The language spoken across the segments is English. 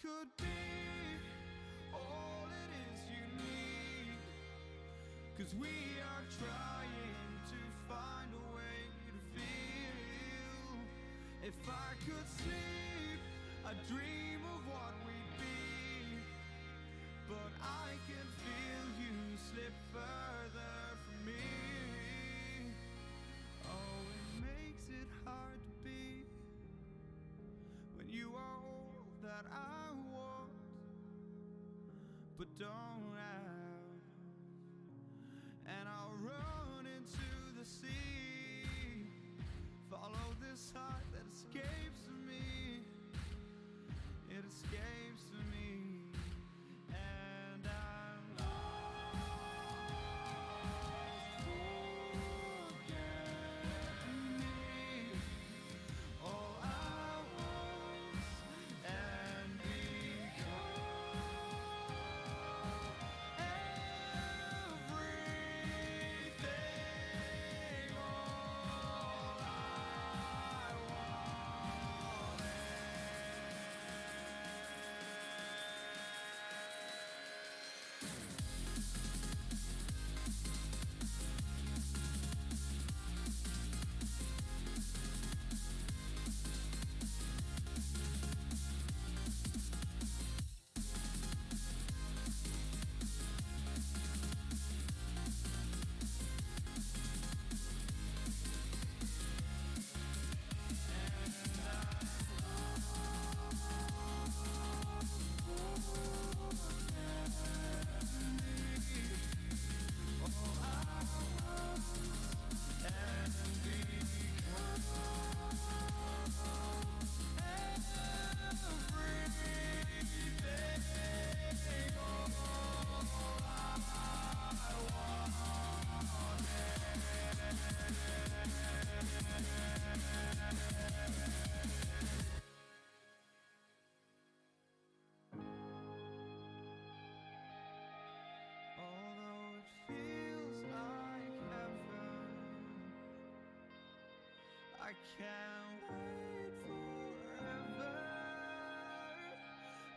could be all it is you need, 'cause we are trying to find a way to feel. If I could sleep, I'd dream of what we'd be, but I can feel you slip further from me. Oh, it makes it hard to be when you are all that I want but don't have. And I'll run into the sea, follow this heart that escapes me. It escapes me, and I'm lost. Forget me, all I was and become everything, all I wanted. Although it feels like heaven, I can't wait forever.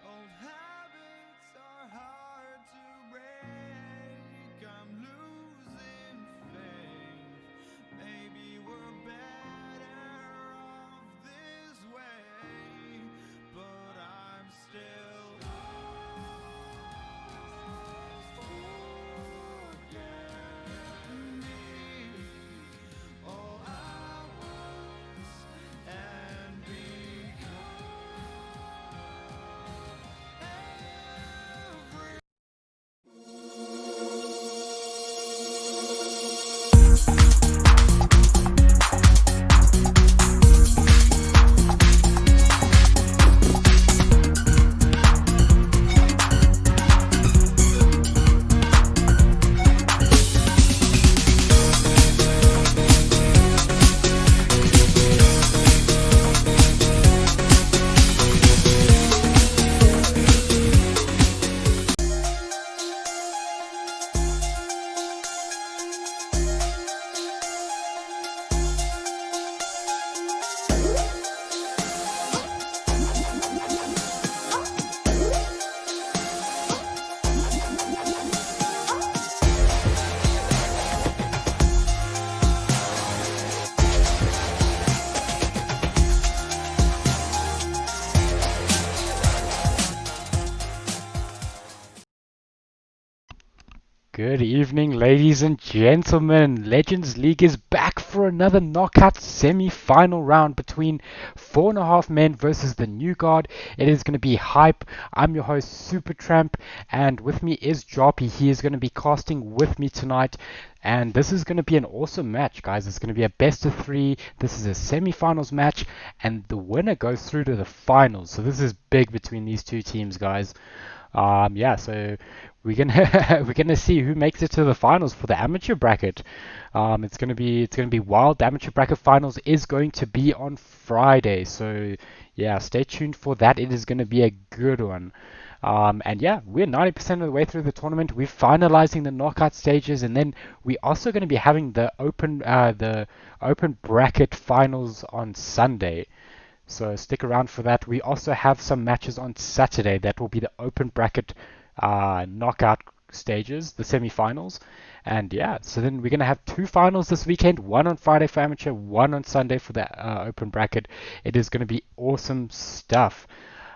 Old habits are hard to break. I'm losing faith. Maybe we're better off this way, but I'm still lost. Forget me, all I was and Good evening, ladies and gentlemen. Legends League is back for another knockout semi-final round between 4.5 Men versus the New Guard. It is going to be hype. I'm your host, Supertramp, and with me is Joppy. He is going to be casting with me tonight, and this is going to be an awesome match, guys. It's going to be a best of 3. This is a semi-finals match, and the winner goes through to the finals. So this is big between these two teams, guys. Yeah, so we're gonna we're gonna see who makes it to the finals for the amateur bracket. It's gonna be wild. The amateur bracket finals is going to be on Friday, so yeah, stay tuned for that. It is gonna be a good one. And yeah, we're 90% of the way through the tournament. We're finalizing the knockout stages, and then we're also going to be having the open bracket finals on Sunday. So stick around for that. We also have some matches on Saturday. That will be the open bracket knockout stages, the semi-finals. And yeah, so then we're going to have two finals this weekend, one on Friday for amateur, one on Sunday for the open bracket. It is going to be awesome stuff.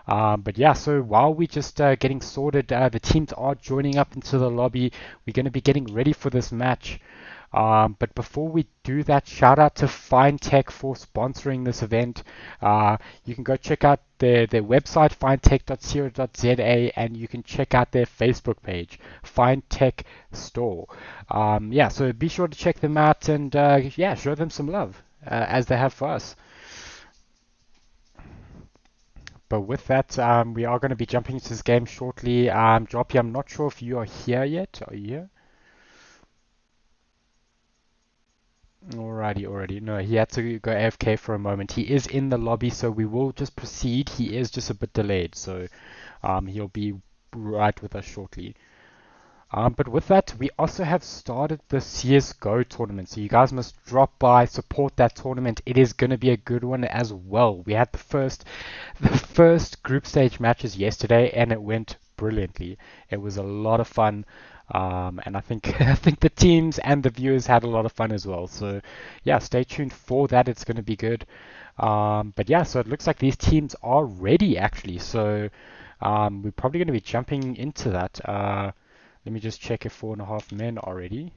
But yeah, so while we're just getting sorted, the teams are joining up into the lobby. We're going to be getting ready for this match. But before we do that, shout out to FineTech for sponsoring this event. You can go check out their website, finetech.co.za, and you can check out their Facebook page, FineTech Store. Yeah, so be sure to check them out and yeah, show them some love as they have for us. But with that, we are going to be jumping into this game shortly. Joppy, I'm not sure if you are here yet. Are you here? Alrighty. No, he had to go AFK for a moment. He is in the lobby, so we will just proceed. He is just a bit delayed, so he'll be right with us shortly. But with that, we also have started the CSGO tournament, so you guys must drop by, support that tournament. It is going to be a good one as well. We had the first group stage matches yesterday, and it went brilliantly. It was a lot of fun. And I think I think the teams and the viewers had a lot of fun as well. So yeah, stay tuned for that. It's going to be good. But yeah, so it looks like these teams are ready actually. So we're probably going to be jumping into that. Let me just check if 4.5 men are ready.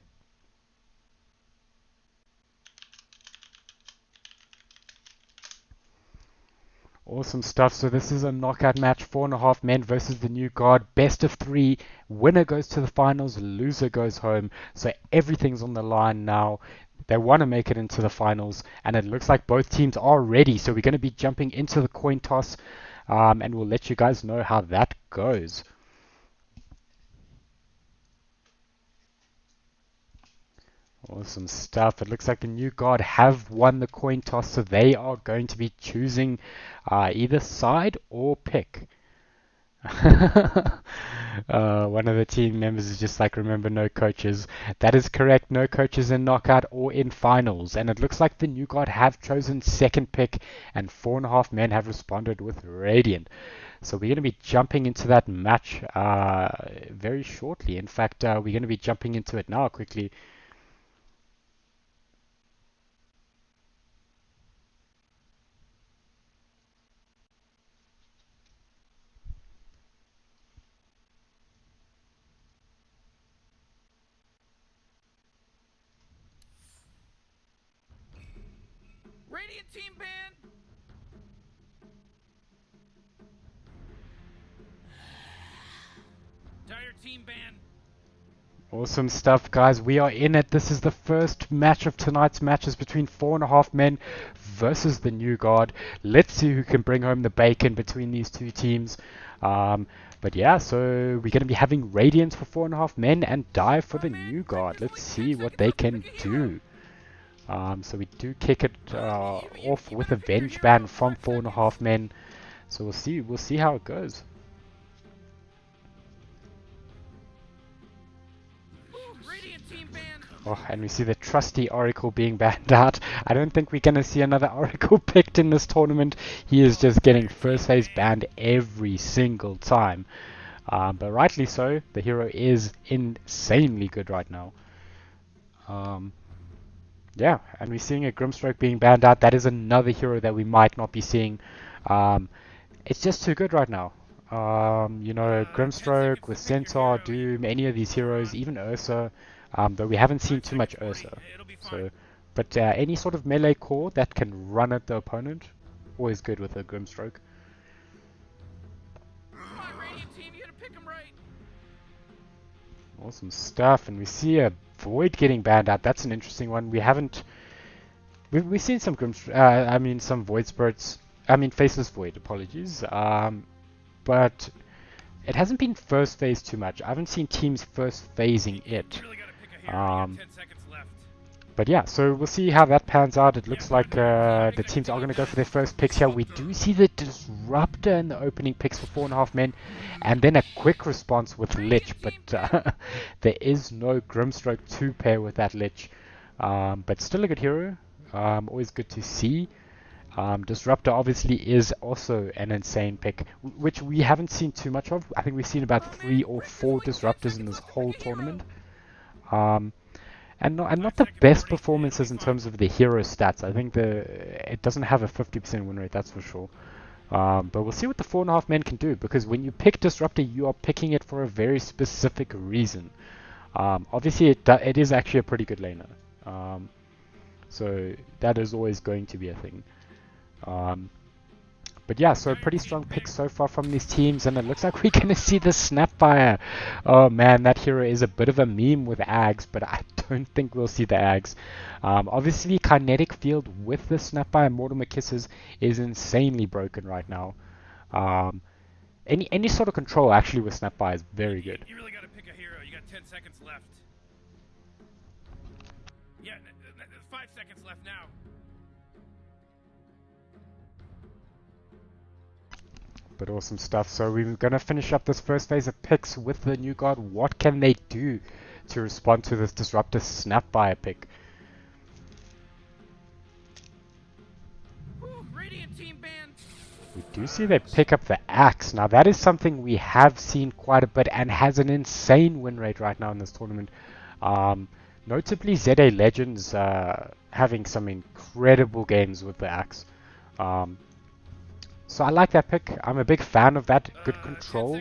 Awesome stuff. So this is a knockout match, 4.5 men versus the new guard. Best of three. Winner goes to the finals, loser goes home. So everything's on the line now. They want to make it into the finals, and it looks like both teams are ready. So we're going to be jumping into the coin toss, and we'll let you guys know how that goes. Awesome stuff. It looks like the new guard have won the coin toss, so they are going to be choosing either side or pick. One of the team members is just like, remember, no coaches. That is correct, no coaches in knockout or in finals. And it looks like the new guard have chosen second pick, and 4.5 men have responded with Radiant. So we're going to be jumping into that match very shortly. In fact, we're going to be jumping into it now quickly. Radiant team band. Dire team band. Awesome stuff, guys. We are in it. This is the first match of tonight's matches between 4.5 men versus the new guard. Let's see who can bring home the bacon between these two teams. But yeah, so we're going to be having Radiance for 4.5 men and Dive for the new guard. Let's see what they can do. So we do kick it off with a Venge ban from 4.5 men. So we'll see how it goes. Oh, and we see the trusty Oracle being banned out. I don't think we're going to see another Oracle picked in this tournament. He is just getting first phase banned every single time. But rightly so. The hero is insanely good right now. Yeah, and we're seeing a Grimstroke being banned out. That is another hero that we might not be seeing. It's just too good right now. You know, Grimstroke with Centaur, Doom, any of these heroes, even Ursa. Though we haven't seen too much Ursa. So, but any sort of melee core that can run at the opponent, always good with a Grimstroke. Awesome stuff, and we see a Void getting banned out. That's an interesting one. We've seen some some Void Spirits. Faceless Void. Apologies. But it hasn't been first phase too much. I haven't seen teams first phasing it. But yeah, so we'll see how that pans out. It looks like the teams are going to go for their first picks here. We do see the Disruptor in the opening picks for 4.5 men, and then a quick response with Lich, but there is no Grimstroke to pair with that Lich. But still a good hero. Always good to see. Disruptor obviously is also an insane pick, which we haven't seen too much of. I think we've seen about 3 or 4 Disruptors in this whole tournament. Um, and not the best performances in terms of the hero stats. I think it doesn't have a 50% win rate, that's for sure. But we'll see what the 4.5 men can do, because when you pick Disruptor, you are picking it for a very specific reason. Obviously, it is actually a pretty good laner. So that is always going to be a thing. But yeah, so pretty strong picks so far from these teams, and it looks like we're going to see the Snapfire. Oh man, that hero is a bit of a meme with Ags, but I don't think we'll see the Ags. Obviously, Kinetic Field with the Snapfire Mortimer Kisses is insanely broken right now. Any sort of control actually with Snapfire is very good. You really got to pick a hero. You got 10 seconds left. Yeah, 5 seconds left now. But awesome stuff. So we're going to finish up this first phase of picks with the new god. What can they do to respond to this Disruptor Snapfire pick? Ooh, Radiant team band. We do see they pick up the Axe. Now that is something we have seen quite a bit and has an insane win rate right now in this tournament. Notably ZA Legends having some incredible games with the Axe. So I like that pick. I'm a big fan of that. Good control.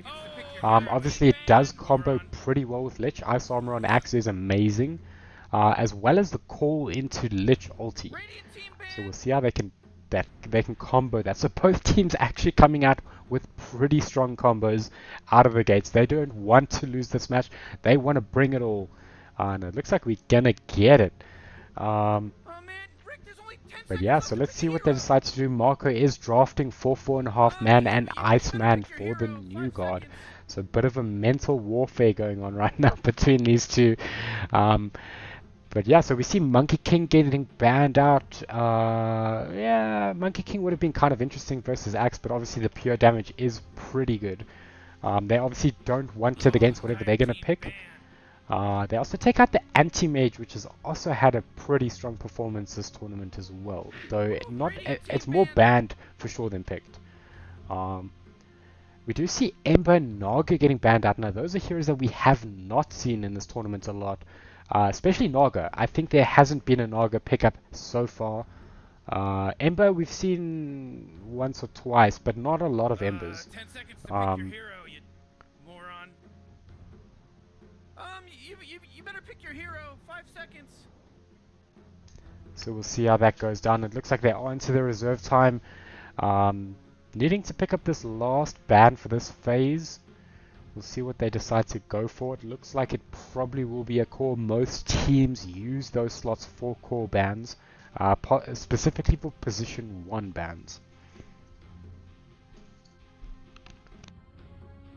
Obviously it does combo pretty well with Lich. Ice Armor on Axe is amazing. As well as the call into Lich ulti. So we'll see how they can combo that. So both teams actually coming out with pretty strong combos out of the gates. They don't want to lose this match. They want to bring it all. And it looks like we're gonna get it. But yeah, so let's see what they decide to do. Marco is drafting 4.5 man and Iceman for the new god. So a bit of a mental warfare going on right now between these two. But yeah, so we see Monkey King getting banned out. Yeah, Monkey King would have been kind of interesting versus Axe, but obviously the pure damage is pretty good. They obviously don't want it against whatever they're going to pick. They also take out the Anti-Mage, which has also had a pretty strong performance this tournament as well. Though it's more banned for sure than picked. We do see Ember and Naga getting banned out. Now those are heroes that we have not seen in this tournament a lot. Especially Naga. I think there hasn't been a Naga pickup so far. Ember we've seen once or twice, but not a lot of Embers. 10 seconds to pick your hero, you moron. You better pick your hero. 5 seconds. So we'll see how that goes down. It looks like they are into the reserve time. Needing to pick up this last ban for this phase. We'll see what they decide to go for. It looks like it probably will be a core. Most teams use those slots for core bans, specifically for position 1 bans.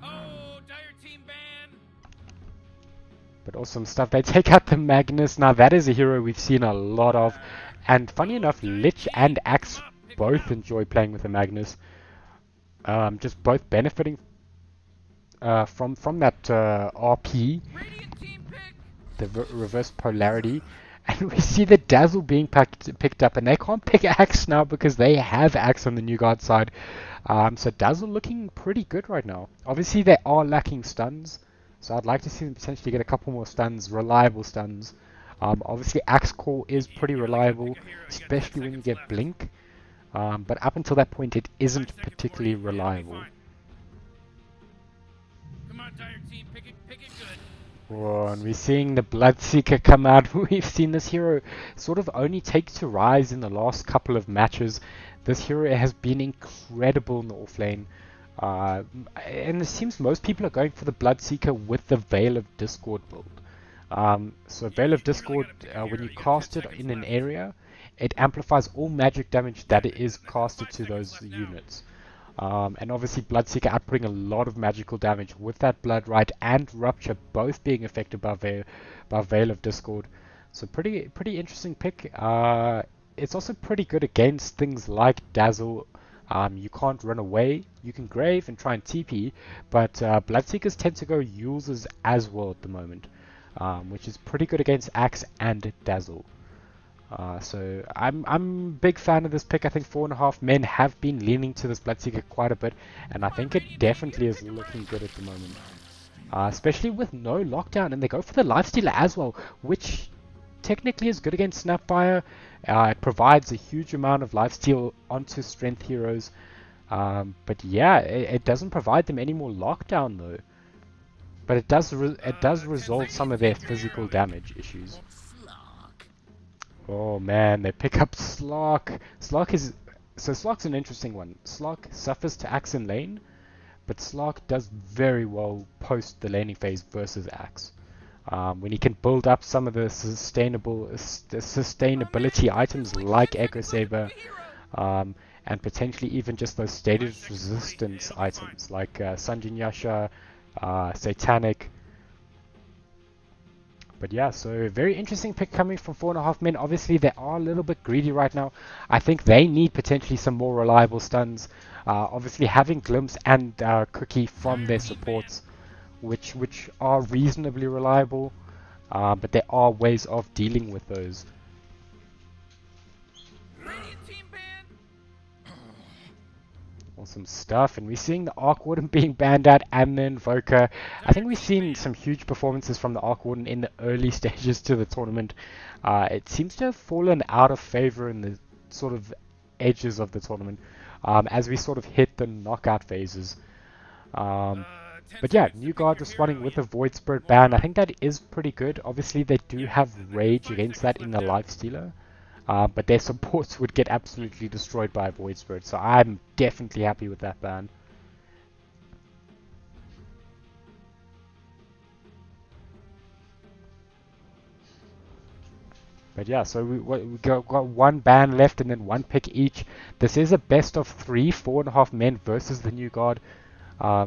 Oh, Dire team ban. But awesome stuff. They take out the Magnus. Now that is a hero we've seen a lot of. And funny enough, Lich and Axe both enjoy playing with the Magnus. Just both benefiting from that RP, the reverse polarity. And we see the Dazzle being picked up, and they can't pick Axe now because they have Axe on the new guard side. So Dazzle looking pretty good right now. Obviously they are lacking stuns, so I'd like to see them potentially get a couple more stuns, reliable stuns. Obviously Axe Core is pretty reliable, especially when you get Blink. But up until that point it isn't particularly reliable. Come on, Dire team, pick it good. Oh, and we're seeing the Bloodseeker come out. We've seen this hero sort of only take to rise in the last couple of matches. This hero has been incredible in the offlane. And it seems most people are going for the Bloodseeker with the Veil of Discord build. So Veil of Discord, when you cast it in an area, it amplifies all magic damage that it is casted to those units. And obviously Bloodseeker outputting a lot of magical damage with that Blood Rite and Rupture both being affected by Veil of Discord. So pretty interesting pick. It's also pretty good against things like Dazzle. You can't run away. You can Grave and try and TP, but Bloodseekers tend to go Yules's as well at the moment, which is pretty good against Axe and Dazzle. So I'm a big fan of this pick. I think 4.5 men have been leaning to this Bloodseeker quite a bit, and I Come on, think it Radiant team, definitely is pick a looking partner. good at the moment. Especially with no lockdown, and they go for the lifestealer as well, which technically is good against Snapfire. It provides a huge amount of lifesteal onto strength heroes, but yeah, it doesn't provide them any more lockdown though. But it does 10 resolve some seconds of to their pick your hero. physical damage issues. Oh man, they pick up Slark. Slark's an interesting one. Slark suffers to Axe in lane, but Slark does very well post the laning phase versus Axe. When he can build up some of the Oh man, sustainability you guys have items like like 5 Echo seconds left to pick Saber, a hero. and potentially even just those 5 status seconds, buddy. resistance It'll be fine. items like Sanjin Yasha, Satanic. But yeah, so very interesting pick coming from 4.5 men. Obviously, they are a little bit greedy right now. I think they need potentially some more reliable stuns. Obviously, having Glimpse and Cookie from Dire their team ban. supports, which are reasonably reliable, but there are ways of dealing with those. Radiant team ban. Awesome stuff, and we're seeing the Arc Warden being banned out and the Invoker. I think Dire we've team seen ban. some huge performances from the Arc Warden in the early stages to the tournament. It seems to have fallen out of favor in the sort of edges of the tournament as we sort of hit the knockout phases. Um, 10 but yeah, seconds to New pick Guard your responding hero. with You a Void Spirit ban. I moron. think that is pretty good. Obviously, they do Yeah, have there's Rage 5 against seconds that in left the now. Lifestealer. But their supports would get absolutely destroyed by a Void Spirit, so I'm definitely happy with that ban. But yeah, so we got one ban left and then one pick each. This is a best of three, 4.5 men versus the New Guard.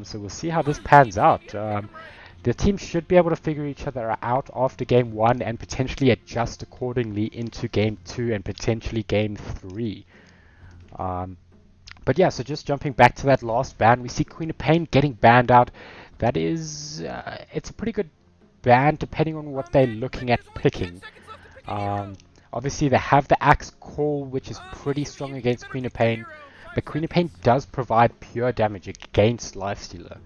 So we'll see how Come this on, Radiant pans team. You out. gotta pick him right. The teams should be able to figure each other out after game one and potentially adjust accordingly into game two and potentially game three. Um, but yeah, so just jumping back to that last ban, we see Queen of Pain getting banned out. That is, it's a pretty good ban depending on Oh what they're man, like looking at there's only 10 picking. seconds left to pick a Um, hero. Obviously, they have the Axe Call, which is pretty strong You against better Queen of pick your Pain, hero. 5 but Queen of Pain seconds. does provide pure damage against Lifestealer.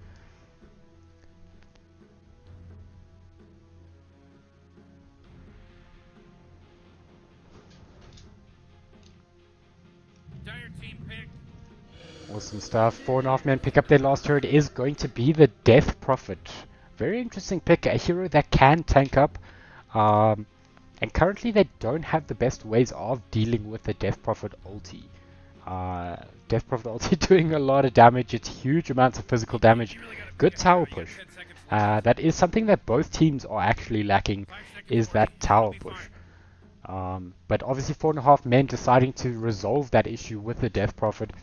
Dire team pick. Awesome stuff. 4.5 men pick up their last turret is going to be the Death Prophet. Very interesting pick, a hero that can tank up. Um, and currently they don't have the best ways of dealing with the Death Prophet ulti. Uh, Death Prophet ulti doing a lot of damage, it's huge amounts of physical damage. You really gotta pick Good a hero. tower You got push. 10 seconds left. That is something that both teams are actually lacking, 5 seconds, is buddy. that It'll tower be push. fine. But obviously 4.5 men deciding to resolve that issue with the Death Prophet.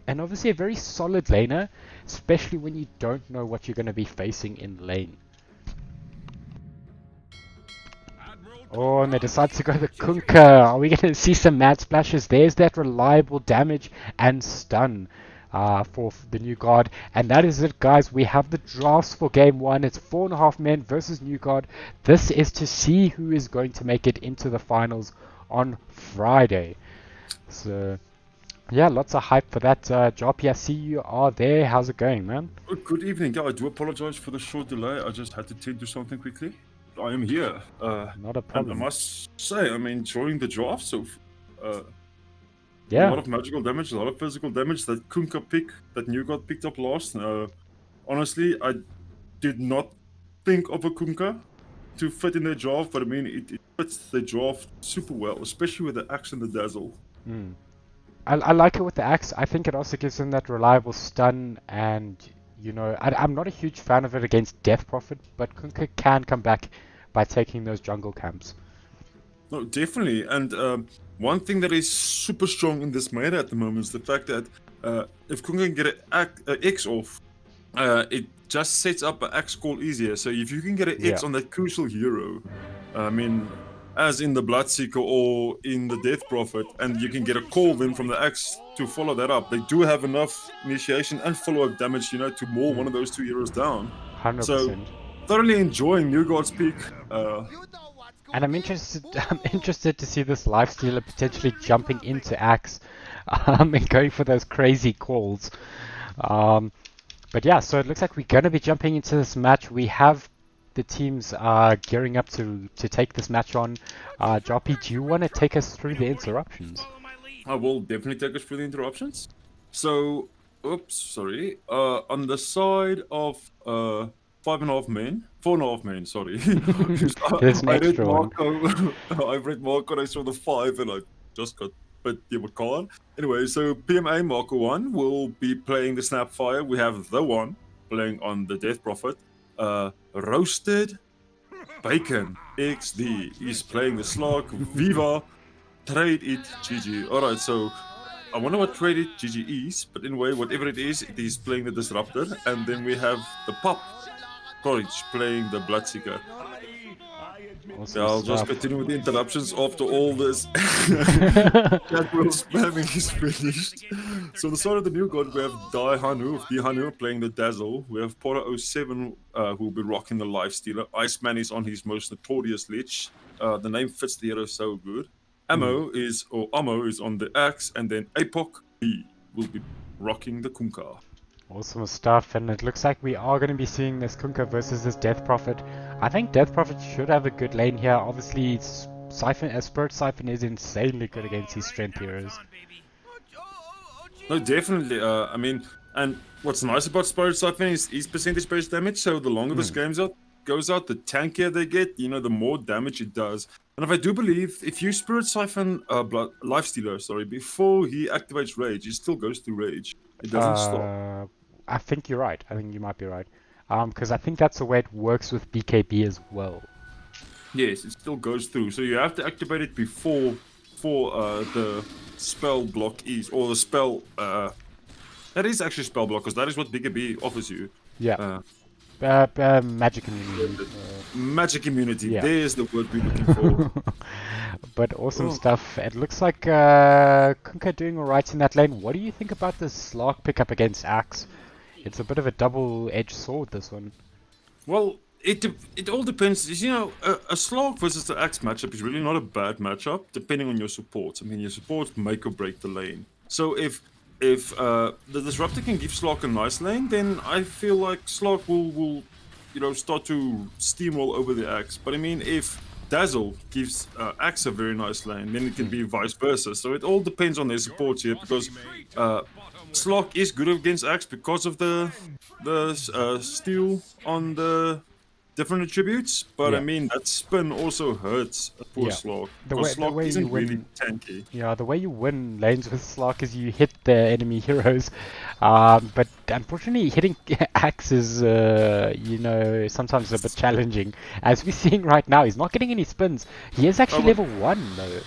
And obviously a very solid laner, especially when you don't know what you're going to be facing in lane. Admiral Oh, and they Kunkka decide to go the here. Choose your Kunkka. hero. Are we going to see some mad splashes? There's that reliable damage and stun for the New Guard. And that is it, guys. We have the drafts for game one. It's 4.5 men versus New Guard. This is to see who is going to make it into the finals on Friday. So, yeah, lots of hype for that. Joppy, I see you are there. How's it going, man? Good evening. Yeah, I do apologize for the short delay. I just had to tend to something quickly. I am here. Not a And I problem. must say, I'm enjoying the draft. So, a Yeah, lot of magical damage, a lot of physical damage. That Kunkka pick that New got picked up last. Honestly, I did not think of a Kunkka to fit in their draft, but I mean, it fits the draft super well, especially with the axe and the dazzle. I like it with the axe. I think it also gives them that reliable stun, and I'm not a huge fan of it against Death Prophet, but Kunkka can come back by taking those jungle camps. No, definitely. And one thing that is super strong in this meta at the moment is the fact that if Kunga can get an X off, it just sets up an X call easier. So if you can get an Yeah, X on that crucial hero, I mean, as in the Bloodseeker or in the Death Prophet, and you can get a call then from the X to follow that up, they do have enough initiation and follow up damage, to maul one of those two heroes down. So 100%. thoroughly enjoying New God's Peak. And I'm interested. I'm interested to see this lifestealer potentially jumping into Axe, and going for those crazy calls. Um, but yeah, so it looks like we're going to be jumping into this match. We have the teams gearing up to take this match on. Joppy, do you want to take us through the interruptions? Follow my lead. I will definitely take us through the interruptions. So, oops, sorry. On the side of 5.5 men, 4.5 men, sorry. 'Cause There's an I read extra one. Marco, I read Marco and I saw the 5 and I just got bit Yamakan. Anyway, so PMA Marco 1 will be playing the Snapfire. We have the one playing on the Death Prophet. Roasted Bacon XD is playing the Slug. Viva Trade It GG. Alright, so I wonder what Trade It GG is, but anyway, whatever it is playing the Disruptor, and then we have the Pop Courage playing the Bloodseeker. Awesome Yeah, I'll just stuff. continue with the interruptions after all this. That will spamming is finished. So on the side of the new god, we have D Hanu playing the Dazzle. We have Pora07 who will be rocking the Lifestealer. Iceman is on his most notorious Lich. The name fits the hero so good. Ammo is on the Axe, and then Apoc B will be rocking the Kunkka. Awesome stuff, and it looks like we are going to be seeing this Kunkka versus this Death Prophet. I think Death Prophet should have a good lane here. Obviously, Spirit Siphon is insanely good against these strength heroes. On, baby. No, definitely. I mean, and what's nice about Spirit Siphon is percentage-based damage. So the longer this goes out, the tankier they get. The more damage it does. And if I do believe, if you Spirit Siphon Lifestealer, sorry, before he activates Rage, he still goes to Rage. It doesn't stop. I think you're right. I think you might be right. Because I think that's the way it works with BKB as well. Yes, it still goes through. So you have to activate it before the spell block is, or the spell. That is actually spell block, because that is what BKB offers you. Yeah. Magic immunity. Magic immunity. Yeah. There's the word we're looking for. But awesome Oh. stuff. It looks like Kunkka doing alright in that lane. What do you think about this Slark pickup against Axe? It's a bit of a double-edged sword, this one. Well, it all depends. A Slog versus the Axe matchup is really not a bad matchup, depending on your supports. I mean, your supports make or break the lane. So if the Disruptor can give Slog a nice lane, then I feel like Slog will start to steamroll over the Axe. But I mean, if Dazzle gives Axe a very nice lane, then it can be vice versa. So it all depends on their supports here, because Slog is good against Axe because of the steal on the different attributes, but Yeah. I mean that spin also hurts a poor Yeah. Slog, The because way Slog you isn't really win- tanky. Yeah, the way you win lanes with Slark is you hit the enemy heroes, but unfortunately hitting Axe is, sometimes a bit challenging. As we're seeing right now, he's not getting any spins. He is actually but- level 1 though,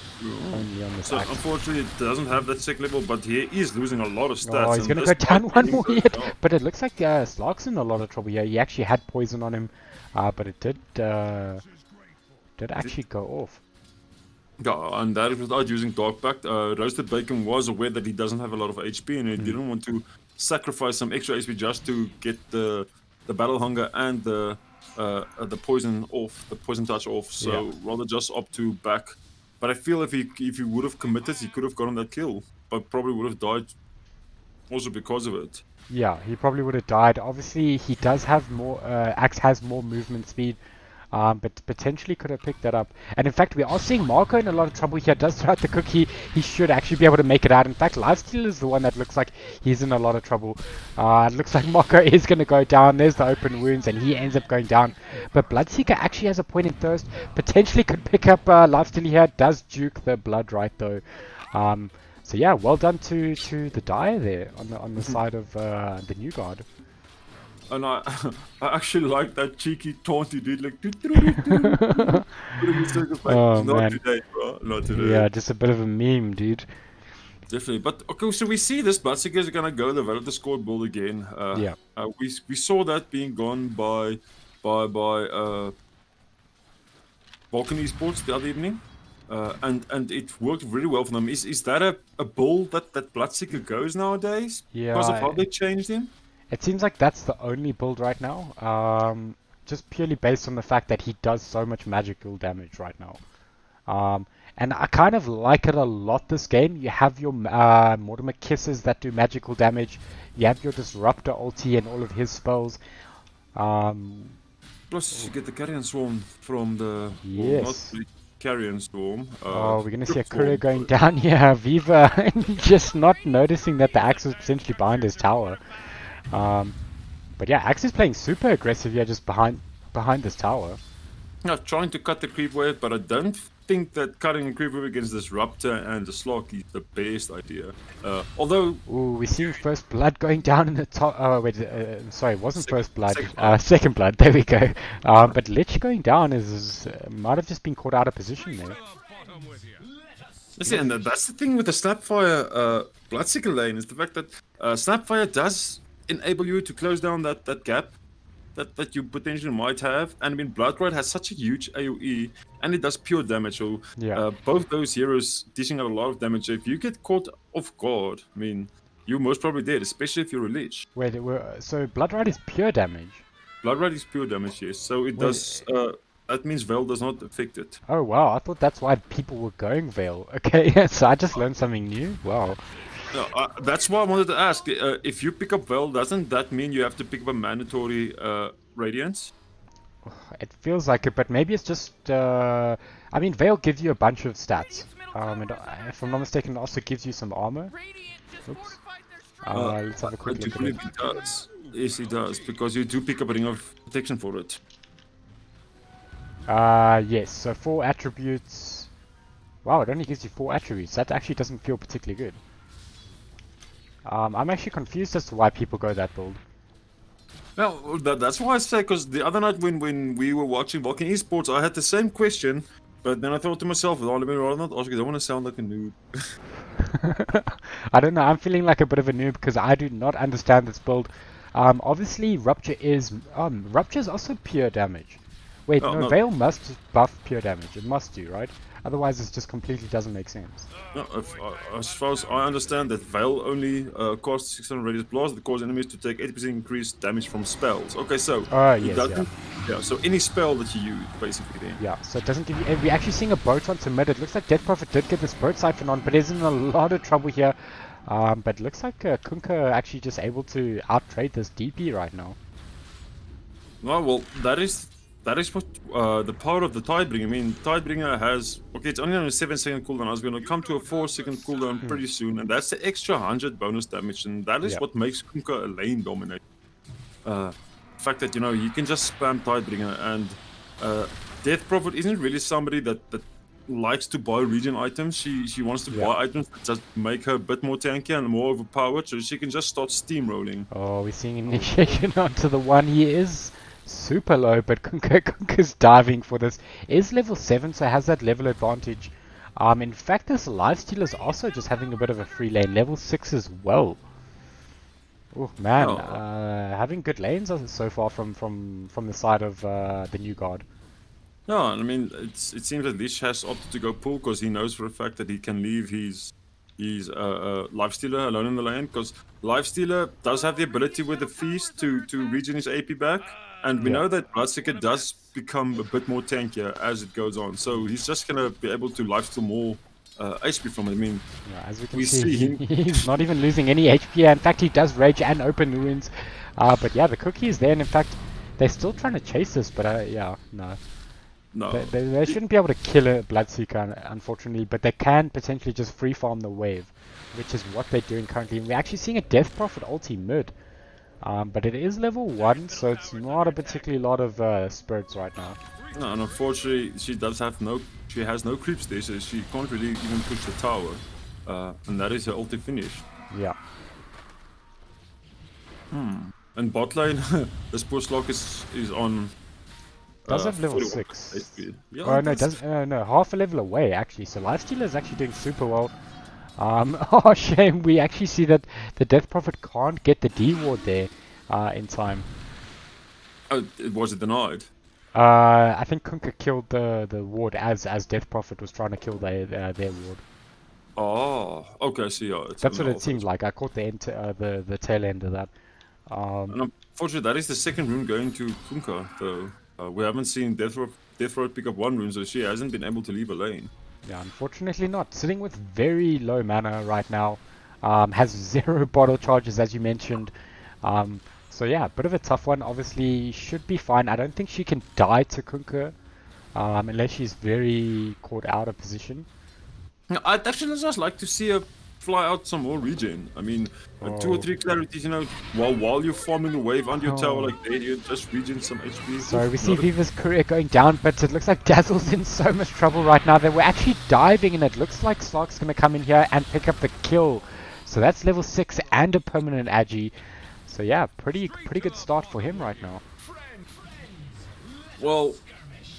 only on this So Axe. unfortunately it doesn't have that sick level, but he is losing a lot of stats. Oh, he's and gonna this go down might one be more him hit, going down. but it looks like Slark's in a lot of trouble here. He actually had poison on him, but it did actually go off. Yeah, and that is without using Dark Pact. Roasted Bacon was aware that he doesn't have a lot of HP, and he didn't want to sacrifice some extra HP just to get the battle hunger and the poison off, the poison touch off. So Yeah. rather just opt to back. But I feel if he would have committed, he could have gotten that kill, but probably would have died also because of it. Yeah, he probably would have died. Obviously, he does have more. Axe has more movement speed, but potentially could have picked that up. And in fact, we are seeing Marco in a lot of trouble here. Does throw out the cookie. He should actually be able to make it out. In fact, Lifesteal is the one that looks like he's in a lot of trouble. It looks like Marco is going to go down. There's the open wounds, and he ends up going down. But Bloodseeker actually has a point in thirst. Potentially could pick up Lifesteal here. Does juke the blood right though. So yeah, well done to the Dire there on the side of the new guard. And I actually like that cheeky taunt he did, like not Oh, man. today, bro, not today. Yeah, just a bit of a meme, dude. Definitely, but okay. So we see this Bloodseeker is gonna go develop the squad build again. Yeah. We saw that being gone by Vulcan Esports the other evening, and it worked really well for them. Is that a build that Bloodseeker goes nowadays? Yeah, Because of how they changed him. it seems like that's the only build right now. just purely based on the fact that he does so much magical damage right now. And I kind of like it a lot this game. You have your Mortimer Kisses that do magical damage. You have your Disruptor ulti and all of his spells. Plus, you get the Carrion Swarm from the... Well, not Yes. the Carrion Swarm. Oh, we're going to see a Crypt courier Swarm. going down here. Viva just not noticing that the Axe is potentially behind his tower. But yeah, Axe is playing super aggressive here just behind this tower. Yeah, trying to cut the creep wave, but I don't think that cutting the creep wave against Disruptor and the Slog is the best idea. Although... Ooh, we're seeing first blood going down in the top. Oh, wait, sorry, it wasn't Second- first blood. second blood. Second blood, there we go. But Lich going down is might have just been caught out of position there. Bottom with you. See, and that's the thing with the Snapfire Bloodseeker lane, is the fact that Snapfire does enable you to close down that gap that you potentially might have. And I mean, Bloodride has such a huge AoE, and it does pure damage. So Yeah. both those heroes dishing out a lot of damage. If you get caught off guard, I mean, you most probably dead, especially if you're a Lich. Wait, so Bloodride is pure damage. Bloodride is pure damage, yes. So it does. That means Veil does not affect it. Oh wow, I thought that's why people were going Veil. Okay, so I just learned something new. Wow. No, that's why I wanted to ask. If you pick up Veil, doesn't that mean you have to pick up a mandatory Radiance? It feels like it, but maybe it's just. I mean, Veil gives you a bunch of stats. And if I'm not mistaken, it also gives you some armor. Radiant just Oops. fortified their stronghold. Let's have a I quick do look at believe it. it does. Yes, it does, because you do pick up a ring of protection for it. Yes, so 4 attributes. Wow, it only gives you 4 attributes. That actually doesn't feel particularly good. I'm actually confused as to why people go that build. Well, that's why I say, because the other night when we were watching Vulcan Esports, I had the same question, but then I thought to myself, oh, let me rather not ask, I don't want to sound like a noob. I don't know, I'm feeling like a bit of a noob because I do not understand this build. Obviously, Rupture is also pure damage. Wait, Oh, no, no. Veil must buff pure damage. It must do, right? Otherwise, it just completely doesn't make sense. No, as far as I understand, that Veil only costs 600 radius blast that cause enemies to take 80% increased damage from spells. Okay, so it Yes, doesn't. Yeah, so any spell that you use, basically, then. Yeah, so it doesn't give you... We're actually seeing a boat on to mid. It looks like Death Prophet did get this boat siphon on, but is in a lot of trouble here. But it looks like Kunkka actually just able to out-trade this DP right now. No, well, that is what the power of the Tidebringer. I mean, Tidebringer has... Okay, it's only on a 7-second cooldown. I was going to come to a 4-second cooldown pretty soon, and that's the extra 100 bonus damage, and that is Yeah. what makes Kunkka a lane dominate. The fact that, you know, you can just spam Tidebringer, and Death Prophet isn't really somebody that likes to buy regen items. She wants to buy items that just make her a bit more tanky and more overpowered, so she can just start steamrolling. Oh, we're seeing initiation onto the one. He is super low, but Kunkka's diving for this. Is level 7, so has that level advantage. In fact, this lifesteal is also just having a bit of a free lane. Level 6 as well. Oh man, Oh. having good lanes so far from the side of the new guard. No, I mean, it seems that Lich has opted to go pool because he knows for a fact that he can leave his Lifestealer alone in the lane, because Lifestealer does have the ability with the Feast to regen his AP back, and we Yeah. know that Bloodseeker does become a bit more tankier as it goes on, so he's just gonna be able to lifesteal more HP from it. I mean, Yeah, as we can We see, see him- he's not even losing any HP. In fact, he does rage and open wounds. But yeah, the cookie is there, and in fact, they're still trying to chase this. But yeah, no. no. They shouldn't be able to kill a Bloodseeker, unfortunately, but they can potentially just free farm the wave, which is what they're doing currently. And we're actually seeing a Death Prophet ulti mid, but it is level 1, so it's not a particularly lot of spirits right now. No, and unfortunately, she has no creeps there, so she can't really even push the tower, and that is her ulti finish. Yeah. And bot lane, this poor Slog is on. Does have level 41 6. HP. Yeah, Oh no, it does no, half a level away actually. So Lifestealer is actually doing super well. Oh shame, we actually see that the Death Prophet can't get the D ward there in time. Oh, was it denied? I think Kunkka killed the ward as Death Prophet was trying to kill their ward. Oh, okay. I see. Yeah, it's That's an what it alpha. seemed like. I caught the tail end of that. And Fortunately, that is the second rune going to Kunka, though. We haven't seen Death Road pick up one rune, so she hasn't been able to leave a lane. Yeah, unfortunately not. Sitting with very low mana right now. Has 0 bottle charges, as you mentioned. So yeah, bit of a tough one. Obviously, should be fine. I don't think she can die to Kunka, unless she's very caught out of position. Yeah, I'd actually just like to see her fly out some more regen. I mean, 2 or 3 clarities, while you're farming the wave under your tower like that, you just regen some HP. So we see Viva's career going down, but it looks like Dazzle's in so much trouble right now. They were actually diving, and it looks like Slark's going to come in here and pick up the kill. So that's level 6 and a permanent agi. So yeah, pretty good start for him right now. Well,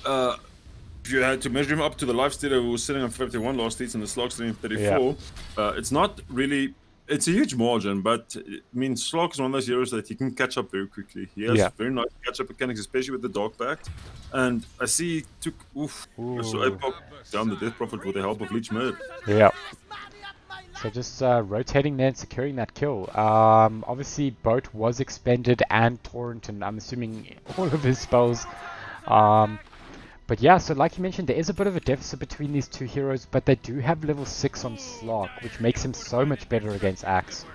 if you had to measure him up to the lifestealer who was sitting on 51 last season and the Slog sitting on 34, it's not really. It's a huge margin, but I mean, Slog is one of those heroes that he can catch up very quickly. He has very nice catch-up mechanics, especially with the Dark Pact. And I see he took so Apecock down the Death Prophet with the help of Leech Mid. Yeah. So just rotating there and securing that kill. Obviously, Boat was expended and Torrent, and I'm assuming all of his spells. But yeah, so like you mentioned, there is a bit of a deficit between these two heroes, but they do have level 6 on Slark, which makes him so much better against Axe.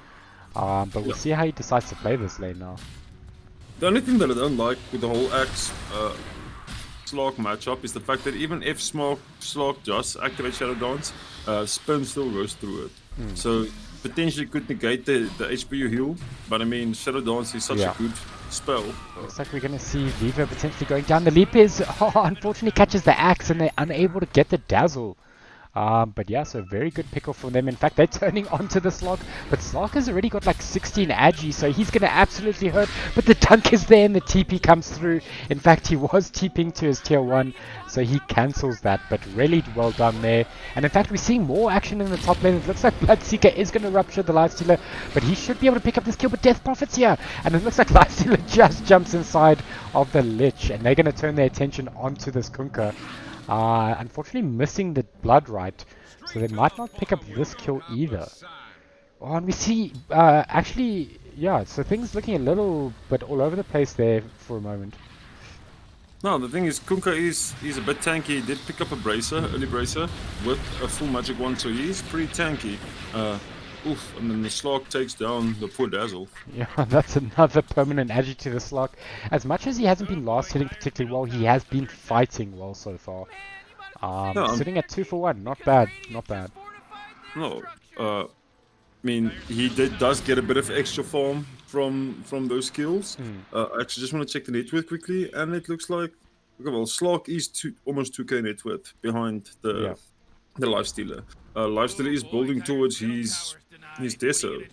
But we'll see how he decides to play this lane now. The only thing that I don't like with the whole Axe Slark matchup is the fact that even if Slark just activates Shadow Dance, Spin still goes through it. So potentially could negate the HP heal, but I mean, Shadow Dance is such a good spell. Looks like we're going to see Viva potentially going down. The leap is, unfortunately catches the axe and they're unable to get the dazzle. But yeah, so very good pickle from them. In fact, they're turning onto the Slark, but Slark has already got like 16 agi, so he's going to absolutely hurt. But the dunk is there and the TP comes through. In fact, he was TPing to his tier 1, so he cancels that, but really well done there. And in fact, we're seeing more action in the top lane. It looks like Bloodseeker is going to rupture the Lifestealer, but he should be able to pick up this kill, but Death Prophet's here. And it looks like Lifestealer just jumps inside of the Lich, and they're going to turn their attention onto this Kunkka. Unfortunately missing the blood right, so they might not pick up this kill either. Oh, and we see, actually, yeah, so things looking a little bit all over the place there for a moment. No, the thing is, Kunkka he's a bit tanky. He did pick up a bracer, early bracer, with a full magic wand, so he's pretty tanky. And then the Slark takes down the poor Dazzle. Yeah, that's another permanent agi to the Slark. As much as he hasn't been last hitting particularly well, he has been fighting well so far. Sitting at 2 for 1, not bad, not bad. No, I mean, he does get a bit of extra farm from those skills. I actually just want to check the net worth quickly, and it looks like, okay, well, Slark is almost 2k net worth behind the Lifestealer. Lifestealer is building towards his Deso.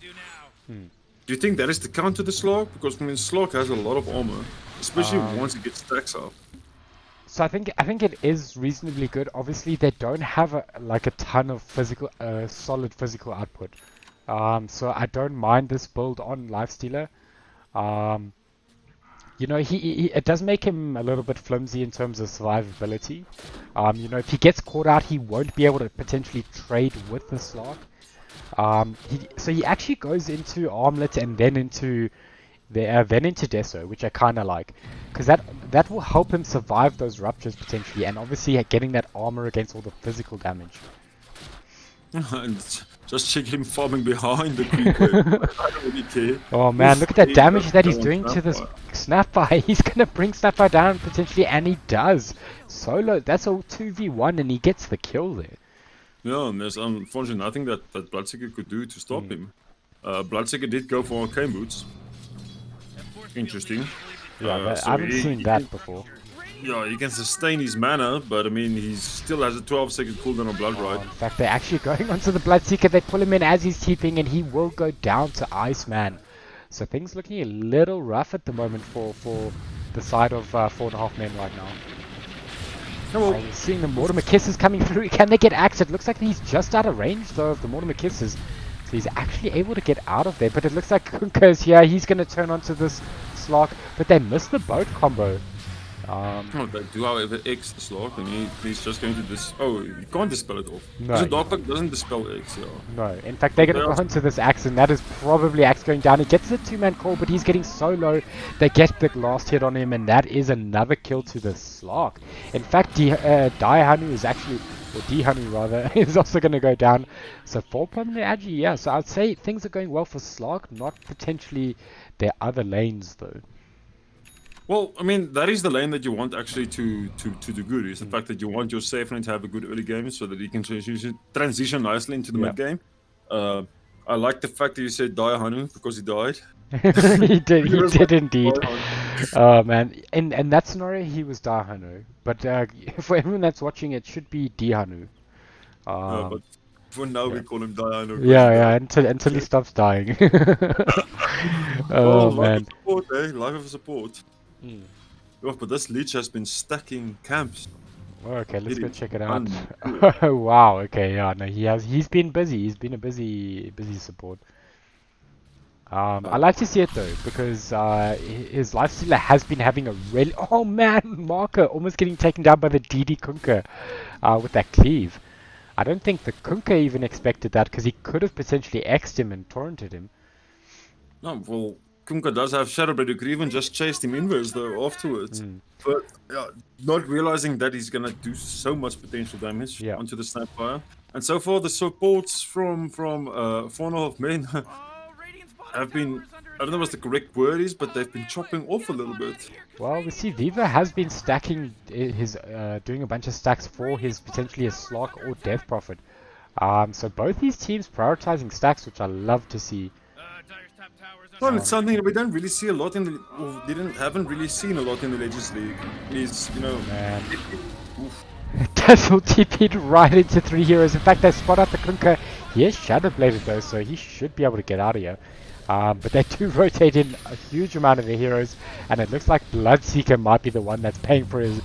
Do you think that is the counter to Slark? Because I mean, Slark has a lot of armor, especially once he gets stacks up. So I think it is reasonably good. Obviously, they don't have a ton of physical, solid physical output. So I don't mind this build on Lifestealer. You know, it does make him a little bit flimsy in terms of survivability. You know, if he gets caught out, he won't be able to potentially trade with the Slark. So he actually goes into Armlet and then into Deso, which I kind of like, because that will help him survive those ruptures potentially, and obviously getting that armor against all the physical damage. And just check him farming behind the creep wave. I don't really care. Oh man, look at that damage that he's doing to this Snapfire. He's gonna bring Snapfire down potentially, and he does. Solo, that's a 2v1, and he gets the kill there. Yeah, and there's unfortunately nothing that Bloodseeker could do to stop him. Bloodseeker did go for Arcane Boots. Interesting. Yeah, I haven't seen that before. Yeah, he can sustain his mana, but I mean, he still has a 12-second cooldown on Blood Ride. In fact, they're actually going onto the Bloodseeker. They pull him in as he's TPing, and he will go down to Iceman. So things looking a little rough at the moment for the side of 4.5 men right now. We're seeing the Mortimer Kisses coming through. Can they get axed? It looks like he's just out of range though of the Mortimer Kisses. So he's actually able to get out of there. But it looks like Kunkka is here. He's going to turn onto this Slark. But they missed the boat combo. Oh, they do, however, X the slot, and he's just going to Oh, you can't dispel it off. No, Because the you Dark Pack doesn't dispel X, yeah. No, in fact, they're going to go into this axe, and that is probably axe going down. He gets the two-man call, but he's getting so low. They get the last hit on him, and that is another kill to the Slark. In fact, Daihanu is actually, or Dihanu rather, is also going to go down. So 4 permanent agi, yeah. So I'd say things are going well for Slark, not potentially their other lanes though. Well, I mean, that is the lane that you want actually to do good. Is the fact that you want your safe lane to have a good early game so that you can transition nicely into the mid game. I like the fact that you said Daihanu because he died. He did indeed. Oh man, in that scenario he was Daihanu, but for everyone that's watching, it should be Dihanu. But for now we call him Daihanu. Yeah, until he stops dying. Oh man. Support, eh? Life of support. Oh, but this leech has been stacking camps. Okay, let's go check it out. Oh wow, okay, yeah, no, he's been busy. He's been a busy support. I like to see it though, because his lifestealer has been having a really... Oh man, Marker almost getting taken down by the DD Kunka with that cleave. I don't think the Kunka even expected that, because he could have potentially X'd him and torrented him. No, well, Kunka does have Shadow Blade. You could even just chase him inwards though afterwards. But not realizing that he's gonna do so much potential damage onto the Snapfire. And so far the supports from 4.5 men have been, I don't know what the correct word is, but they've been chopping off a little bit. Well, we see Viva has been stacking his, doing a bunch of stacks for his potentially a Slark or Death Prophet. So both these teams prioritizing stacks, which I love to see. Well, it's something that we don't really see a lot in the, or haven't really seen a lot in the Legends League. Is, you know, man. Dazzle TP'd right into 3 heroes. In fact, they spot out the Kunka. He is Shadow Bladed though, so he should be able to get out of here. But they do rotate in a huge amount of the heroes, and it looks like Bloodseeker might be the one that's paying for him.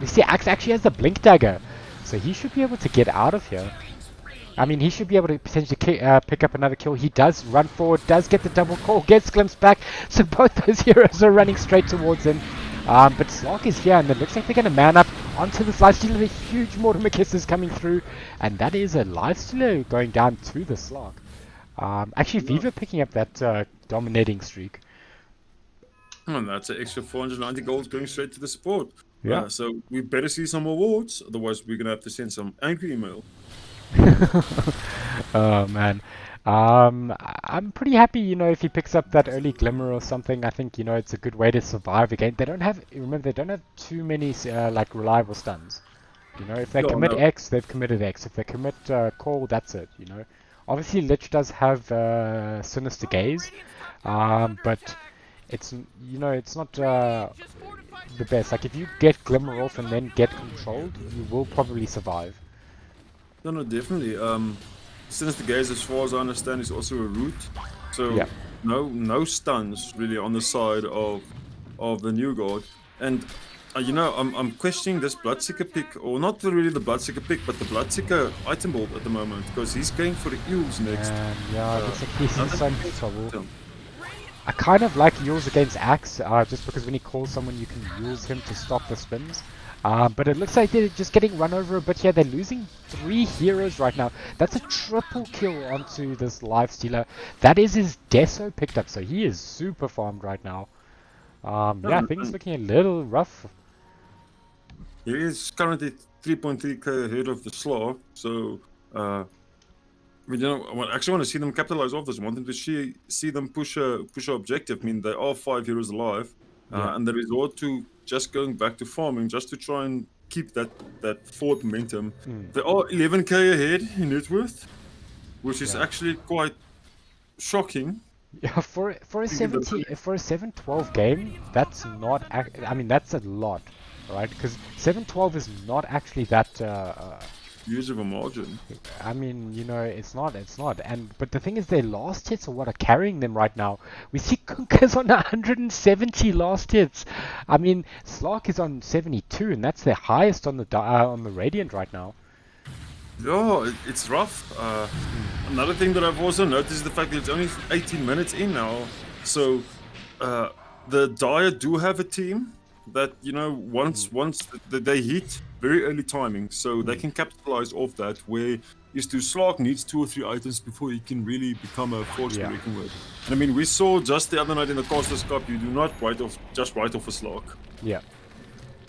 We see Axe actually has the Blink Dagger, so he should be able to get out of here. I mean, he should be able to potentially pick up another kill. He does run forward, does get the double call, gets glimpsed back, so both those heroes are running straight towards him. But Slark is here, and it looks like they're going to man up onto this lifestealer. A huge Mortimer Kiss is coming through, and that is a lifestealer going down to the Slark. Actually, Viva picking up that dominating streak. And that's an extra 490 gold going straight to the support. Yeah. So we better see some awards, otherwise we're going to have to send some angry email. Oh man. I'm pretty happy, you know, if he picks up that early glimmer or something. I think, you know, it's a good way to survive again. They don't have, remember, they don't have too many like reliable stuns. You know, if they commit X, they've committed X. If they commit call, that's it, you know. Obviously, Lich does have Sinister Gaze, but it's, you know, it's not the best. Like, if you get Glimmer off and then get controlled, you will probably survive. No, definitely. Sinister Gaze, as far as I understand, is also a root. So no stuns really on the side of the new god. And you know, I'm questioning this Bloodseeker pick, or not really the Bloodseeker pick, but the Bloodseeker item build at the moment, because he's going for the Eels next. Yeah, looks like he's in so much trouble. I kind of like Eels against Axe, just because when he calls someone, you can use him to stop the spins. But it looks like they're just getting run over a bit here. They're losing 3 heroes right now. That's a triple kill onto this lifestealer. That is his Deso picked up, so he is super farmed right now. Yeah, things looking a little rough. He is currently 3.3k ahead of the Slaw, so you know, I actually want to see them capitalize off this. I want them to see them push a objective. I mean, there are 5 heroes alive, and they resort to just going back to farming just to try and keep that forward momentum. They are 11k ahead in net worth, which is actually quite shocking. Yeah, for a 7-12 game, that's not. I mean, that's a lot, right? Because 7-12 is not actually that. Huge of a margin. I mean, you know, it's not. But the thing is, their last hits are what are carrying them right now. We see Kunka's on 170 last hits. I mean, Slark is on 72, and that's their highest on the Radiant right now. Yeah, it's rough. Another thing that I've also noticed is the fact that it's only 18 minutes in now. So the Dire do have a team that once they hit very early timing, so they can capitalize off that. Where is to Slark needs 2 or 3 items before he can really become a force to Yeah. reckon with. And I mean, we saw just the other night in the Casters Cup, you do not just write off a Slark. Yeah.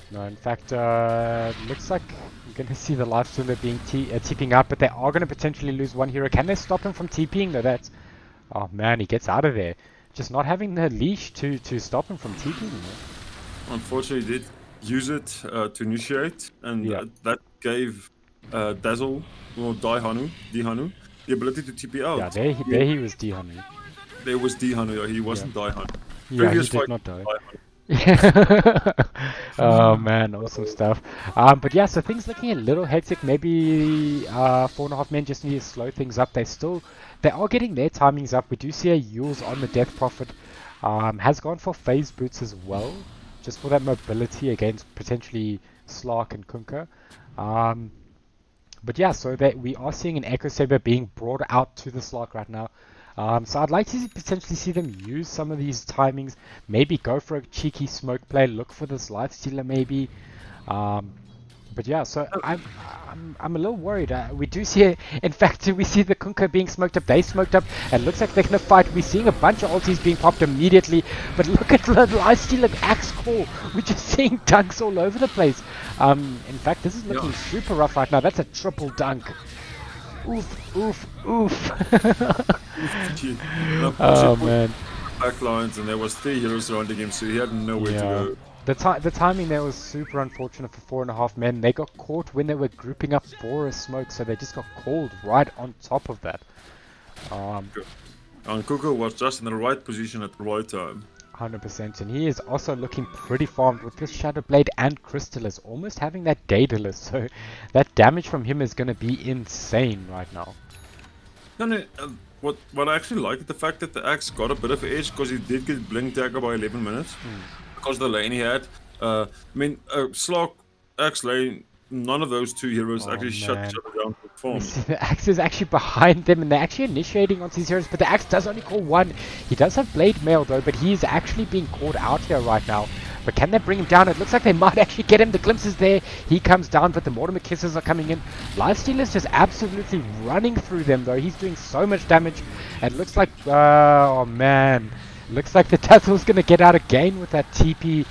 No, in fact, looks like I'm going to see the lifestealer being TPing out, but they are going to potentially lose one hero. Can they stop him from TPing? No, that's... Oh man, he gets out of there. Just not having the leash to stop him from TPing. Unfortunately, he did use it to initiate, and Yeah. that gave Dazzle or Dihanu the ability to TP out. Yeah, there he was Dihanu. There was Dihanu, he wasn't Dihanu. Yeah, Previous he did fight, not die. Dihanu. Oh man, awesome stuff. But yeah, so things looking a little hectic. Maybe 4.5 men just need to slow things up. They are getting their timings up. We do see a Yules on the Death Prophet. Has gone for phase boots as well, just for that mobility against potentially Slark and Kunkka. But yeah, so that we are seeing an Echo Saber being brought out to the Slark right now. So I'd like to potentially see them use some of these timings, maybe go for a cheeky smoke play, look for this lifestealer maybe. But yeah, so I'm a little worried. We do see, in fact, we see the Kunkka being smoked up. They smoked up, and looks like they're gonna fight. We're seeing a bunch of ultis being popped immediately. But look at the lifestealer axe core. We're just seeing dunks all over the place. In fact, this is looking super rough right now. That's a triple dunk. Oof, oof, oof. Oh man. Backlines, and there was 3 heroes surrounding him, so he had nowhere to go. The timing there was super unfortunate for 4.5 men. They got caught when they were grouping up for a smoke, so they just got called right on top of that. And Kuko was just in the right position at the right time. 100%, and he is also looking pretty farmed with this Shadow Blade and Crystallis, almost having that Daedalus, so that damage from him is going to be insane right now. No, what I actually like is the fact that the Axe got a bit of edge, because he did get Blink Dagger by 11 minutes. Because of the lane he had. I mean, Slark, Axe lane, none of those 2 heroes actually shut each other down to farm. The Axe is actually behind them, and they're actually initiating onto these heroes, but the Axe does only call one. He does have Blade Mail though, but he is actually being caught out here right now. But can they bring him down? It looks like they might actually get him. The glimpse is there. He comes down, but the Mortimer Kisses are coming in. Lifesteal is just absolutely running through them though. He's doing so much damage. And it looks like, oh man. Looks like the Dazzle's going to get out again with that TP.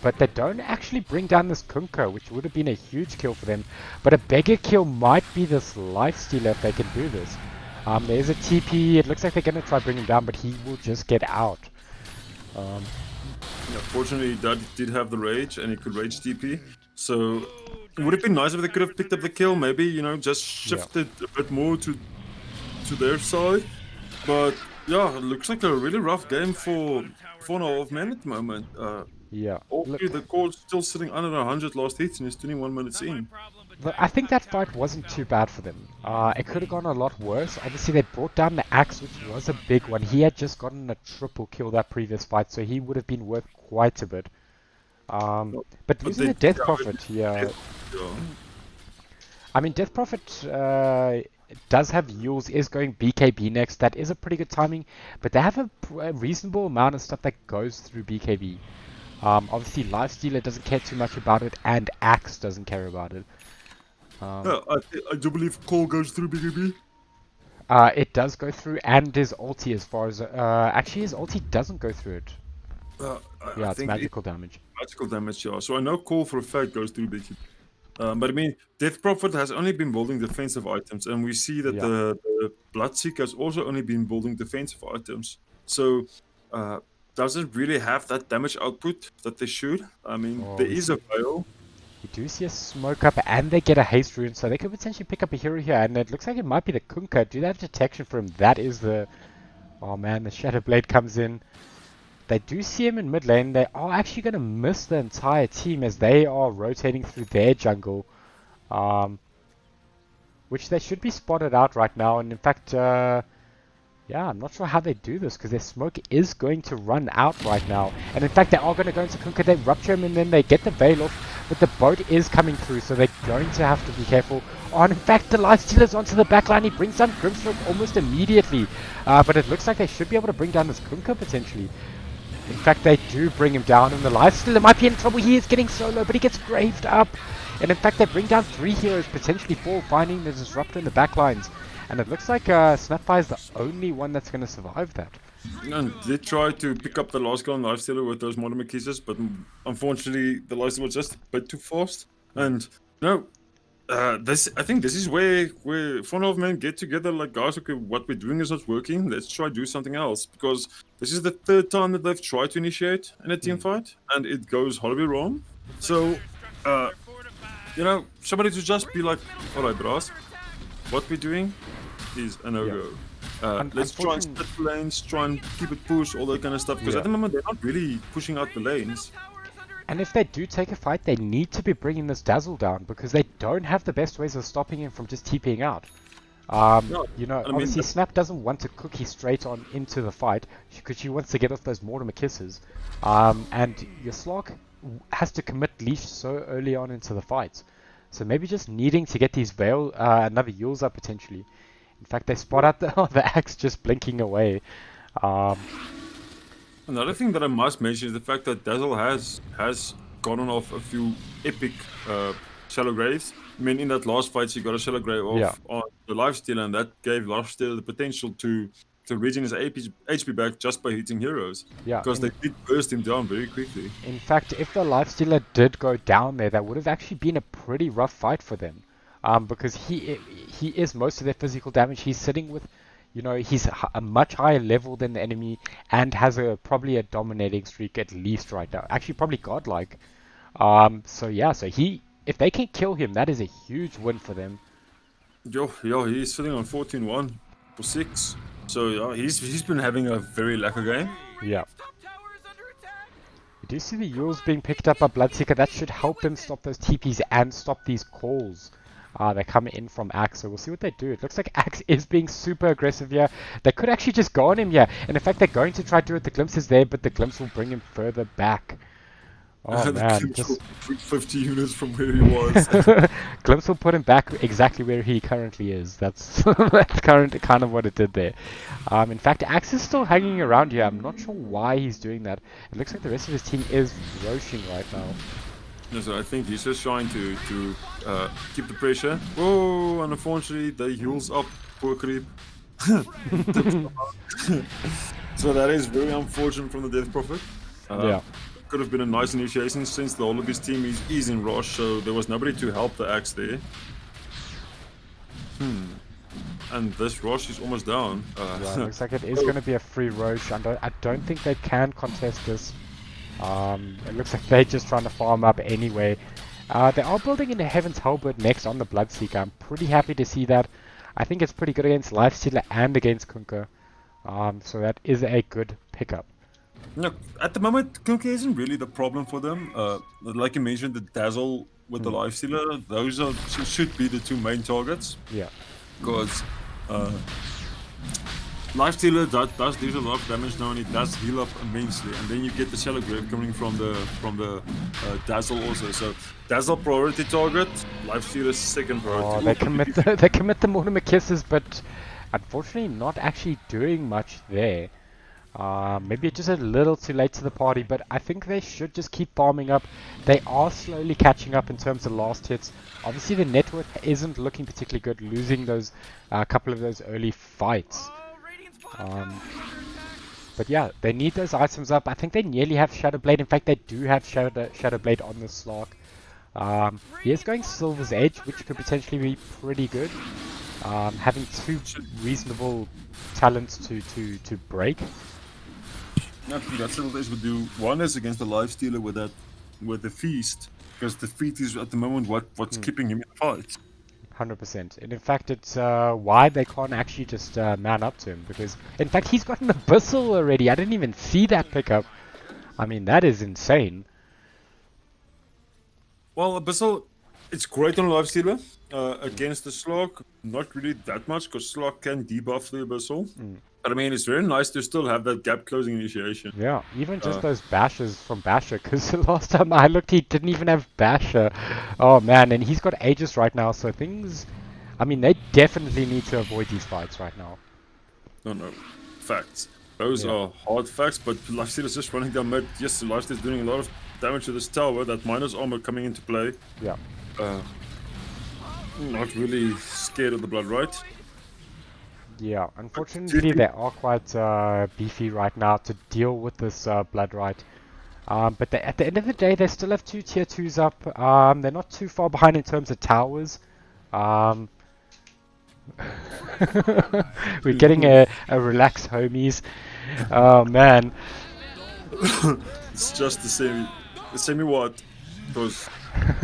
But they don't actually bring down this Kunkka, which would have been a huge kill for them. But a beggar kill might be this Lifestealer if they can do this. There's a TP. It looks like they're going to try bring him down, but he will just get out. Yeah, fortunately, that did have the rage, and he could rage TP. So it would have been nice if they could have picked up the kill. Maybe, just shifted a bit more to their side. But yeah, it looks like a really rough game for 4.5 men at the moment. The core's still sitting under 100 last hits, and it's 21 minutes in. But I think that fight wasn't too bad for them. It could have gone a lot worse. Obviously, they brought down the Axe, which was a big one. He had just gotten a triple kill that previous fight, so he would have been worth quite a bit. But losing the Death Prophet, I mean, Death Prophet does have Yules, is going BKB next. That is a pretty good timing, but they have a reasonable amount of stuff that goes through BKB. Obviously, Lifestealer doesn't care too much about it, and Axe doesn't care about it. I do believe Cole goes through BKB. It does go through, and his ulti as far as... actually, his ulti doesn't go through it. I it's think magical damage. Magical damage, yeah. So I know Cole for a fact goes through BKB. But I mean, Death Prophet has only been building defensive items, and we see that the Bloodseeker has also only been building defensive items. So, does it really have that damage output that they should? I mean, there is a veil. We do see a smoke up, and they get a haste rune, so they could potentially pick up a hero here, and it looks like it might be the Kunkka. Do they have detection for him? That is the... Oh man, the Shadow Blade comes in. They do see him in mid lane. They are actually going to miss the entire team as they are rotating through their jungle. Which they should be spotted out right now. And in fact, I'm not sure how they do this because their smoke is going to run out right now. And in fact, they are going to go into Kunkka. They rupture him and then they get the veil off. But the boat is coming through, so they're going to have to be careful. Oh, and in fact, the Lifestealer's onto the backline. He brings down Grimstroke almost immediately. But it looks like they should be able to bring down this Kunkka potentially. In fact, they do bring him down, and the Lifestealer might be in trouble. He is getting solo, but he gets graved up. And in fact, they bring down 3 heroes, potentially 4, finding the Disruptor in the backlines. And it looks like Snapfire is the only one that's going to survive that. And they tried to pick up the last kill on Lifestealer with those modern kisses, but unfortunately, the Lifestealer was just a bit too fast. And, I think this is where fun of men get together like, guys, okay, what we're doing is not working, let's try do something else, because this is the 3rd time that they've tried to initiate in a team fight and it goes horribly wrong. So somebody to just be like, all right, bros, what we're doing is a no-go. Let's try and split the lanes, try and keep it push, all that kind of stuff, because at the moment they're not really pushing out the lanes. And if they do take a fight, they need to be bringing this Dazzle down, because they don't have the best ways of stopping him from just TPing out. Obviously Snap doesn't want to cookie straight on into the fight, because she wants to get off those Mortimer kisses. And your Slog has to commit leash so early on into the fight. So maybe just needing to get these another Yules up potentially. In fact, they spot out the axe just blinking away. Another thing that I must mention is the fact that Dazzle has gotten off a few epic shallow graves. I mean, in that last fight, she got a shallow grave off on the Lifestealer, and that gave Lifestealer the potential to regen his HP back just by hitting heroes. Yeah, because they did burst him down very quickly. In fact, if the Lifestealer did go down there, that would have actually been a pretty rough fight for them. Because he is most of their physical damage. He's sitting with, he's a much higher level than the enemy and has probably a dominating streak at least right now. Actually, probably godlike. So if they can kill him, that is a huge win for them. He's sitting on 14-1 for 6. So he's been having a very lacquer game. Yeah. You do see the Yules being picked up by Bloodseeker. That should help them stop those TPs and stop these calls. They come in from Axe, so we'll see what they do. It looks like Axe is being super aggressive here. They could actually just go on him here. And in fact, they're going to try to do it. The Glimpse is there, but the Glimpse will bring him further back. Oh man, just 50 units from where he was. Glimpse will put him back exactly where he currently is. That's kind of what it did there. In fact, Axe is still hanging around here. I'm not sure why he's doing that. It looks like the rest of his team is roaching right now. No, so I think he's just trying to keep the pressure. Oh, and unfortunately, they heals up. Poor creep. So that is very unfortunate from the Death Prophet. Could have been a nice initiation since the whole of his team is in rush, so there was nobody to help the Axe there. And this rush is almost down. Looks like it is going to be a free roach. I don't think they can contest this. It looks like they're just trying to farm up anyway. They are building in the Heaven's Halberd next on the Bloodseeker. I'm pretty happy to see that. I think it's pretty good against Lifestealer and against Kunkka. So that is a good pickup. No, at the moment, Kunkka isn't really the problem for them. Like you mentioned, the Dazzle with the Lifestealer, those should be the 2 main targets. Yeah. Because Lifestealer does do a lot of damage now, and it does heal up immensely. And then you get the Shallow Grave coming from the Dazzle also. So Dazzle priority target, Lifestealer second priority. They commit the Mortimer kisses, but unfortunately not actually doing much there. Maybe it's just a little too late to the party, but I think they should just keep farming up. They are slowly catching up in terms of last hits. Obviously the net worth isn't looking particularly good, losing those couple of those early fights. But yeah, they need those items up. I think they nearly have Shadow Blade. In fact, they do have Shadow Blade on this Slark. He is going Silver's Edge, which could potentially be pretty good. Having 2 reasonable talents to break. I think that Silver's Edge would do wonders against the Lifestealer with the Feast, because the Feast is at the moment what's keeping him in the fight. 100%. And in fact, it's why they can't actually just man up to him, because in fact he's got an Abyssal already. I didn't even see that pickup. I mean, that is insane. Well, Abyssal, it's great on Lifestealer. Against the Slog, not really that much, because Slog can debuff the Abyssal. But I mean, it's very nice to still have that gap closing initiation. Yeah, even just those bashes from Basher, because the last time I looked, he didn't even have Basher. Oh man, and he's got Aegis right now, so things... I mean, they definitely need to avoid these fights right now. No, facts. Those Yeah. are hard facts, but Lifesteal is just running down mid. Yes, Lifesteal is doing a lot of damage to this tower. That minus armor coming into play. Yeah. Uh, Not really scared of the blood, right? Yeah, But do you unfortunately think? they are quite beefy right now to deal with this blood right. But at the end of the day, they still have two tier 2s up. They're not too far behind in terms of towers. Um, we're getting a relax, homies. Oh man. It's just the same. The same what? Because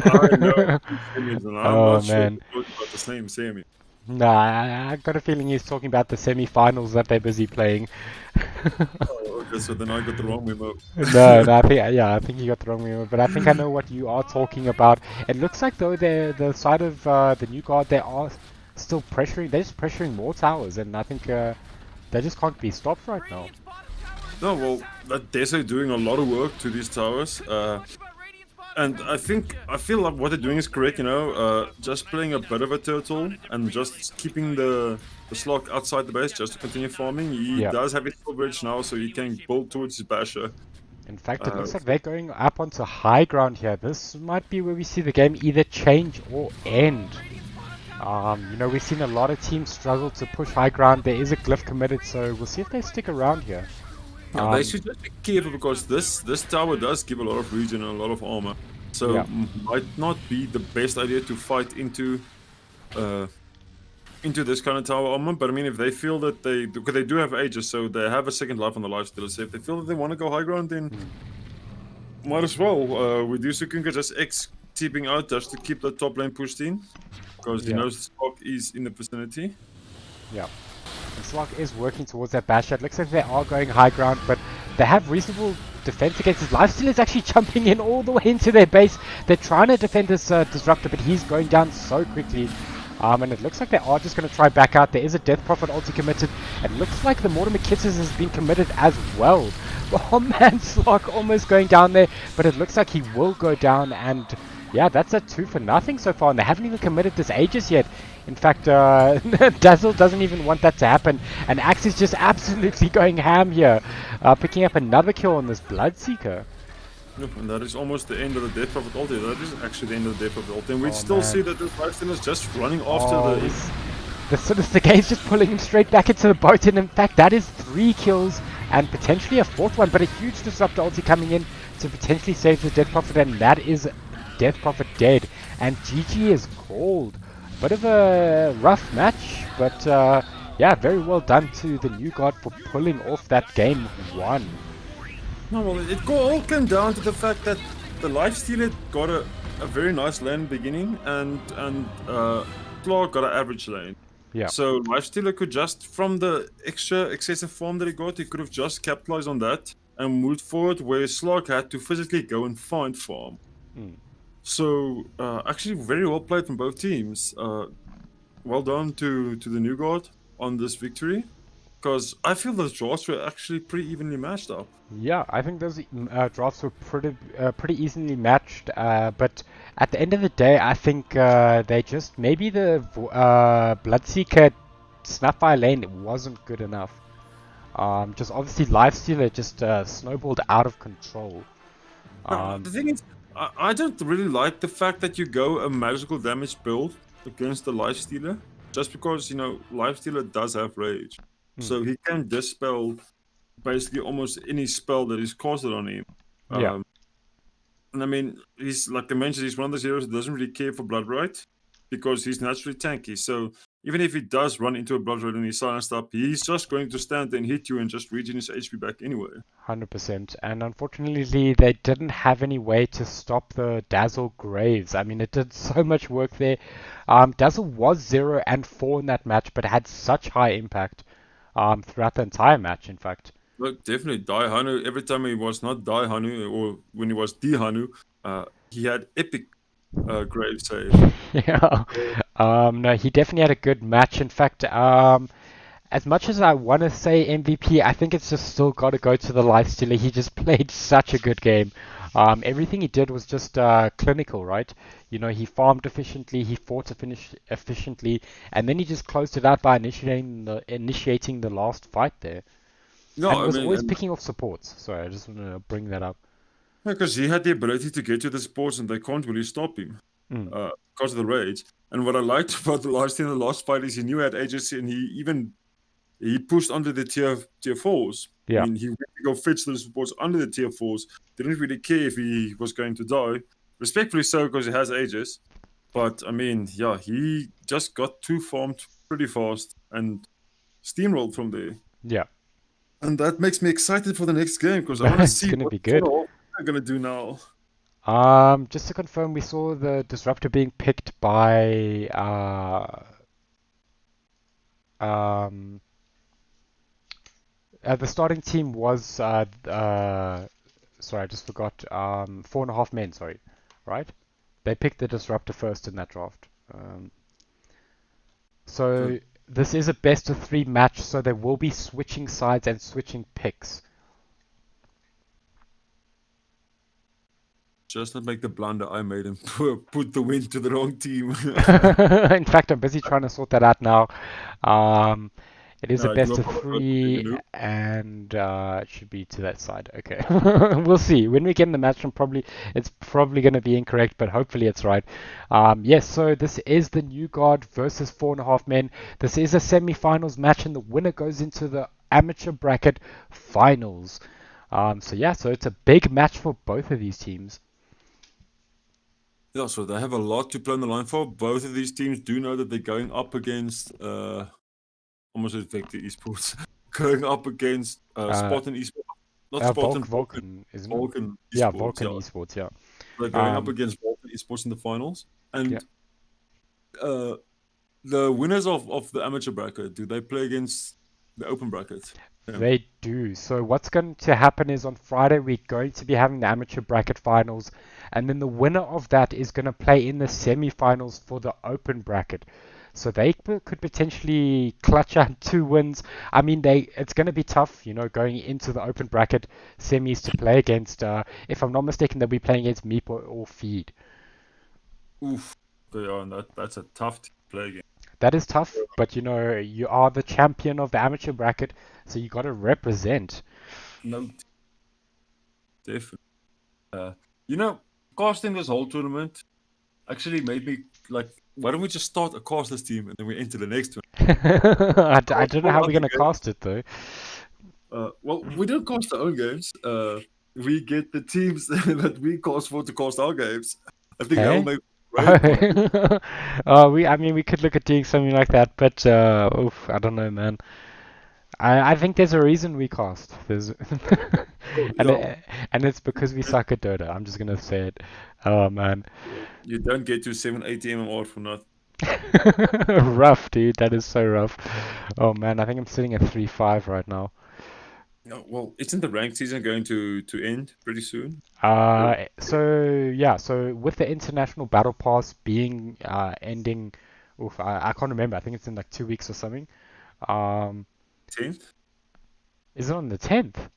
I know the semis, and I'm Oh not sure man. we're talking about the same semi. Nah, I got a feeling he's talking about the semi-finals that they're busy playing. Oh, okay, so then I got the wrong memo. No, I think I think you got the wrong memo, but I think I know what you are talking about. It looks like though the side of the new guard they are still pressuring. They're just pressuring more towers, and I think they just can't be stopped right now. No, well, that they're doing a lot of work to these towers. And I feel like what they're doing is correct. Just playing a bit of a turtle and just keeping the slug outside the base just to continue farming. He Yeah. does have his full bridge now, so he can build towards his basher. In fact, it looks like So they're going up onto high ground here. This might be where we see the game either change or end. We've seen a lot of teams struggle to push high ground. There is a glyph committed, so we'll see if they stick around here. yeah, they should just be careful because this tower does give a lot of regen and a lot of armor. So Yeah. might not be the best idea to fight uh, into this kind of tower armor. But I mean, if they feel that because they do have ages, so they have a second life on the lifesteal. So if they feel that they want to go high ground, then might as well. We do Sukunga just X tipping out just to keep the top lane pushed in because he Yeah. knows the stock is in the vicinity. Yeah. And Slug is working towards that bash. It looks like they are going high ground, but they have reasonable defense against his lifesteal is actually jumping in all the way into their base. They're trying to defend this disruptor, but he's going down so quickly. And it looks like they are just going to try back out. There is a Death Prophet ulti committed. It looks like the Mortimer Kisses has been committed as well. Oh man, Slug almost going down there, but it looks like he will go down, and yeah, that's a 2 for nothing so far, and they haven't even committed this Aegis yet. In fact, Dazzle doesn't even want that to happen, and Axe is just absolutely going ham here, picking up another kill on this Bloodseeker. Yep, and that is almost the end of the Death Prophet ulti. That is actually the end of the Death Prophet ulti. And we Oh, still man. see that this lifesteal is just running after Oh, the... the game's just pulling him straight back into the boat, and in fact, that is 3 kills and potentially a 4th one, but a huge disruptor ulti coming in to potentially save the Death Prophet, and that is Death Prophet dead, and GG is called. Bit of a rough match, but yeah, very well done to the new god for pulling off that game 1. No, well, it all came down to the fact that the lifestealer got a very nice lane beginning and Clark got an average lane. Yeah. So lifestealer could just, from the excessive farm that he got, he could have just capitalized on that and moved forward where Slug had to physically go and find farm. So actually very well played from both teams. Well done to the new god on this victory. Because I feel those draws were actually pretty evenly matched up. Yeah, I think those drafts were pretty easily matched, but at the end of the day, I think they just maybe the Bloodseeker Snapfire lane wasn't good enough. Just obviously Lifestealer just snowballed out of control. The thing is, I don't really like the fact that you go a magical damage build against the lifestealer, just because lifestealer does have rage, so he can dispel basically almost any spell that is casted on him. Yeah. And I mean, he's like I mentioned, he's one of those heroes that doesn't really care for blood right because he's naturally tanky. So even if he does run into a blood right and he's silenced up, he's just going to stand and hit you and just regen his HP back anyway. 100%. And unfortunately, they didn't have any way to stop the Dazzle Graves. I mean, it did so much work there. Dazzle was 0 and 4 in that match, but had such high impact throughout the entire match, in fact. Look, definitely Dai Hanu. Every time he was not Dai Hanu, or when he was D Hanu, he had epic grave save. Yeah. No, he definitely had a good match. In fact, as much as I want to say MVP, I think it's just still got to go to the Lifestealer. He just played such a good game. Everything he did was just clinical, right? He farmed efficiently, he fought to finish efficiently, and then he just closed it out by initiating the last fight there. No, and I was mean, always picking off supports. Sorry, I just want to bring that up. because he had the ability to get to the sports and they can't really stop him Mm. because of the rage. And what I liked about the last fight is he knew he had agency and he pushed under the tier fours. I Yeah, mean, he went to go fetch the supports under the tier fours. Didn't really care if he was going to die. Respectfully so, because he has ages. But I mean, yeah, he just got too farmed pretty fast and steamrolled from there. yeah. And that makes me excited for the next game because I want to It's see gonna what be good. they're gonna do now. Just to confirm, we saw the disruptor being picked by um the starting team was sorry, I just forgot 4.5 men, sorry, right? They picked the disruptor first in that draft. So So this is a best of 3 match, so there will be switching sides and switching picks. just not make the blunder I made and put the win to the wrong team. In fact, I'm busy trying to sort that out now. Um, it is a No, I do best of apologize for being a 3, noob. and it should be to that side. Okay, we'll see. When we get in the match, it's probably going to be incorrect, but hopefully it's right. Yes, so this is the New Guard versus 4.5 men. This is a semi-finals match, and the winner goes into the amateur bracket finals. So yeah, so it's a big match for both of these teams. Yeah, so they have a lot to play on the line for. Both of these teams do know that they're going up against almost said Vector Esports, going up against Uh, Spartan Esports, not Spartan, Vulcan, isn't it? Vulcan Yeah, Esports. Vulcan Yeah, Esports. Yeah. they're going up Um, against Vulcan Esports in the finals, yeah, and uh, the winners of the amateur bracket, do they play against the open bracket? Yeah. they do. So what's going to happen is on Friday we're going to be having the amateur bracket finals, and then the winner of that is going to play in the semi-finals for the open bracket. So they could potentially clutch out 2 wins. I mean, it's going to be tough, going into the open bracket semis to play against. If I'm not mistaken, they'll be playing against Meep or Feed. Oof, they are, and that's a tough team to play against. That is tough, but you are the champion of the amateur bracket, so you got to represent. No, definitely. Uh, you know, casting this whole tournament actually made me like, why don't we just start a castless team and then we enter the next one? I don't know how Sort we're out the gonna game. cast it though. Well, we don't cast our own games. We get the teams that we cast for to cast our games. I think that will Hey? make great fun. I mean, we could look at doing something like that, but oof, I don't know, man. I think there's a reason we cast. There's, So, and yeah, it, and it's because we suck at Dota. I'm just gonna say it. Oh man, you don't get to 780 MMR for nothing. rough, dude. That is so rough. Oh man, I think I'm sitting at 3-5 right now. No, well, isn't the ranked season going to end pretty soon? So yeah, so with the international battle pass being ending, oof, I can't remember. I think it's in like 2 weeks or something. Um, 10th? is it on the 10th?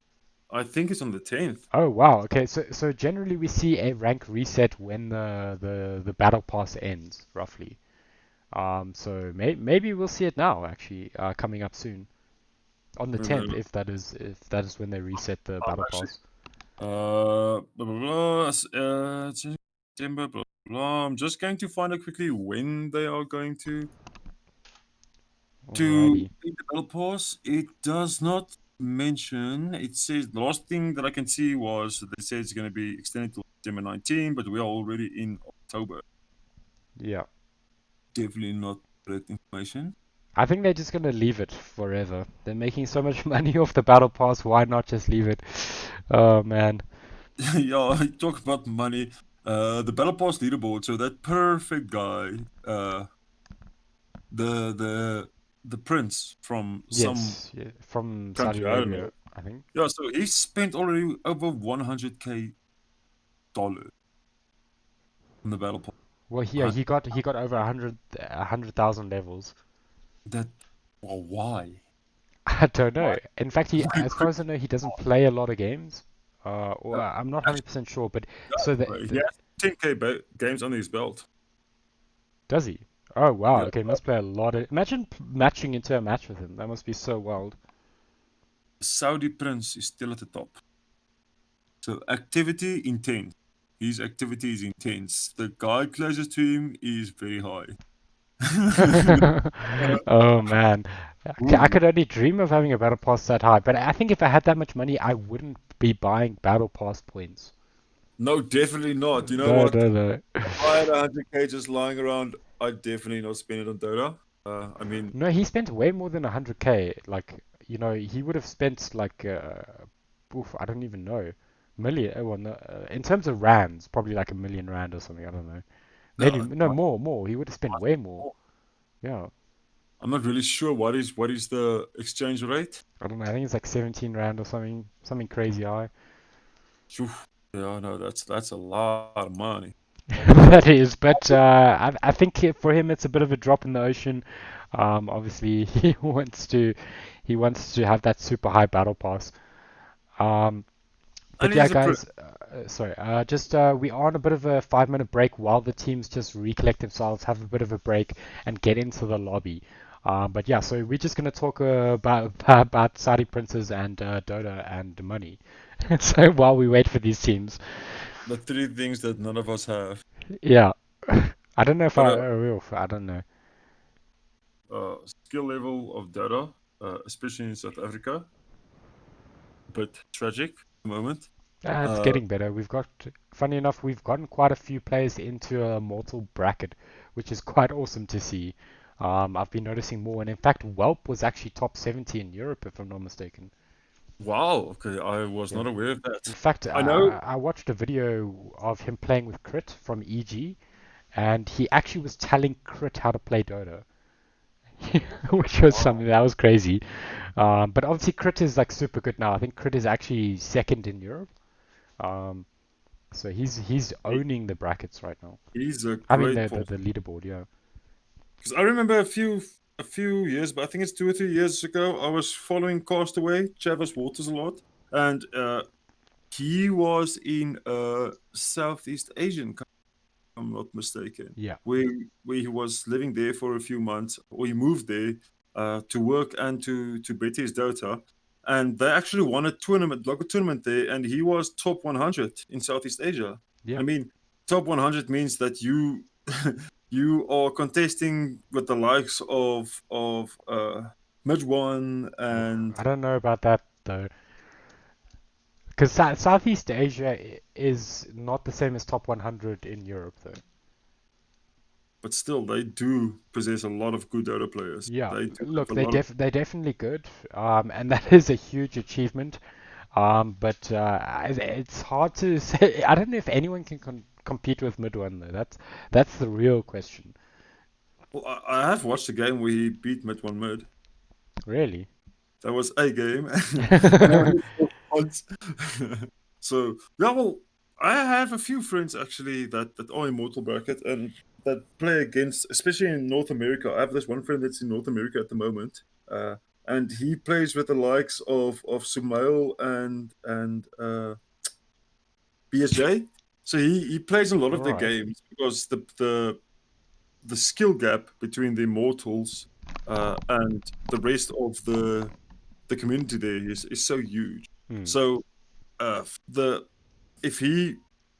I think it's on the 10th. Oh wow. Okay, so generally we see a rank reset when the battle pass ends, roughly. So maybe we'll see it now, actually, coming up soon on the No, no, 10th, if that is when they reset the I'm battle actually, pass. blah, blah, blah, September, blah, blah. I'm just going to find out quickly when they are going to Alrighty. in the battle pass. It does not mention. It says the last thing that I can see was they said it's going to be extended to September 19, but we are already in October. Yeah. Definitely not correct information. I think they're just gonna leave it forever. They're making so much money off the battle pass. Why not just leave it? Oh man. Yeah, talk about money. The battle pass leaderboard. So that perfect guy, the the the prince from some Yes, yeah, from Saudi country. I don't Arabia, know. I think. Yeah, so he spent already over 100K dollars on the battle pass. Well, Uh, he got over 100,000 levels. that well, why? I don't Why? know. In fact, Why as far would as I know, he doesn't play a lot of games. Or that I'm not actually 100% sure, but does so play? He the has 10K games under his belt. does he? Oh wow. Yeah, Okay, must play a lot of. Imagine matching into a match with him. That must be so wild. Saudi Prince is still at the top. So activity intense. His activity is intense. The guy closest to him is very high. Oh man, I Ooh. could only dream of having a battle pass that high. But I think if I had that much money, I wouldn't be buying battle pass points. No, definitely not. You know No, what? no, no. If I had 100k just lying around, I'd definitely not spend it on Dota. I mean, No, he spent way more than 100k. Like, he would have spent like, oof, I don't even know, million. Well, no, in terms of rands, probably like a million rand or something. I don't know. Maybe no, no more. He would have spent way more. no. Yeah, I'm not really sure what is the exchange rate. I don't know. I think it's like 17 rand or something crazy high. Phew. Yeah, no, that's a lot of money. That is, but I think for him it's a bit of a drop in the ocean. Obviously he wants to have that super high battle pass. Um, And but yeah, he's a pro. guys, sorry, just we are on a bit of a 5 minute break while the teams just recollect themselves, have a bit of a break, and get into the lobby. But yeah, so we're just gonna talk about Saudi princes and Dota and money. So while we wait for these teams, The three things that none of us have. yeah, I don't know if But I will. I don't know. skill level of Dota, especially in South Africa, a bit tragic at the moment. It's Uh, getting better. Funny enough, we've gotten quite a few players into a mortal bracket, which is quite awesome to see. I've been noticing more, and in fact, Welp was actually top 70 in Europe, if I'm not mistaken. wow. Okay, I was Yeah. not aware of In that. fact, I know. I watched a video of him playing with Crit from EG, and he actually was telling Crit how to play Dota, which was Wow. something that was crazy. But obviously, Crit is like super good now. I think Crit is actually second in Europe. Um, So he's He- owning the brackets right now. He's a I mean great the pop. the leaderboard, yeah. Because I remember a few years, but I think it's 2 or 3 years ago, I was following Castaway, Travis Waters a lot, and he was in Southeast Asian, if I'm not mistaken, Yeah. where he was living there for a few months, or he moved there to work and to better his Dota. And they actually won a tournament, like a tournament there, and he was top 100 in Southeast Asia. Yeah. I mean, top 100 means that you you are contesting with the likes of Mid One Oof, and I don't know about that though, because Southeast Asia is not the same as top 100 in Europe though. but still they do possess a lot of good Dota players. Yeah. They do Look, have a lot of they're definitely good, and that is a huge achievement. But it's hard to say. I don't know if anyone can compete with Mid One though. That's the real question. well, I have watched a game where he beat Mid One Mid. Really. That was a game, and only four points. So yeah, well, I have a few friends actually that are in Mortal Bracket and that play against, especially in North America. I have this one friend that's in North America at the moment, and he plays with the likes of Sumail and BSJ. So he plays a lot All of their right. games because the skill gap between the Immortals and the rest of the community there is so huge. Hmm. So the if he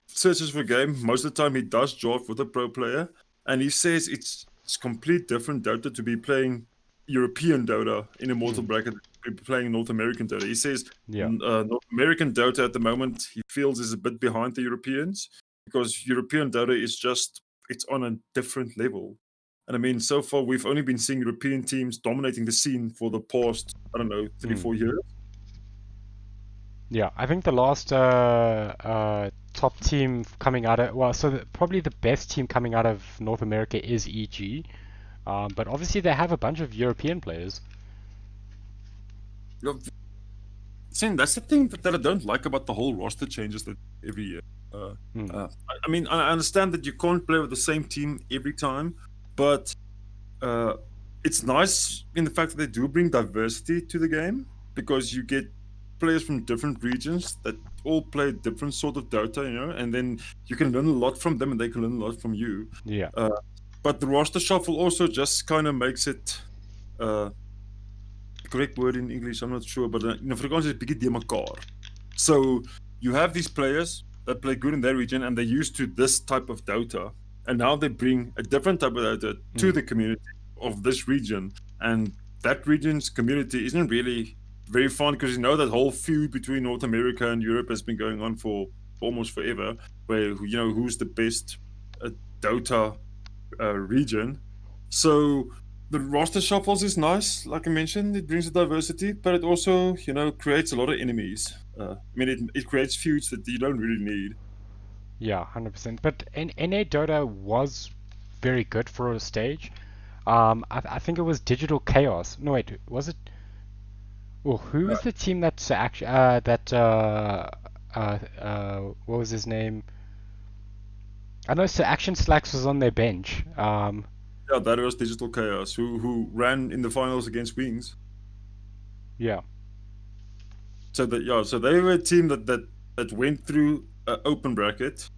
searches for a game, most of the time he does draft with a pro player, and he says it's complete different Dota to be playing European Dota in a mortal Hmm. bracket, to be playing North American Dota. He says Yeah. North American Dota at the moment he feels is a bit behind the Europeans because European Dota is just it's on a different level. And I mean, so far we've only been seeing European teams dominating the scene for the past, I don't know, three, Hmm. 4 years. Yeah, I think the last top team coming out of so probably the best team coming out of North America is EG, but obviously they have a bunch of European players. You know, saying that's the thing that I don't like about the whole roster changes that every year. Uh, Hmm. I mean, I understand that you can't play with the same team every time, but uh, it's nice in the fact that they do bring diversity to the game because you get players from different regions that all play different sort of Dota, and then you can learn a lot from them and they can learn a lot from you. Yeah. Uh, but the roster shuffle also just kind of makes it uh, correct word in English, I'm not sure, but in Afrikaans is bietjie de mekaar. So you have these players that play good in their region and they're used to this type of Dota, and now they bring a different type of Dota to the community of this region, and that region's community isn't really very fun because you know that whole feud between North America and Europe has been going on for almost forever, where who's the best Dota region. So the roster shuffles is nice, like I mentioned. It brings a diversity, but it also creates a lot of enemies. I mean, it creates feuds that you don't really need. Yeah, 100%. But NA Dota was very good for a stage. I think it was Digital Chaos. No, wait, was it? Well, who was the team that actually what was his name? I know Sir Action Slacks was on their bench. Yeah, that was Digital Chaos, who ran in the finals against Wings. Yeah. So they were a team that went through open bracket,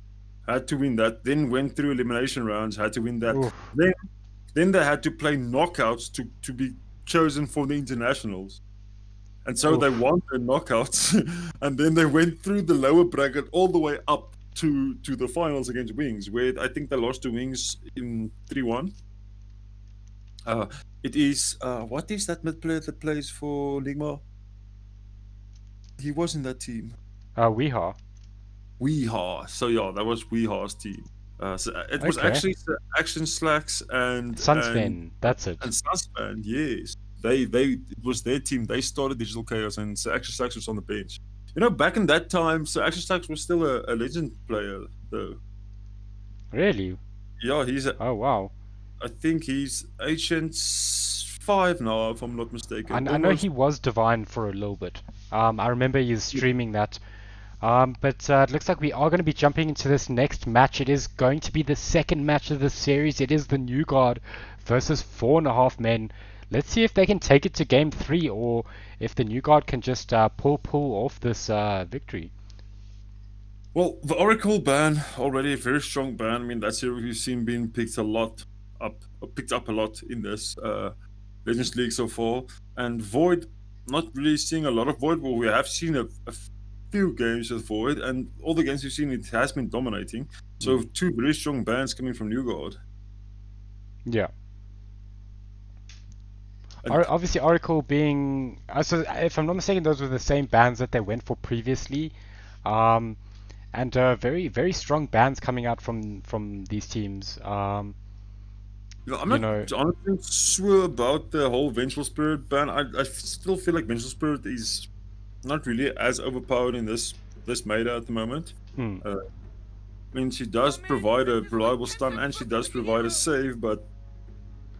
had to win that, then went through elimination rounds, had to win that. Oof. Then they had to play knockouts to be chosen for the internationals. And so they won the knockouts, and then they went through the lower bracket all the way up to the finals against Wings, where I think they lost to Wings in 3-1. It is what is that mid player that plays for Ligma? He was in that team. Weehaw. Weehaw. So yeah, that was Weehaw's team. So it was Okay. actually Action Slacks and Sunspan, that's it. And Sunspan, yes. It was their team. They started Digital Chaos, and Sir Action Slacks was on the bench. Back in that time, Sir Action Slacks was still a legend player, though. Really? Yeah, Oh wow. I think he's Ancient 5 now, if I'm not mistaken. I know he was Divine for a little bit. I remember you streaming that. But it looks like we are going to be jumping into this next match. It is going to be the second match of the series. It is the New Guard versus 4.5 Men. Let's see if they can take it to game 3, or if the New Guard can just pull off this victory. Well, the Oracle ban, already a very strong ban. I mean, that's here we've seen being picked up a lot in this Legends League so far. And Void, not really seeing a lot of Void, but we have seen a few games with Void, and all the games we've seen, it has been dominating. So 2 very strong bans coming from New Guard. Yeah. Obviously, Oracle being so, if I'm not mistaken, those were the same bans that they went for previously, and very very strong bans coming out from these teams. I'm not honestly sure about the whole Vengeful Spirit ban. I still feel like Vengeful Spirit is not really as overpowered in this meta at the moment. I mean, she does provide a reliable stun and she does provide a save, but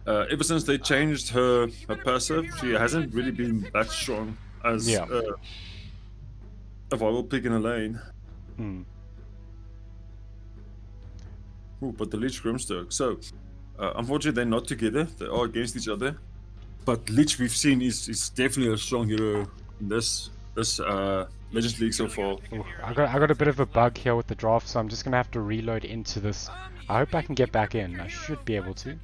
ever since they changed her passive, she hasn't really been that strong as a viable pick in a lane. Ooh, but the Lich Grimstroke. So, unfortunately, they're not together. They are against each other. But Lich, we've seen, is definitely a strong hero in this Legends League so far. Ooh, I got a bit of a bug here with the draft, so I'm just gonna have to reload into this. I hope I can get back in. I should be able to.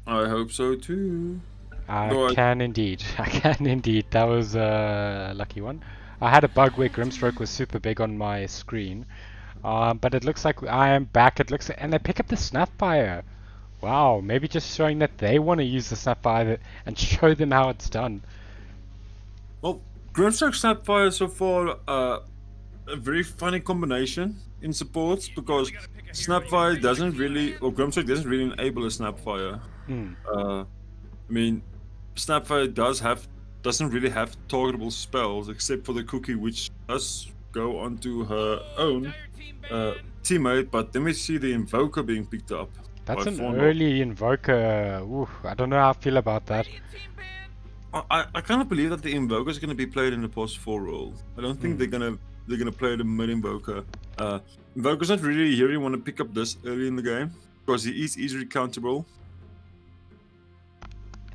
I hope so too. I can indeed. I can indeed. That was a lucky one. I had a bug where Grimstroke was super big on my screen. But it looks like I am back. It looks and they pick up the Snapfire. Wow, maybe just showing that they want to use the Snapfire and show them how it's done. Well, Grimstroke Snapfire so far a very funny combination in supports, because Snapfire doesn't really, or Grimstroke doesn't really enable a Snapfire. I mean, Snapfire doesn't really have targetable spells except for the cookie, which does go onto her own teammate, but then we see the Invoker being picked up. That's an early Invoker. Ooh, I don't know how I feel about that. I kind of believe that the Invoker is going to be played in the post 4 role. I don't think they're gonna play the mid Invoker. Invoker's not really here. You want to pick up this early in the game because he is easily counterable.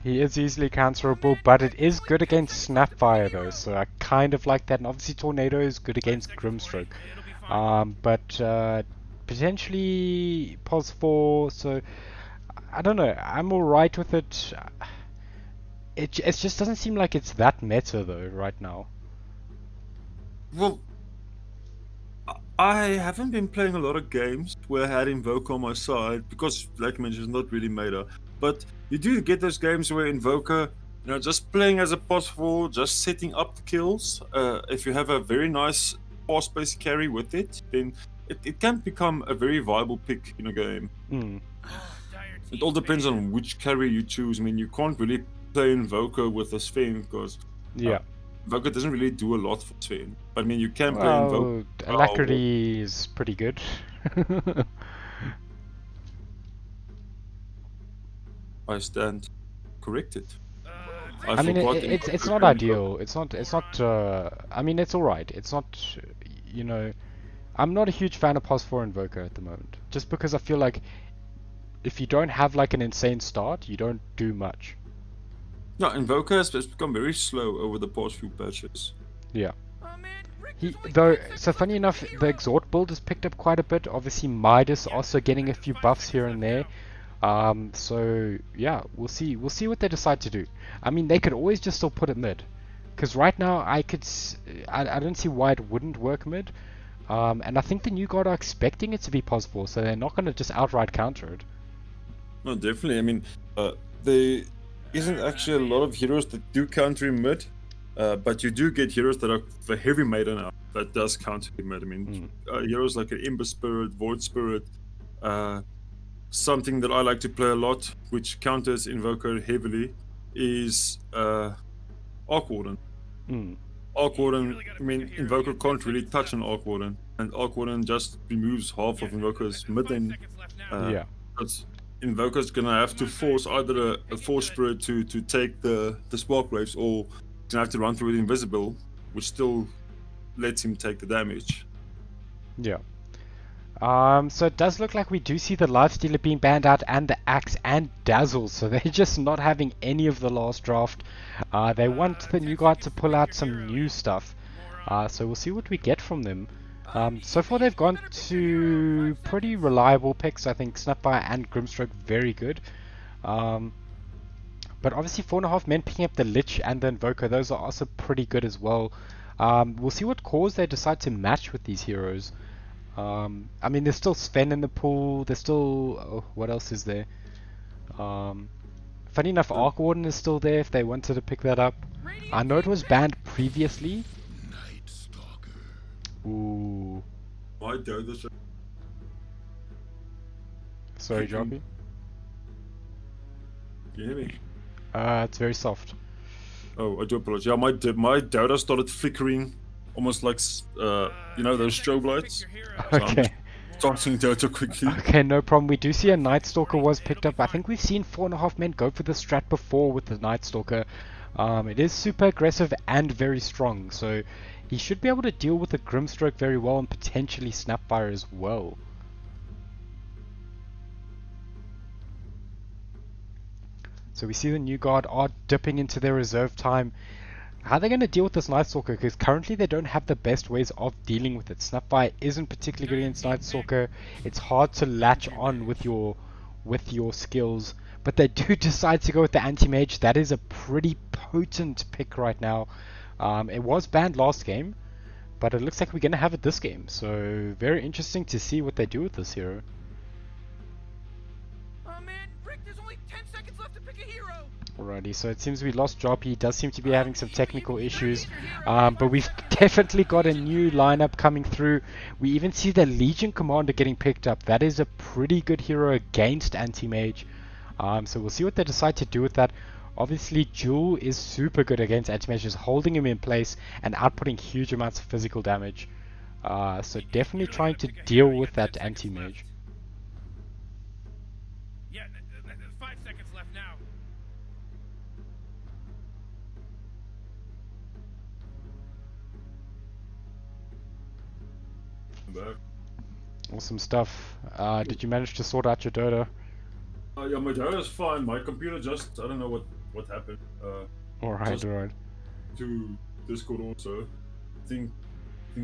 He is easily counterable, but it is good against Snapfire though, so I kind of like that. And obviously Tornado is good against Grimstroke. But potentially Pulse 4, so I don't know. I'm alright with it. it just doesn't seem like it's that meta though right now. Well, I haven't been playing a lot of games where I had Invoker on my side because, like I mentioned, it's not really meta. But you do get those games where Invoker, just playing as a possible, just setting up the kills. If you have a very nice fast-paced carry with it, then it can become a very viable pick in a game. Mm. It all depends on which carry you choose. I mean, you can't really play Invoker with a Sven because Yeah. Invoker doesn't really do a lot for Sven. But I mean, you can play Invoker. Well, Alacrity is pretty good. I stand corrected. I mean, forgot it's Invoker not can ideal. It's not. I mean, it's all right. It's not. You know, I'm not a huge fan of Pos 4 Invoker at the moment, just because I feel like if you don't have like an insane start, you don't do much. No, Invoker has become very slow over the past few patches. Yeah. So funny enough, the Exhort build has picked up quite a bit. Obviously, Midas also getting a few buffs here and there. So yeah, we'll see what they decide to do. I mean, they could always just still put it mid, because right now I don't see why it wouldn't work mid. And I think the New God are expecting it to be possible, so they're not going to just outright counter it. No, definitely. I mean, there isn't actually a lot of heroes that do counter in mid, but you do get heroes that are the heavy meta now that does counter in mid. I mean, heroes like an Ember Spirit, Void Spirit, something that I like to play a lot, which counters Invoker heavily, is Arc Warden. Arc Warden, I mean, Invoker can't really touch an Arc Warden, and Arc Warden just removes half of Invoker's mid lane. Yeah. But Invoker's gonna have to force either a Force Spirit to take the Spark Waves, or he's gonna have to run through it invisible, which still lets him take the damage. Yeah. So it does look like we do see the Lifestealer being banned out, and the Axe and Dazzle, so they're just not having any of the last draft. They want the new guy to pull out some new stuff. So we'll see what we get from them. So far they've gone to pretty reliable picks. I think Snapfire and Grimstroke very good. But obviously 4.5 men picking up the Lich and the Invoker, those are also pretty good as well. We'll see what cores they decide to match with these heroes. I mean, there's still Sven in the pool. There's still... Oh, what else is there? Funny enough, Arc Warden is still there if they wanted to pick that up. I know it was banned previously. Ooh. I doubt this. Sorry, Joppy. Can you hear me? It's very soft. Oh, I do apologize. Yeah, my data started flickering, almost like those strobe lights. So I'm Okay. just starting data quickly. Okay, no problem. We do see a Night Stalker was picked up. I think we've seen 4.5 men go for the strat before with the Night Stalker. It is super aggressive and very strong, so he should be able to deal with the Grimstroke very well and potentially Snapfire as well. So we see the New Guard are dipping into their reserve time. How are they going to deal with this Night Stalker? Because currently they don't have the best ways of dealing with it. Snapfire isn't particularly good against Night Stalker. It's hard to latch on with your skills. But they do decide to go with the Anti-Mage. That is a pretty potent pick right now. It was banned last game, but it looks like we're going to have it this game. So very interesting to see what they do with this hero. Oh man, Rick, there's only 10 seconds left to pick a hero. Alrighty, so it seems we lost Job. He does seem to be having some technical issues, but we've definitely got a new lineup coming through. We even see the Legion Commander getting picked up. That is a pretty good hero against Anti-Mage. So we'll see what they decide to do with that. Obviously, Jewel is super good against Anti-Mage, just holding him in place and outputting huge amounts of physical damage. So definitely trying to deal with that Anti-Mage. Yeah, 5 seconds left now. I'm back. Awesome stuff. Did you manage to sort out your Dota? Yeah, my data's fine. My computer just, I don't know what happened. Alright. To Discord also. Thing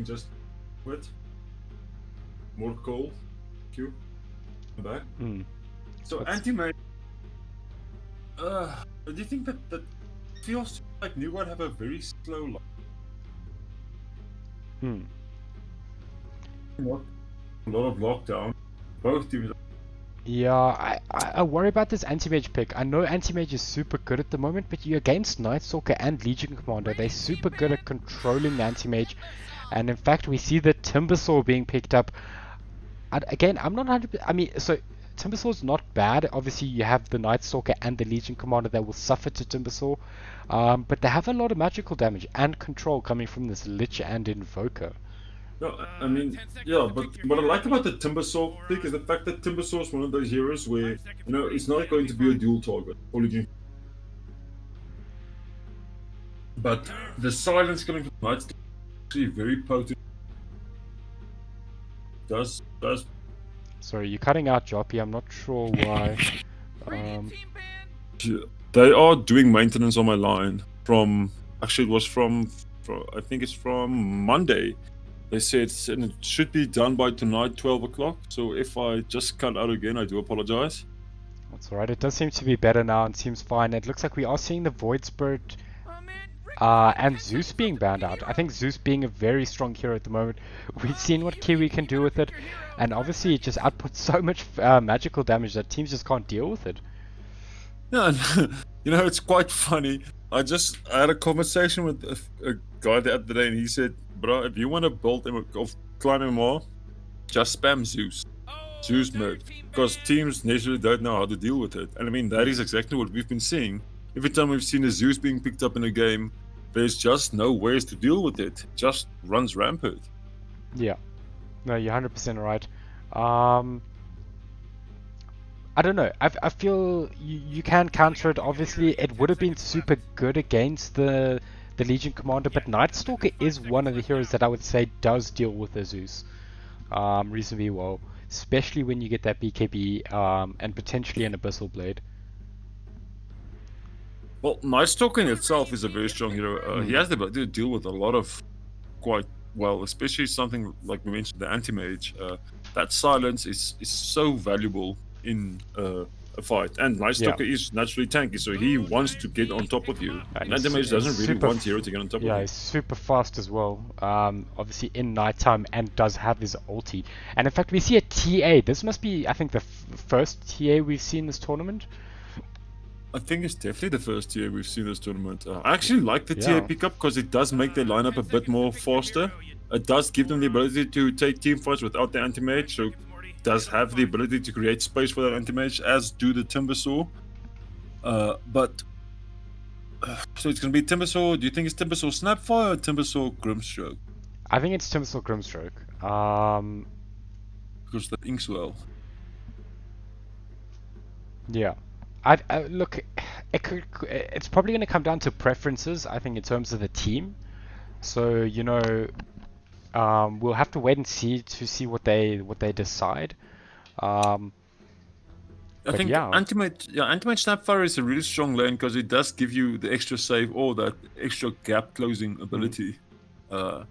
just quit. More coal. Q. I'm back. So What's- Anti-Mage. Do you think that feels like New God have a very slow line. Not a lot of lockdown. Both teams. Yeah, I worry about this anti-mage pick. I know anti-mage is super good at the moment, but you're against Night Stalker and Legion Commander. They're super good at controlling the anti-mage, and in fact we see the Timbersaw being picked up. Again, I'm not 100%. I mean, so Timbersaw's not bad. Obviously, you have the Night Stalker and the Legion Commander that will suffer to Timbersaw, but they have a lot of magical damage and control coming from this Lich and Invoker. No, I mean, yeah, but what I like about the Timbersaw pick is the fact that Timbersaw is one of those heroes where, it's not going to be a dual target. But the silence coming from Night Stalker is actually very potent. Does Sorry, you're cutting out, Joppy. I'm not sure why. They are doing maintenance on my line from, actually it was from I think it's from Monday. They said it should be done by tonight, 12 o'clock. So if I just cut out again, I do apologize. That's alright. It does seem to be better now and seems fine. It looks like we are seeing the Void Spirit and Zeus being banned out. I think Zeus being a very strong hero at the moment. We've seen what Kiwi can do with it, and obviously it just outputs so much magical damage that teams just can't deal with it. Yeah, and, it's quite funny. I had a conversation with a guy the other day, and he said, "Bro, if you want to build or climb MMR, just spam Zeus, Zeus mid, because teams naturally don't know how to deal with it." And I mean, that is exactly what we've been seeing. Every time we've seen a Zeus being picked up in a game, there's just no ways to deal with it. It just runs rampant. Yeah, no, you're 100% right. I don't know. I feel you can counter it. Obviously, it would have been super good against the Legion Commander, but Night Stalker is one of the heroes that I would say does deal with the Zeus reasonably well, especially when you get that BKB and potentially an Abyssal Blade. Well, Night Stalker in itself is a very strong hero. He has the ability to deal with a lot of quite well, especially something like we mentioned, the anti-mage. That silence is so valuable in a fight, and Night Stalker is naturally tanky, so he wants to get on top of you. And anti-mage doesn't really want hero to get on top of you. Yeah, he's super fast as well. Obviously in nighttime, and does have his ulti. And in fact, we see a TA. This must be, I think, the first TA we've seen this tournament. I think it's definitely the first TA we've seen this tournament. I actually like the TA pickup because it does make their lineup a bit more faster. It does give them the ability to take team fights without the anti-mage, so does have the ability to create space for that anti-mage, as do the Timbersaw. So it's going to be Timbersaw. Do you think it's Timbersaw Snapfire or Timbersaw Grimstroke? I think it's Timbersaw Grimstroke. Because the Inkswell. Yeah. Look, it's probably going to come down to preferences, I think, in terms of the team. So, we'll have to wait and see what they decide. I think Anti-Mage Snapfire is a really strong lane because it does give you the extra save or that extra gap closing ability. I'm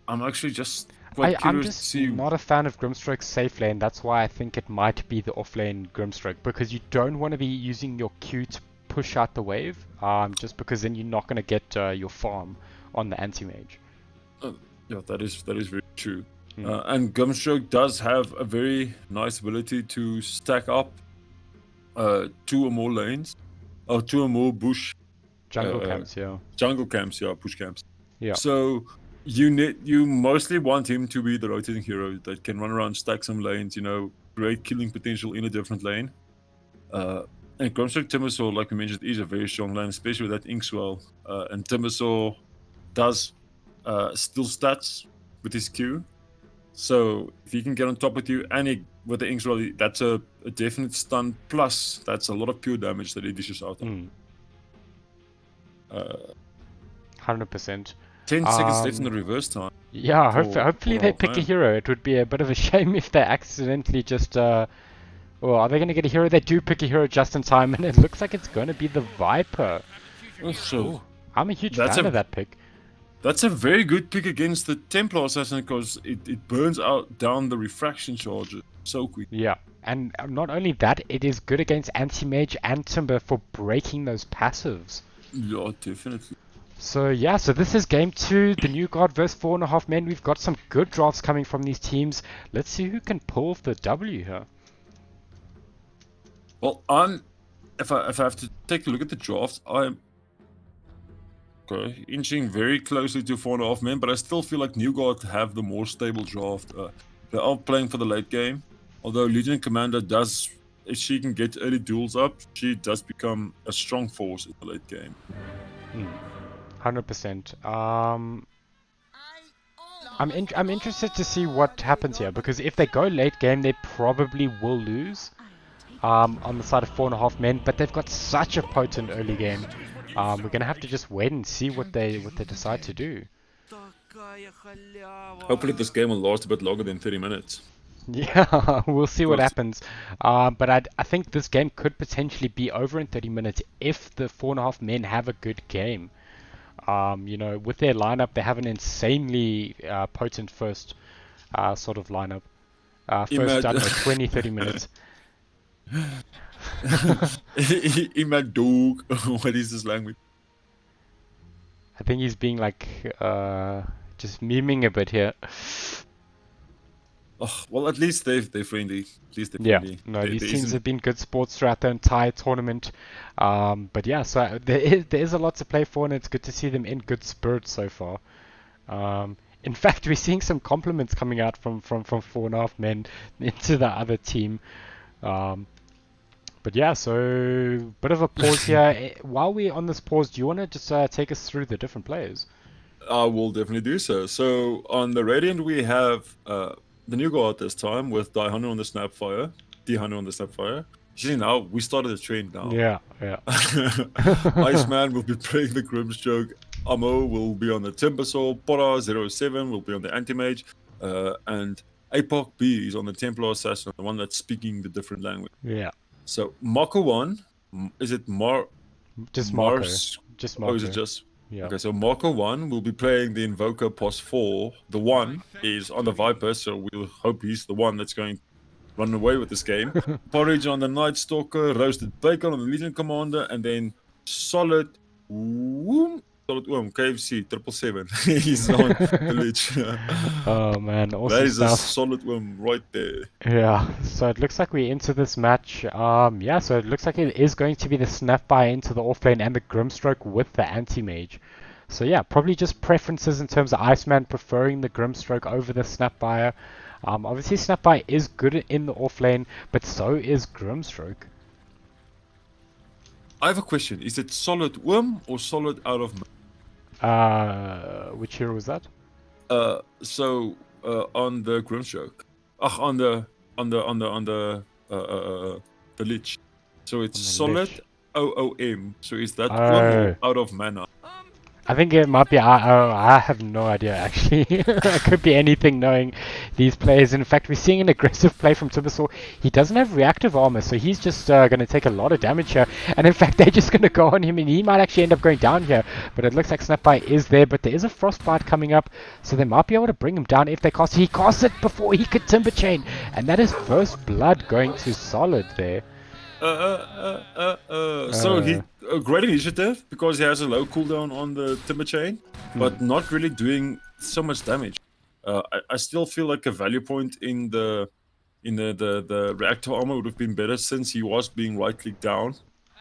actually just quite curious to see. I'm just not a fan of Grimstroke's safe lane. That's why I think it might be the off lane Grimstroke, because you don't want to be using your Q to push out the wave, just because then you're not going to get your farm on the anti-mage. Yeah, that is very true. And Grimstroke does have a very nice ability to stack up 2 or more lanes, or 2 or more bush jungle camps, bush camps. Yeah. So you mostly want him to be the rotating hero that can run around, stack some lanes, great killing potential in a different lane. And Grimstroke Timbersaw, like we mentioned, is a very strong lane, especially with that Inkswell. And Timbersaw does still stats with his Q. So if he can get on top with you and with the Inkswell, that's a definite stun. Plus, that's a lot of pure damage that he dishes out on. 100%. 10 seconds left in the reverse time. Yeah, hopefully they pick a hero. It would be a bit of a shame if they accidentally just... well, are they going to get a hero? They do pick a hero just in time, and it looks like it's going to be the Viper. So, I'm a huge fan of that pick. That's a very good pick against the Templar Assassin because it burns down the refraction charges so quick. Yeah, and not only that, it is good against Anti-Mage and Timber for breaking those passives. Yeah, definitely. So yeah, so this is game 2, the New Guard versus 4.5 Men. We've got some good drafts coming from these teams. Let's see who can pull off the W here. Well, if I have to take a look at the drafts, I'm inching very closely to 4.5 Men, but I still feel like New Guard have the more stable draft. They are playing for the late game, although Legion Commander does, if she can get early duels up, she does become a strong force in the late game. 100%. I'm interested to see what happens here, because if they go late game, they probably will lose on the side of 4.5 Men, but they've got such a potent early game. We're gonna have to just wait and see what they decide to do. Hopefully, this game will last a bit longer than 30 minutes. Yeah, we'll see what Because- happens. But I think this game could potentially be over in 30 minutes if the 4.5 Men have a good game. You know, with their lineup, they have an insanely potent first sort of lineup. First, I don't know, 20, 30 minutes. Imad dog. What is this language? I think he's being like, just memeing a bit here. Oh, well, at least they're friendly. At least they're Yeah, friendly. no, There these teams isn't- have been good sports throughout the entire tournament. But yeah, so there is a lot to play for, and it's good to see them in good spirits so far. In fact, we're seeing some compliments coming out from 4.5 Men into the other team. But yeah, so bit of a pause here. While we're on this pause, do you want to just take us through the different players? I will definitely do so. So on the Radiant, we have the new guard this time with Die Hunter on the Snapfire, D Hunter on the Snapfire. Actually, now we started a trend now. Yeah, yeah. Iceman will be playing the Grimstroke. Amo will be on the Timbersaw. Pora07 will be on the Anti-Mage. And Apoc B is on the Templar Assassin, the one that's speaking the different language. Yeah, So Marco 1, is it just Marco. Mars? Just Oh, Marco. is it just? Yeah. Okay, so Marco 1 will be playing the Invoker Post 4. The 1 is on the Viper, so we'll hope he's the one that's going to run away with this game. Porridge on the Night Stalker, Roasted Bacon on the Legion Commander, and then Solid KFC 777. He's on the Lich. Oh man, awesome That is a stuff. solid one right there. Yeah, so it looks like we're into this match. Yeah, so it looks like it is going to be the Snapfire into the offlane and the Grimstroke with the Anti-Mage. So yeah, probably just preferences in terms of Iceman preferring the Grimstroke over the Snapfire. Obviously Snapfire is good in the offlane, but so is Grimstroke. I have a question. Is it solid worm or solid out of Which hero was that? on the Grimstroke. On the Lich. So it's On the solid Lich. OOM. So is that Oh. worm or out of mana? I think it might be. I have no idea actually. It could be anything knowing these players. In fact, we're seeing an aggressive play from Timbersaw. He doesn't have reactive armor, so he's just going to take a lot of damage here. And in fact, they're just going to go on him, and he might actually end up going down here. But it looks like Snapfire is there, but there is a Frostbite coming up, so they might be able to bring him down if they cast it. He casts it before he could Timber Chain, and that is first blood going to Solid there. So he a great initiative because he has a low cooldown on the Timber Chain, but not really doing so much damage. I still feel like a value point in the reactor armor would have been better since he was being right clicked down.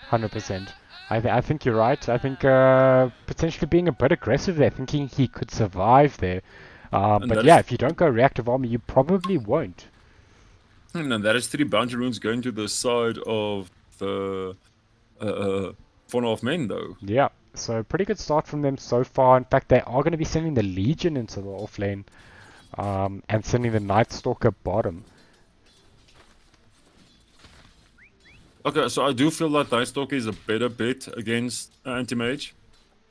100%. I think you're right. I think potentially being a bit aggressive there, thinking he could survive there. But that yeah, is- if you don't go reactive armor, you probably won't. And that is 3 bounty runes going to the side of the 4.5 Men though. Yeah, so pretty good start from them so far. In fact, they are going to be sending the Legion into the offlane and sending the Night Stalker bottom. Okay, so I do feel that Night Stalker is a better bet against Anti-Mage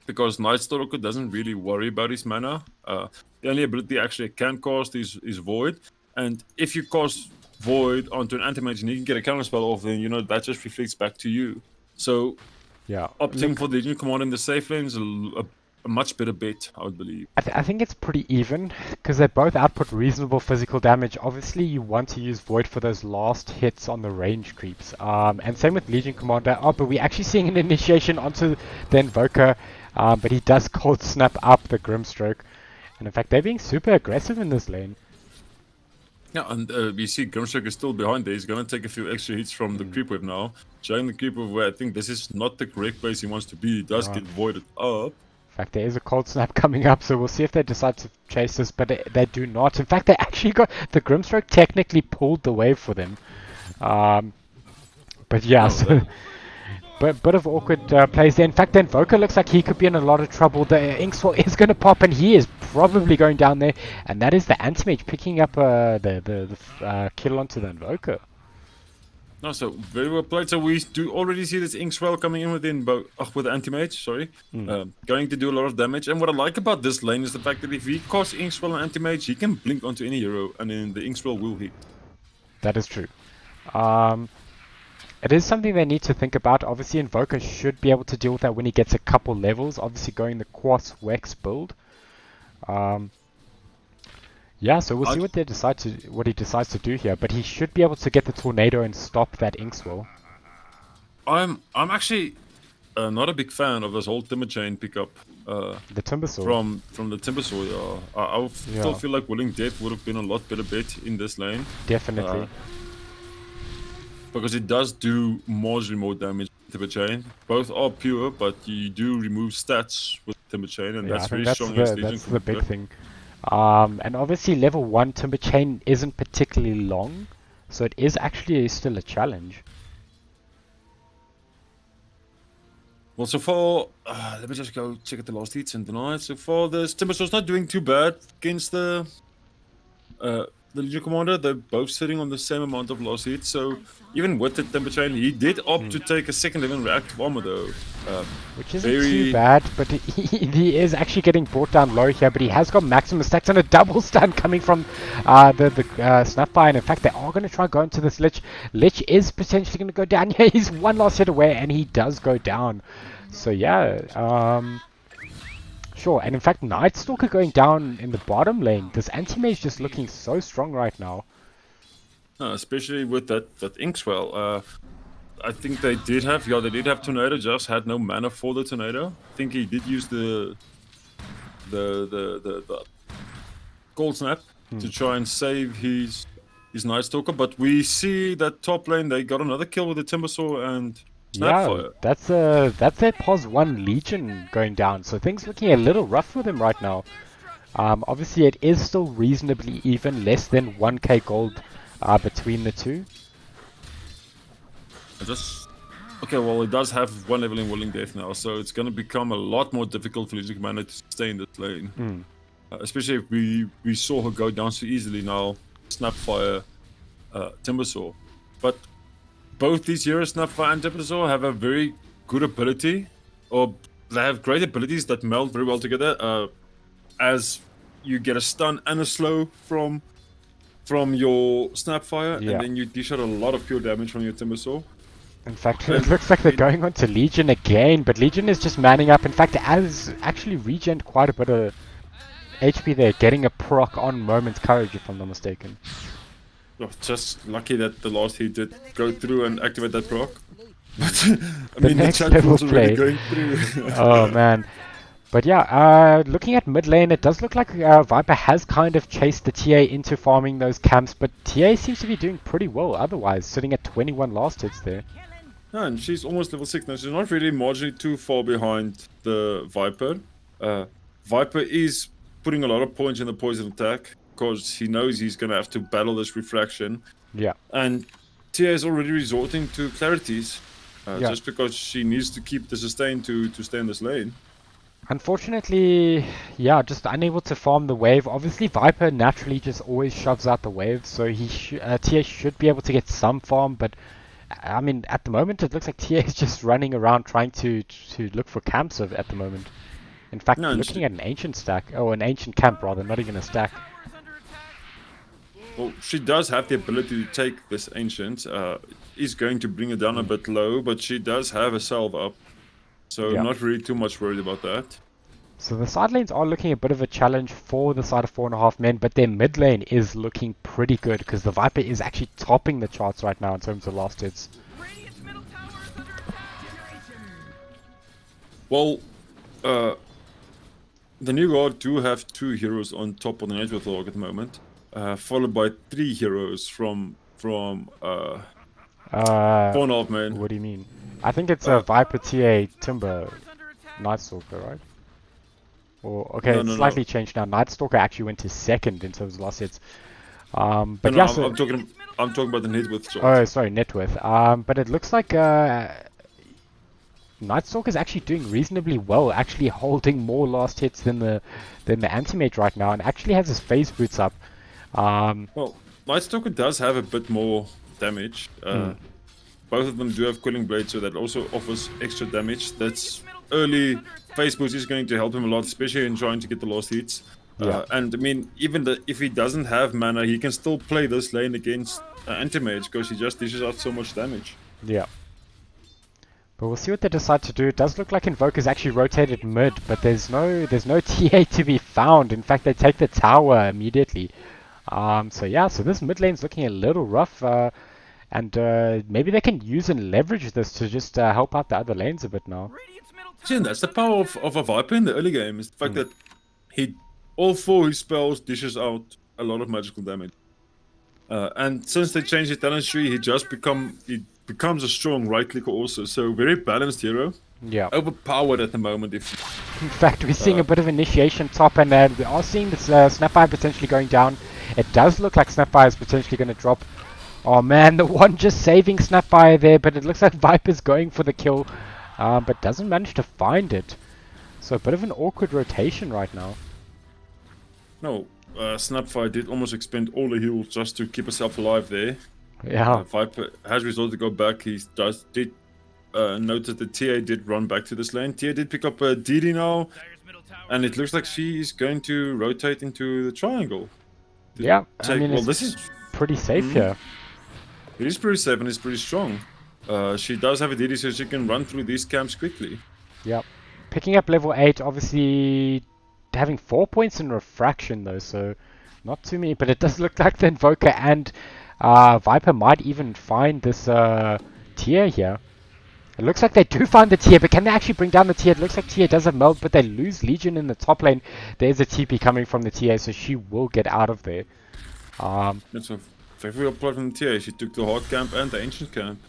because Night Stalker doesn't really worry about his mana. The only ability actually it can cast is Void, and if you cast Void onto an Anti-Mage and you can get a counterspell off, then you know that just reflects back to you. So Yeah, opting for the Legion Command in the safe lane is a much better bet, I would believe. I think it's pretty even because they both output reasonable physical damage. Obviously, you want to use Void for those last hits on the range creeps. And same with Legion Commander. Oh, but we're actually seeing an initiation onto the Invoker, but he does cold snap up the Grimstroke. And in fact, they're being super aggressive in this lane. Yeah, and we see Grimstroke is still behind there. He's going to take a few extra hits from the creep wave now. Showing the creep wave where I think this is not the correct place he wants to be. He does get voided up. In fact, there is a cold snap coming up, so we'll see if they decide to chase this, but they do not. In fact, they actually got the Grimstroke technically pulled the wave for them. But yeah, but bit of awkward plays there. In fact, the Invoker looks like he could be in a lot of trouble. The Inkswell is going to pop, and he is probably going down there. And that is the Anti-Mage picking up the kill onto the Invoker. No, so very well played. So we do already see this Inkswell coming in with the Anti-Mage, sorry. Going to do a lot of damage. And what I like about this lane is the fact that if he casts Inkswell and Anti-Mage, he can blink onto any hero, and then the Inkswell will hit. That is true. It is something they need to think about. Obviously, Invoker should be able to deal with that when he gets a couple levels. Obviously, going the Quartz Wex build. Yeah, so we'll see what he decides to do here. But he should be able to get the Tornado and stop that Inkswell. I'm actually not a big fan of this whole Timber Chain pickup. The Timbersaw. From the Timbersaw, yeah. I still feel like Willing Death would have been a lot better bet in this lane. Definitely. Because it does do marginally more damage with Timber Chain. Both are pure, but you do remove stats with Timber Chain, and that's very strong against Legion. That's the big thing. And obviously level 1 Timber Chain isn't particularly long, so it is actually still a challenge. Well, so far, let me just go check out the last hits and tonight. So far, the Timbersaw's not doing too bad against the Legion Commander. They're both sitting on the same amount of lost hits. So even with the Timber Chain, he did opt to take a second level reactive armor though. Which isn't too bad, but he is actually getting brought down low here, but he has got maximum stacks and a double stun coming from the Snapfire, and in fact they are going to try and go into this Lich. Lich is potentially going to go down here. He's one last hit away and he does go down. So yeah, sure, and in fact Night Stalker going down in the bottom lane. This Anti-Mage just looking so strong right now. Especially with that Inkswell. I think they did have Tornado, just had no mana for the Tornado. I think he did use the Cold Snap to try and save his Night Stalker, but we see that top lane they got another kill with the Timbersaw and Snapfire. Yeah, that's their POS 1 Legion going down, so things looking a little rough for them right now. Obviously it is still reasonably even, less than 1k gold between the two. Okay, well, it does have one level in Willing Death now, so it's going to become a lot more difficult for Legion Commander to stay in this lane. Especially if we saw her go down so easily now, Snapfire, Timbersaw. But both these heroes, Snapfire and Timbersaw, have a very good ability, or they have great abilities that meld very well together. As you get a stun and a slow from your Snapfire, and then you dish out a lot of pure damage from your Timbersaw. In fact, it looks like they're going on to Legion again, but Legion is just manning up. In fact, it has actually regened quite a bit of HP there, getting a proc on Moment's Courage, if I'm not mistaken. Oh, just lucky that the last hit did go through and activate that proc. But, I The mean, next the chat level was already play. going through. Oh man. But yeah, looking at mid lane, it does look like Viper has kind of chased the TA into farming those camps, but TA seems to be doing pretty well otherwise, sitting at 21 last hits there. Yeah, and she's almost level 6 now. She's not really marginally too far behind the Viper. Viper is putting a lot of points in the poison attack because he knows he's going to have to battle this refraction. Yeah. And TA is already resorting to clarities just because she needs to keep the sustain to stay in this lane. Unfortunately, yeah, just unable to farm the wave. Obviously, Viper naturally just always shoves out the wave, so TA should be able to get some farm, but I mean, at the moment, it looks like TA is just running around trying to look for camps at the moment. In fact, looking at an ancient stack, an ancient camp rather, not even a stack. Well, she does have the ability to take this ancient. Is going to bring it down a bit low, but she does have a salve up. So not really too much worried about that. So the side lanes are looking a bit of a challenge for the side of 4.5 men, but their mid lane is looking pretty good because the Viper is actually topping the charts right now in terms of last hits. Radiant's middle tower is under attack. Well, the new guard do have 2 heroes on top of the network log at the moment, followed by 3 heroes from 4.5 men. What do you mean? I think it's a Viper TA Timber Night Stalker, right? Or okay, it's No. slightly changed now. Night Stalker actually went to second in terms of last hits. But No, yeah, so I'm talking about the network chart. oh, sorry, net worth. But it looks like Night Stalker is actually doing reasonably well, actually holding more last hits than the anti-mage right now, and actually has his phase boots up. Well, Night Stalker does have a bit more damage. Both of them do have Quelling Blade, so that also offers extra damage. That's early phase boost is going to help him a lot, especially in trying to get the last hits. Yeah. And I mean, even if he doesn't have mana, he can still play this lane against anti-mage because he just dishes out so much damage. Yeah. But we'll see what they decide to do. It does look like Invoker's actually rotated mid, but there's no TA to be found. In fact, they take the tower immediately. So yeah, so this mid lane's looking a little rough, and maybe they can use and leverage this to just help out the other lanes a bit now. Radiant's middle See, tower and that's the power of a Viper in the early game, is the fact that all 4 his spells dishes out a lot of magical damage. And since they changed the talent tree, he becomes a strong right clicker also. So very balanced hero. Yeah. Overpowered at the moment. In fact, we're seeing a bit of initiation top, and we are seeing this Snapfire potentially going down. It does look like Snapfire is potentially going to drop. Oh man, the one just saving Snapfire there, but it looks like Viper's going for the kill, but doesn't manage to find it. So a bit of an awkward rotation right now. No, Snapfire did almost expend all the heals just to keep herself alive there. Yeah. Viper has resolved to go back. He did notice that TA did run back to this lane. TA did pick up a DD now, Dire's middle tower and it looks like she is going to rotate into the triangle. Yeah, I mean, well, it's this is pretty safe here. It is pretty safe and it's pretty strong. She does have a DD, so she can run through these camps quickly. Yep. Picking up level 8, obviously having 4 points in refraction though, so not too many, but it does look like the Invoker and Viper might even find this tier here. It looks like they do find the tier, but can they actually bring down the tier? It looks like tier does have meld, but they lose Legion in the top lane. There's a TP coming from the TA, so she will get out of there. That's a very well played from the TA. She took the hard camp and the ancient camp,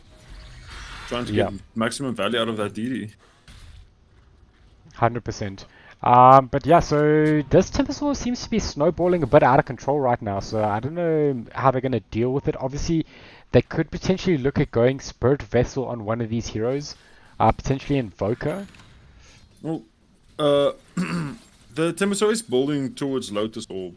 trying to get maximum value out of that DD. 100%. But yeah, so this Timbersaw seems to be snowballing a bit out of control right now, so I don't know how they're going to deal with it. Obviously, they could potentially look at going Spirit Vessel on one of these heroes, potentially Invoker. Well, the Timbersaw is building towards Lotus Orb,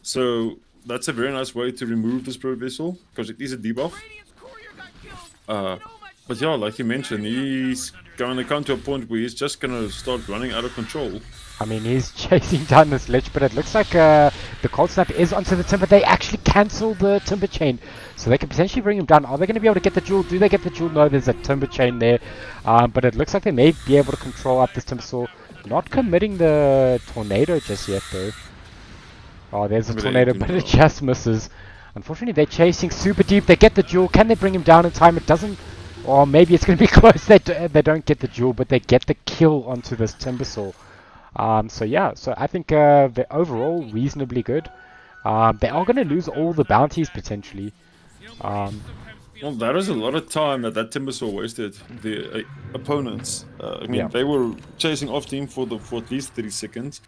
so that's a very nice way to remove the Spirit Vessel, because it is a debuff. Radiant's courier got killed. But yeah, like you mentioned, he's going to come to a point where he's just going to start running out of control. I mean, he's chasing down this lich, but it looks like the Cold Snap is onto the Timber. They actually cancel the Timber Chain, so they can potentially bring him down. Are they going to be able to get the jewel? Do they get the jewel? No, there's a Timber Chain there. But it looks like they may be able to control up this Timbersaw. Not committing the Tornado just yet, though. Oh, there's a Tornado, but it just misses. Unfortunately, they're chasing super deep. They get the jewel. Can they bring him down in time? It doesn't. Or maybe it's going to be close. They don't get the jewel, but they get the kill onto this Timbersaw. So yeah, so I think they're overall reasonably good. They are going to lose all the bounties potentially. Well, that is a lot of time that Timbersaw wasted the opponents. I mean, they were chasing off team for at least 30 seconds,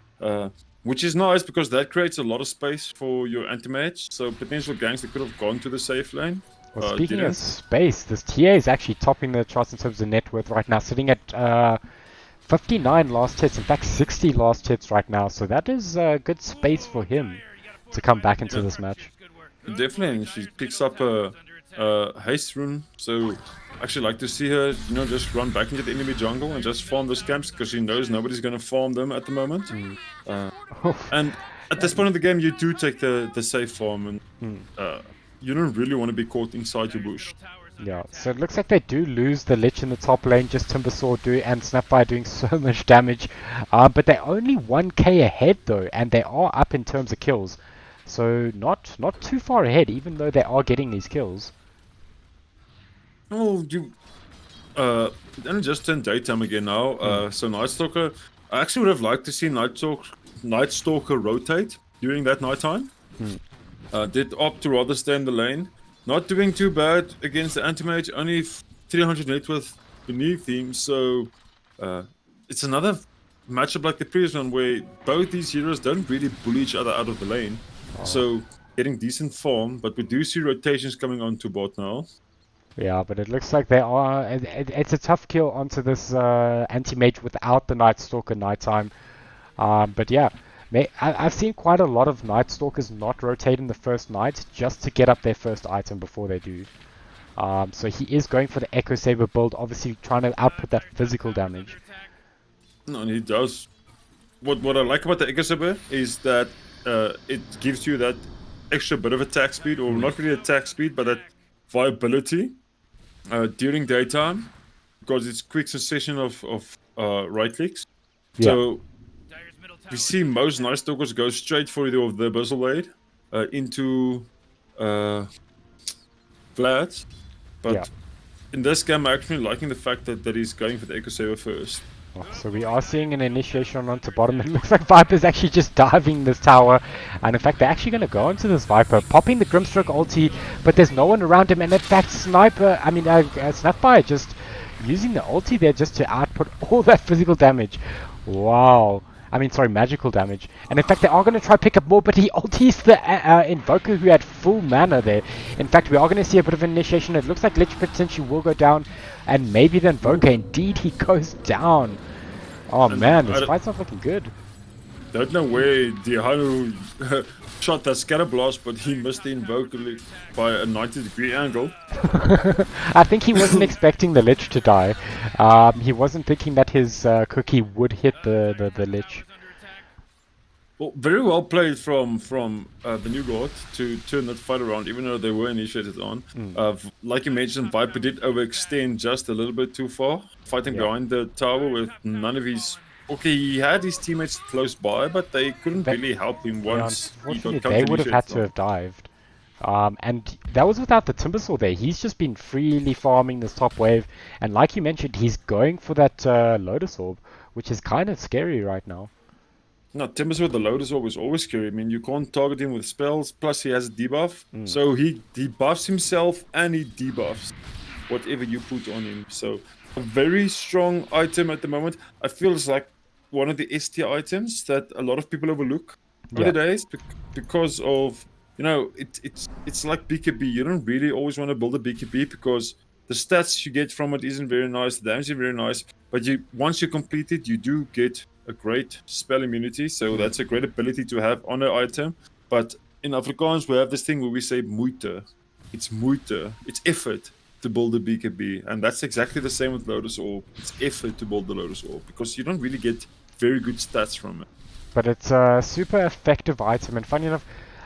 which is nice because that creates a lot of space for your anti-mage. So potential ganks that could have gone to the safe lane. Well, speaking of space, this TA is actually topping the charts in terms of net worth right now, sitting at 59 last hits, in fact 60 last hits right now, so that is good space for him to come back into this match. Definitely, and she picks up a haste rune, so I actually like to see her, just run back into the enemy jungle and just farm those camps, because she knows nobody's going to farm them at the moment. And at this point in the game, you do take the safe farm, and you don't really want to be caught inside your bush. Yeah, so it looks like they do lose the Lich in the top lane, just Timbersaw and Snapfire doing so much damage. But they're only 1k ahead though, and they are up in terms of kills. So not too far ahead, even though they are getting these kills. Oh, you. Then it just turned daytime again now. So Night Stalker. I actually would have liked to see Night Stalker rotate during that nighttime. Did opt to rather stay in the lane. Not doing too bad against the anti-mage. Only 300 net worth beneath him. So it's another matchup like the previous one where both these heroes don't really bully each other out of the lane. So getting decent form, but we do see rotations coming onto bot now. Yeah, but it looks like they are. It's a tough kill onto this anti-mage without the Night Stalker nighttime. But yeah, I've seen quite a lot of Night Stalkers not rotate in the first night just to get up their first item before they do. So he is going for the Echo Saber build, obviously trying to output that physical damage. No, and he does. What I like about the Echo Saber is that it gives you that extra bit of attack speed, or not really attack speed, but that viability during daytime, because it's quick succession of right clicks. Yeah. So Dyer's middle tower we is see under most attack. Night Stalkers go straight for the Abyssal Blade into Vlad, but Yeah. in this game, I'm actually liking the fact that he's going for the Echo Saber first. Oh, so we are seeing an initiation onto bottom. It looks like Viper's actually just diving this tower. And in fact, they're actually going to go into this Viper, popping the Grimstroke ulti, but there's no one around him. And in fact, Snapfire just using the ulti there just to output all that physical damage. Wow. I mean, sorry, magical damage. And in fact, they are going to try pick up more, but he ultis the Invoker who had full mana there. In fact, we are going to see a bit of an initiation. It looks like Lich potentially will go down, and maybe the Invoker, indeed, he goes down. Oh man, this fight's not looking good. Don't know where Diano shot that scatter blast, but he missed the Invoker by a 90-degree angle. I think he wasn't expecting the Lich to die. He wasn't thinking that his cookie would hit the Lich. Well, very well played from the New God to turn that fight around, even though they were initiated on. Like you mentioned, Viper did overextend just a little bit too far, fighting behind the tower with none of his. Okay, he had his teammates close by, but they couldn't really help him once he got Unfortunately, they would have had to counter-initiated on. have dived. And that was without the Timbersaw there. He's just been freely farming this top wave. And like you mentioned, he's going for that Lotus Orb, which is kind of scary right now. No, Timbers with the Lotus Orb is always scary. I mean, you can't target him with spells, plus he has a debuff. So he buffs himself and he debuffs whatever you put on him. So a very strong item at the moment. I feel it's like one of the ST items that a lot of people overlook nowadays because of, you know, it's like BKB. You don't really always want to build a BKB because the stats you get from it isn't very nice, the damage is very nice, but once you complete it, you do get a great spell immunity, so that's a great ability to have on an item. But in Afrikaans, we have this thing where we say moeite. It's moeite. It's effort to build a BKB, and that's exactly the same with Lotus Orb. It's effort to build the Lotus Orb because you don't really get very good stats from it. But it's a super effective item, and funny enough,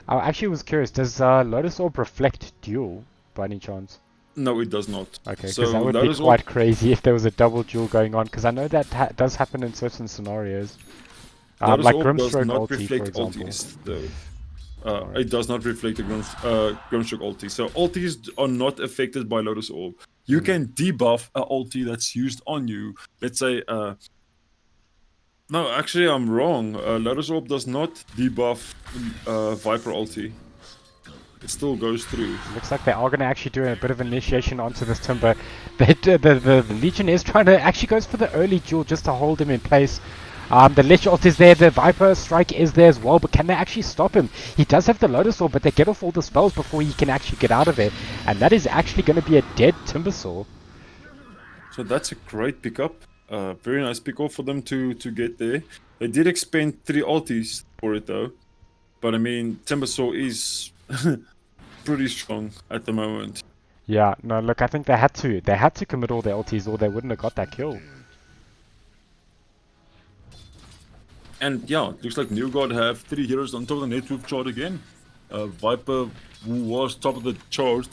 I actually was curious, does Lotus Orb reflect duel by any chance? No, it does not. Okay, because so that would Lotus be quite Orb, crazy if there was a double duel going on, because I know that does happen in certain scenarios. Lotus Like Orb does Grimstroke not ulti, for reflect example. ultis, though. It does not reflect the Grimstroke ulti. So ultis are not affected by Lotus Orb. You can debuff a ulti that's used on you. Let's say, no, actually I'm wrong. Lotus Orb does not debuff Viper ulti. It still goes through. Looks like they are going to actually do a bit of initiation onto this Timber. The Legion is trying to actually goes for the early duel just to hold him in place. The Lich ult is there, the Viper strike is there as well, but can they actually stop him? He does have the Lotus Orb, but they get off all the spells before he can actually get out of it. And that is actually going to be a dead Timbersaw. So that's a great pickup. Very nice pickup for them to get there. They did expend 3 ultis for it though. But I mean, Timbersaw is pretty strong at the moment. Yeah, no, look, I think they had to. They had to commit all their ultis or they wouldn't have got that kill. And yeah, it looks like New God have 3 heroes on top of the net worth chart again. Viper, who was top of the chart,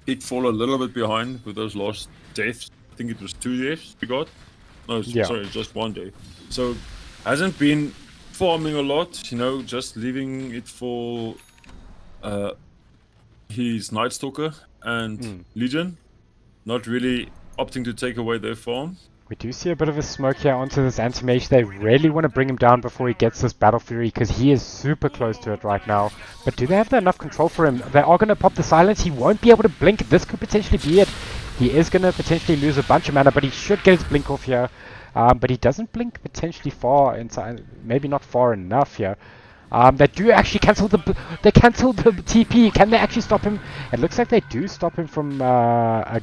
did fall a little bit behind with those last deaths. I think it was 2 deaths we got. No, Yeah. sorry, just 1 day. So hasn't been farming a lot, just leaving it for his Night Stalker and Legion. Not really opting to take away their farm. We do see a bit of a smoke here onto this anti-mage. They really want to bring him down before he gets this Battle Fury because he is super close to it right now. But do they have enough control for him? They are going to pop the silence. He won't be able to blink. This could potentially be it. He is going to potentially lose a bunch of mana, but he should get his blink off here. But he doesn't blink potentially far inside. Maybe not far enough here. They do actually cancel the TP. Can they actually stop him? It looks like they do stop him from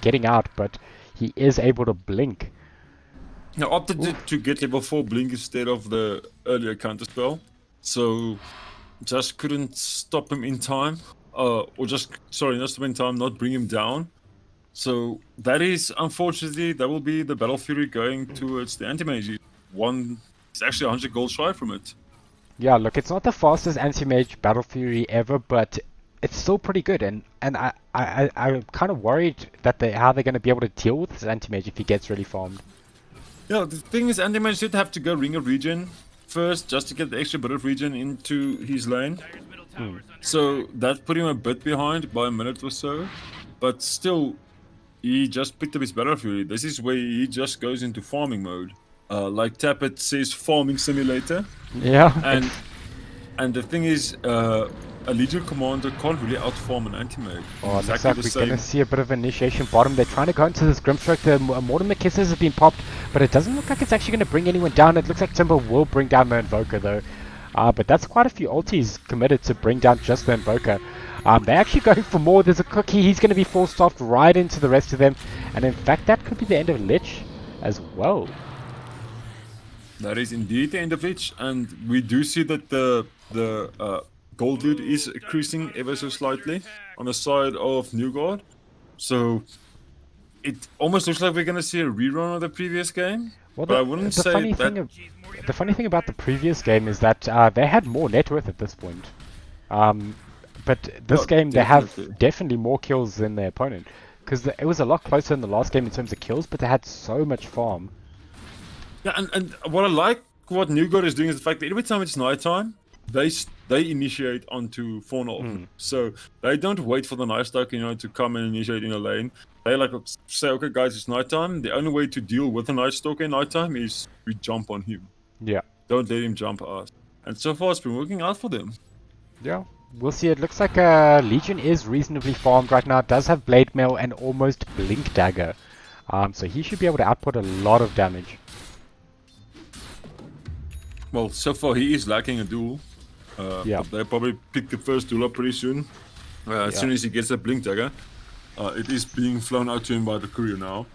getting out, but he is able to blink. Now opted to get level 4 blink instead of the earlier counter spell. So just couldn't stop him in time. Not stop him in time, not bring him down. So that is, unfortunately, that will be the Battle Fury going towards the anti-mage. It's actually 100 gold shy from it. Yeah, look, it's not the fastest anti-mage Battle Fury ever, but it's still pretty good. And I'm kind of worried that how they're going to be able to deal with this anti-mage if he gets really farmed. Yeah, the thing is, anti-mage did have to go ring of regen first just to get the extra bit of regen into his lane. So that put him a bit behind by a minute or so. But still, he just picked up his Battle Fury. This is where he just goes into farming mode. Like Tappet says, farming simulator. Yeah. And the thing is, a Legion commander can't really outfarm an anti-mage. Oh, looks like we're going to see a bit of initiation bottom. They're trying to go into this Grimstroke. The Mortimer Kisses have been popped, but it doesn't look like it's actually going to bring anyone down. It looks like Timber will bring down the Invoker, though. But that's quite a few ultis committed to bring down just the Invoker. They're actually going for more. There's a Cookie. He's going to be full-staffed right into the rest of them. And in fact, that could be the end of Lich as well. That is indeed the end of Lich. And we do see that the gold loot is increasing ever so slightly on the side of New God. So it almost looks like we're going to see a rerun of the previous game. Well, but I wouldn't say that... The funny thing about the previous game is that they had more net worth at this point. But this game, they have definitely more kills than their opponent. Because it was a lot closer in the last game in terms of kills, but they had so much farm. Yeah, and what I like, what New God is doing is the fact that every time it's nighttime, they initiate onto Fawn. So they don't wait for the Night Stalker, to come and initiate in a lane. They say, okay guys, it's nighttime. The only way to deal with a Night Stalker in nighttime is we jump on him. Yeah. Don't let him jump us. And so far it's been working out for them. Yeah. We'll see. It looks like Legion is reasonably farmed right now. It does have Blade Mail and almost Blink Dagger. So he should be able to output a lot of damage. Well, so far he is lacking a duel. Yeah. They'll probably pick the first duel up pretty soon. As soon as he gets a Blink Dagger. It is being flown out to him by the courier now.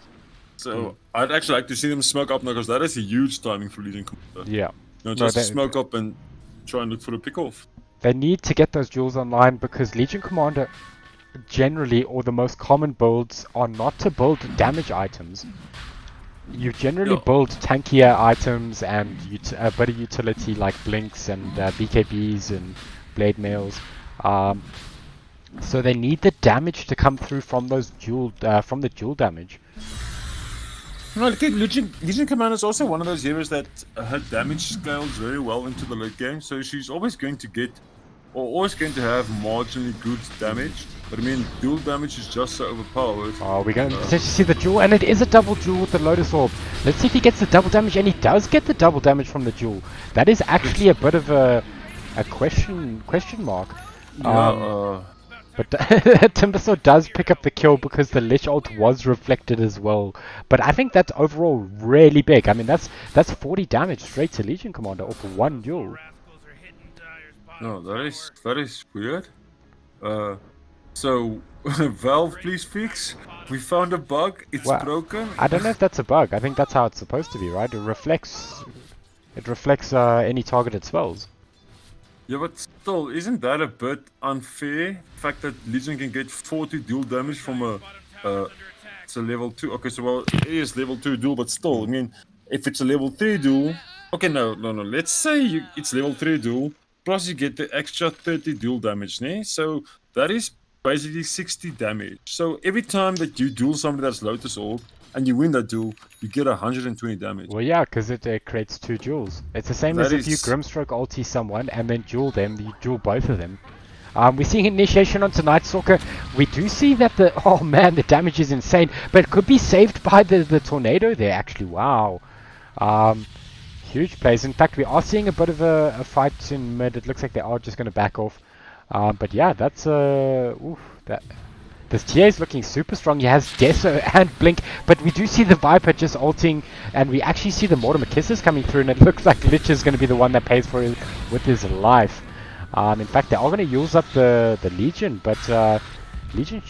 So I'd actually like to see them smoke up now, because that is a huge timing for Legion Commander. Yeah. Smoke up and try and look for the pick-off. They need to get those jewels online, because Legion Commander generally, or the most common builds, are not to build damage items. You generally build tankier items and a bit of utility like blinks and BKBs and blade mails. So they need the damage to come through from those from the dual damage. No, Legion Commander is also one of those heroes that her damage scales very well into the late game, so she's always going to have marginally good damage. But I mean, dual damage is just so overpowered. Oh, we're going to potentially see the duel, and it is a double duel with the Lotus Orb. Let's see if he gets the double damage, and he does get the double damage from the duel. That is actually a bit of a question mark. But Timbersaw does pick up the kill because the Lich ult was reflected as well. But I think that's overall really big. I mean, that's 40 damage straight to Legion Commander off of one duel. No, that is weird. So, Valve, please fix. We found a bug. It's broken. I don't know if that's a bug. I think that's how it's supposed to be, right? It reflects any targeted spells. Yeah, but still, isn't that a bit unfair? The fact that Legion can get 40 dual damage from it's a level 2. Okay, so it is level 2 duel, but still, I mean, if it's a level 3 duel, okay, no. Let's say it's level 3 duel, plus you get the extra 30 dual damage, né? So that is basically 60 damage. So every time that you duel somebody that's Lotus Orb and you win that duel, you get 120 damage. Well, yeah, because it creates 2 duels. It's the same as That if you is Grimstroke ulti someone and then duel them, you duel both of them. We're seeing initiation onto Night Stalker. We do see that oh man, the damage is insane, but it could be saved by the tornado there actually. Wow. Huge plays. In fact, we are seeing a bit of a fight in mid. It looks like they are just going to back off. But yeah, that's this TA is looking super strong. He has Deso and Blink, but we do see the Viper just ulting, and we actually see the Mortimer Kisses coming through, and it looks like Lich is going to be the one that pays for it with his life. In fact, they are going to use up the Legion, but Legion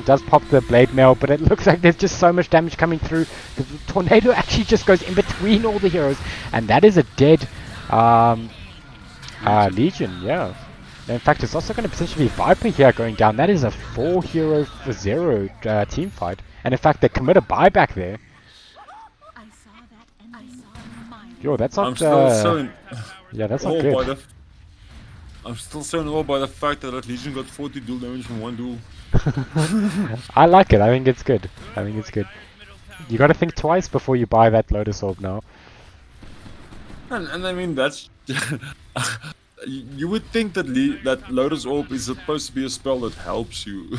does pop the Blade Mail, but it looks like there's just so much damage coming through. The Tornado actually just goes in between all the heroes, and that is a dead Legion, yeah. In fact, it's also going to potentially be Viper here going down. That is a 4 hero for 0 team fight. And in fact, they commit a buyback there. Yo, that's not... I'm still so yeah, that's not good. I'm still so in awe by the fact that Legion got 40 duel damage from 1 duel. I like it. I think it's good. You got to think twice before you buy that Lotus Orb now. And I mean, that's... you would think that that Lotus Orb is supposed to be a spell that helps you.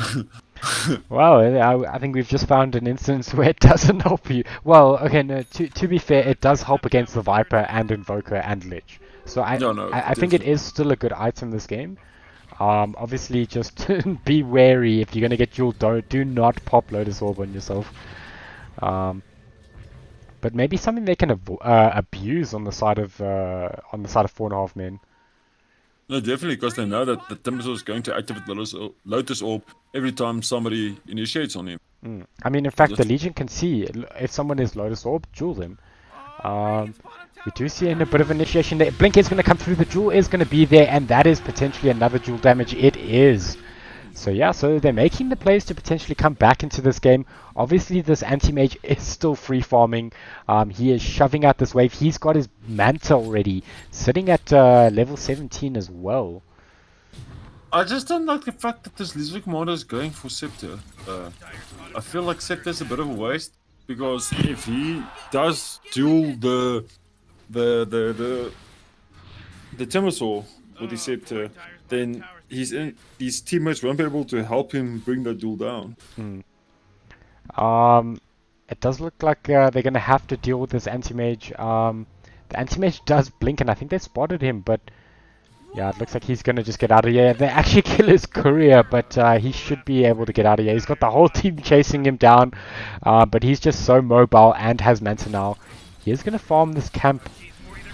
Well, I think we've just found an instance where it doesn't help you. Well, okay, no, to be fair, it does help against the Viper and Invoker and Lich. So I think it is still a good item this game. Obviously, just be wary if you're gonna get dueled. Do not pop Lotus Orb on yourself. But maybe something they can abuse on the side of 4.5 men. No, definitely, because they know that the Timbersaw is going to activate the Lotus Orb every time somebody initiates on him. I mean, in fact, the Legion can see if someone is Lotus Orb, duel them. We do see a bit of initiation there. Blink is going to come through, the duel is going to be there, and that is potentially another duel damage. It is. So yeah, so they're making the plays to potentially come back into this game. Obviously, this anti-mage is still free farming. He is shoving out this wave. He's got his Manta already, sitting at level 17 as well. I just don't like the fact that this Lizard Commander is going for Scepter. I feel like Scepter is a bit of a waste, because if he does duel the Timbersaw with the Scepter, then his teammates won't be able to help him bring that duel down. It does look like they're going to have to deal with this anti-mage. The anti-mage does blink, and I think they spotted him, but yeah, it looks like he's going to just get out of here. They actually kill his courier, but he should be able to get out of here. He's got the whole team chasing him down, but he's just so mobile and has Manta now. He is going to farm this camp.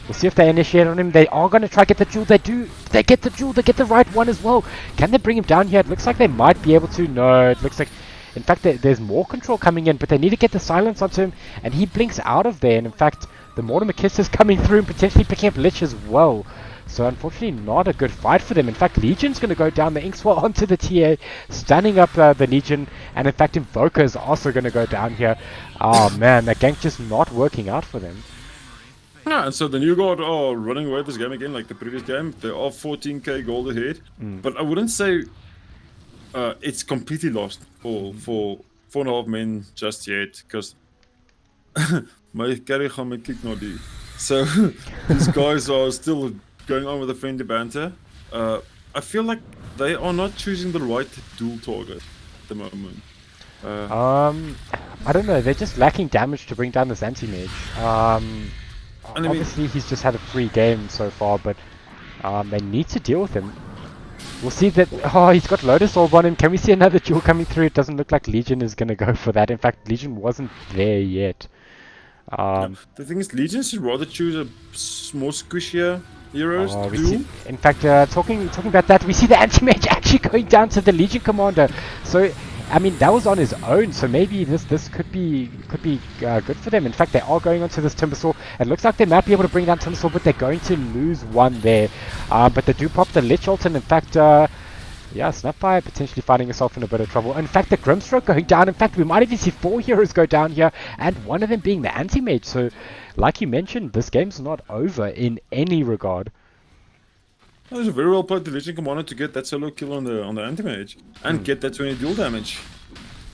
We'll see if they initiate on him. They are going to try to get the jewel. They do. They get the jewel. They get the right one as well. Can they bring him down here? It looks like they might be able to. No, it looks like... In fact, there's more control coming in, but they need to get the silence onto him, and he blinks out of there. And in fact, the Mortimer Kiss is coming through and potentially picking up Lich as well. So unfortunately, not a good fight for them. In fact, Legion's going to go down the Inkswell onto the TA, stunning up the Legion, and in fact, Invoker is also going to go down here. Oh man, that gank just not working out for them. Yeah, and so the New Guard are running away with this game again, like the previous game. They are 14k gold ahead, but I wouldn't say it's completely lost for 4.5 men just yet, because my carry gaan my kick not die. So these guys are still going on with the friendly banter. I feel like they are not choosing the right dual target at the moment. I don't know. They're just lacking damage to bring down this anti-mage. And obviously, he's just had a free game so far, but they need to deal with him. We'll see that... Oh, he's got Lotus Orb on him. Can we see another duel coming through? It doesn't look like Legion is going to go for that. In fact, Legion wasn't there yet. The thing is, Legion should rather choose a more squishier heroes to duel. In fact, talking about that, we see the anti-mage actually going down to the Legion Commander. So... I mean, that was on his own, so maybe this could be good for them. In fact, they are going onto this Timbersaw. It looks like they might be able to bring down Timbersaw, but they're going to lose one there. But they do pop the Lich ult, and in fact, yeah, Snapfire potentially finding himself in a bit of trouble. In fact, the Grimstroke going down. In fact, we might even see 4 heroes go down here, and one of them being the anti-mage. So, like you mentioned, this game's not over in any regard. That was a very well played Legion Commander to get that solo kill on the anti-mage and get that 20 dual damage.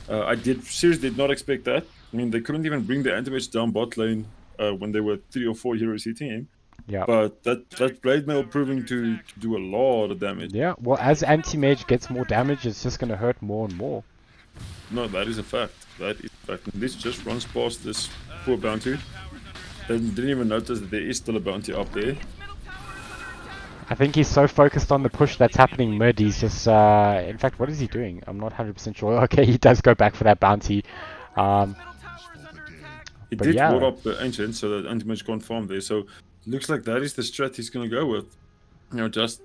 I seriously did not expect that. I mean, they couldn't even bring the anti-mage down bot lane when there were 3 or 4 heroes hitting him. Yeah. But that blade mail proving to do a lot of damage. Yeah, well, as anti-mage gets more damage, it's just going to hurt more and more. No, that is a fact. That is a fact. And this just runs past this poor bounty. They didn't even notice that there is still a bounty up there. I think he's so focused on the push that's happening mid, he's just, in fact, what is he doing? I'm not 100% sure. Okay, he does go back for that bounty. He But did yeah. blow up the ancient so that anti-mage can't farm there. So looks like that is the strat he's gonna go with. You know, just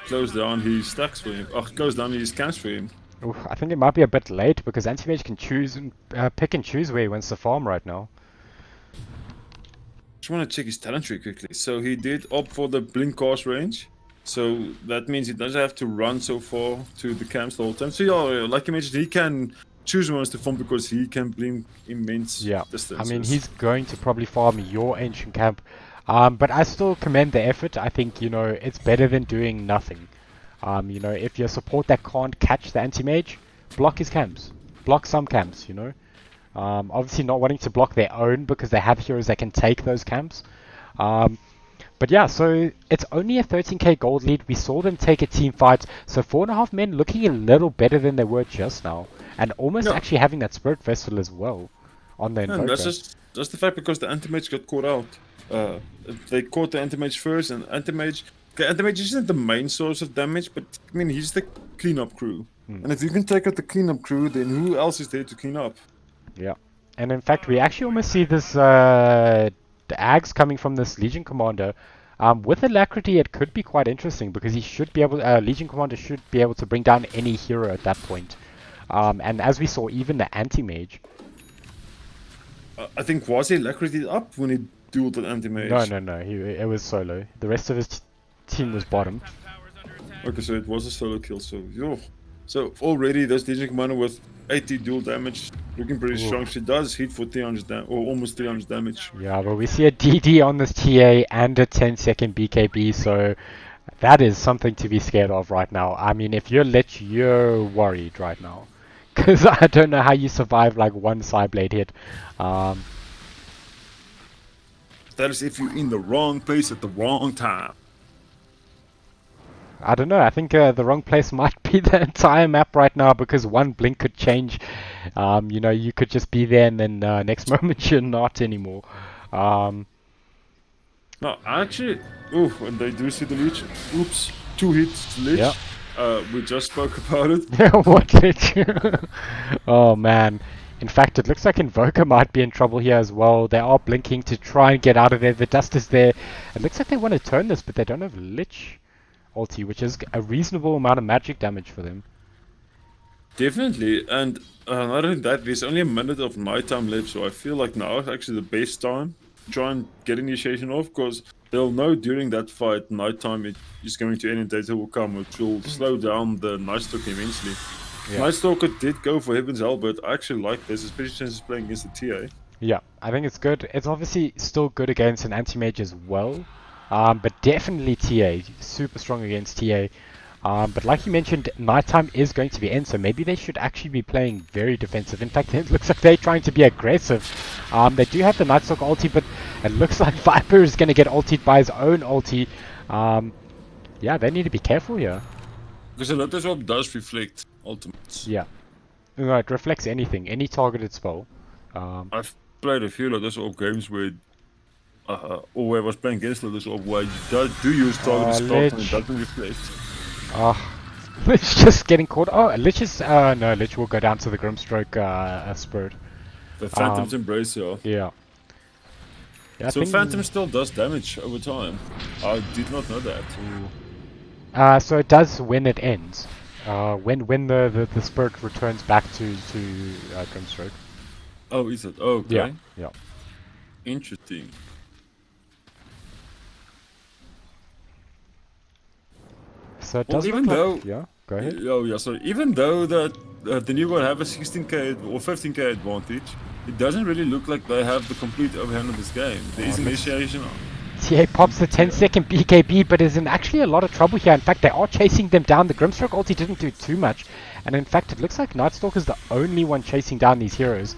close down his stacks for him. Close down his camps for him. Oof, I think it might be a bit late because anti-mage can choose and pick and choose where he wants to farm right now. Just want to check his talent tree quickly. So he did opt for the blink cast range. So that means he doesn't have to run so far to the camps the whole time. So yeah, like you mentioned, he can choose ones to farm because he can blink immense distances. I mean, he's going to probably farm your ancient camp. But I still commend the effort. I think, you know, it's better than doing nothing. You know, if you're a support that can't catch the anti-mage, block his camps. Block some camps, you know. Obviously not wanting to block their own because they have heroes that can take those camps. But yeah, so it's only a 13k gold lead. We saw them take a team fight. So 4.5 men looking a little better than they were just now. And almost actually having that Spirit Vessel as well on their and that's just the fact because the anti-mage got caught out. They caught the anti-mage first and anti-mage isn't the main source of damage, but I mean, he's the cleanup crew. And if you can take out the cleanup crew, then who else is there to clean up? Yeah, and in fact, we actually almost see this the Ags coming from this Legion Commander. With Alacrity, it could be quite interesting because he should be able. Legion Commander should be able to bring down any hero at that point. And as we saw, even the anti-mage. I think was he Alacrity up when he dueled an anti-mage? No. It was solo. The rest of his team was bottom. Okay, so it was a solo kill. So so already this Legion Commander with 80 dual damage, looking pretty strong. She does hit for 300 or almost 300 damage. Yeah, but we see a DD on this TA and a 10-second BKB, so that is something to be scared of right now. I mean, if you're Lich, you're worried right now. Because I don't know how you survive like one Psyblade hit. That is if you're in the wrong place at the wrong time. I don't know, I think the wrong place might be the entire map right now because one blink could change. You know, you could just be there and then next moment you're not anymore. No, actually, when they do see the Lich, oops, 2 hits to Lich. Yep. We just spoke about it. What Lich? Oh man. In fact, it looks like Invoker might be in trouble here as well. They are blinking to try and get out of there. The dust is there. It looks like they want to turn this, but they don't have Lich ulti, which is a reasonable amount of magic damage for them. Definitely, and not only that, there's only a minute of nighttime left, so I feel like now is actually the best time to try and get initiation off, because they'll know during that fight, nighttime is going to end and data will come, which will slow down the Night Stalker immensely. Yeah. Night Stalker did go for Heaven's Hell, but I actually like this, especially since he's playing against the TA. Yeah, I think it's good. It's obviously still good against an anti-mage as well. But definitely TA, super strong against TA. But like you mentioned, nighttime is going to be in, so maybe they should actually be playing very defensive. In fact, it looks like they're trying to be aggressive. They do have the Nightstalker ulti, but it looks like Viper is going to get ultied by his own ulti. Yeah, they need to be careful here. Because a Lotus Orb does reflect ultimates. Yeah. No, it reflects anything, any targeted spell. I've played a few Lotus Orb games where or where I was playing against Lotus Orb where you do use targeted spells and it doesn't reflect. Lich just getting caught. Oh, Lich is... no, Lich will go down to the Grimstroke Spirit. The Phantom's Embrace, yeah. Yeah. So Phantom still does damage over time. I did not know that. So it does when it ends. When the Spirit returns back to Grimstroke. Oh, is it? Oh, okay. Yeah. Interesting. So it does even look though... like, yeah, go ahead. Oh, yeah, so even though that the new one have a 16k or 15k advantage, it doesn't really look like they have the complete overhand of this game. There is initiation. TA pops the 10-second BKB, but is in actually a lot of trouble here. In fact, they are chasing them down. The Grimstroke ulti didn't do too much. And in fact, it looks like Nightstalker's the only one chasing down these heroes.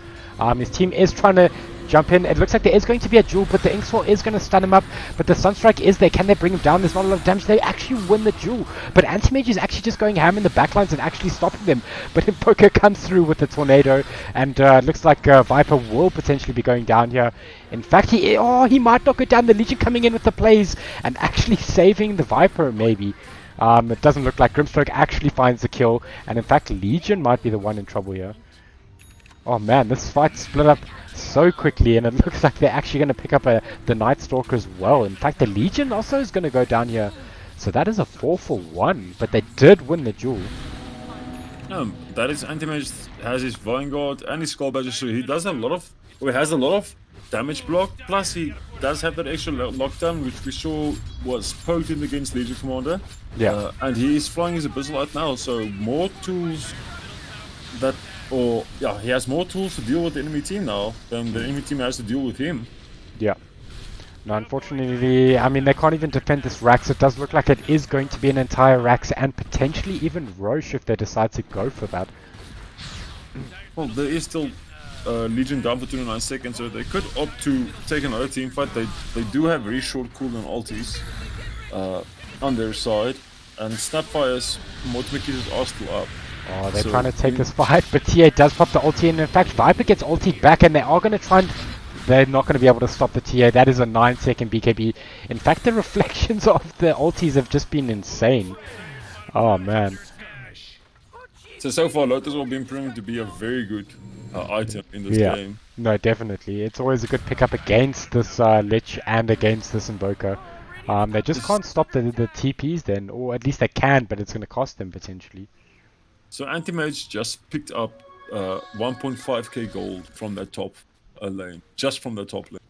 His team is trying to jump in. It looks like there is going to be a duel, but the Inkswell is going to stun him up. But the Sunstrike is there. Can they bring him down? There's not a lot of damage. They actually win the duel. But Anti-Mage is actually just going ham in the backlines and actually stopping them. But Poker comes through with the Tornado. And it looks like Viper will potentially be going down here. In fact, he might not go down. The Legion coming in with the plays and actually saving the Viper, maybe. It doesn't look like Grimstroke actually finds the kill. And in fact, Legion might be the one in trouble here. Oh man, this fight split up so quickly, and it looks like they're actually going to pick up the Night Stalker as well. In fact, the Legion also is going to go down here. So that is a 4-for-1, but they did win the duel. That is Anti-Mage has his Vanguard and his Skull Badger, so he does have has a lot of damage block, plus he does have that extra lockdown, which we saw was potent against Legion Commander. Yeah. And he is flying his Abyssal out now, so more tools he has more tools to deal with the enemy team now than the enemy team has to deal with him. Yeah. No, unfortunately, I mean, they can't even defend this Rax. It does look like it is going to be an entire Rax and potentially even Roche if they decide to go for that. Well, there is still Legion down for 29 seconds, so they could opt to take another team fight. They do have very short cooldown ultis on their side, and Snapfire's Mortimer are still up. Oh, they're trying to take this fight, but TA does pop the ulti, and in fact, Viper gets ultied back, and they are going to try and... They're not going to be able to stop the TA. That is a 9-second BKB. In fact, the reflections of the ultis have just been insane. Oh, man. So far, Lotus will be proving to be a very good item in this game. No, definitely. It's always a good pickup against this Lich and against this Invoker. They just can't stop the TPs then, or at least they can, but it's going to cost them potentially. So Anti-Mage just picked up 1.5k gold from that top lane, just from the top lane.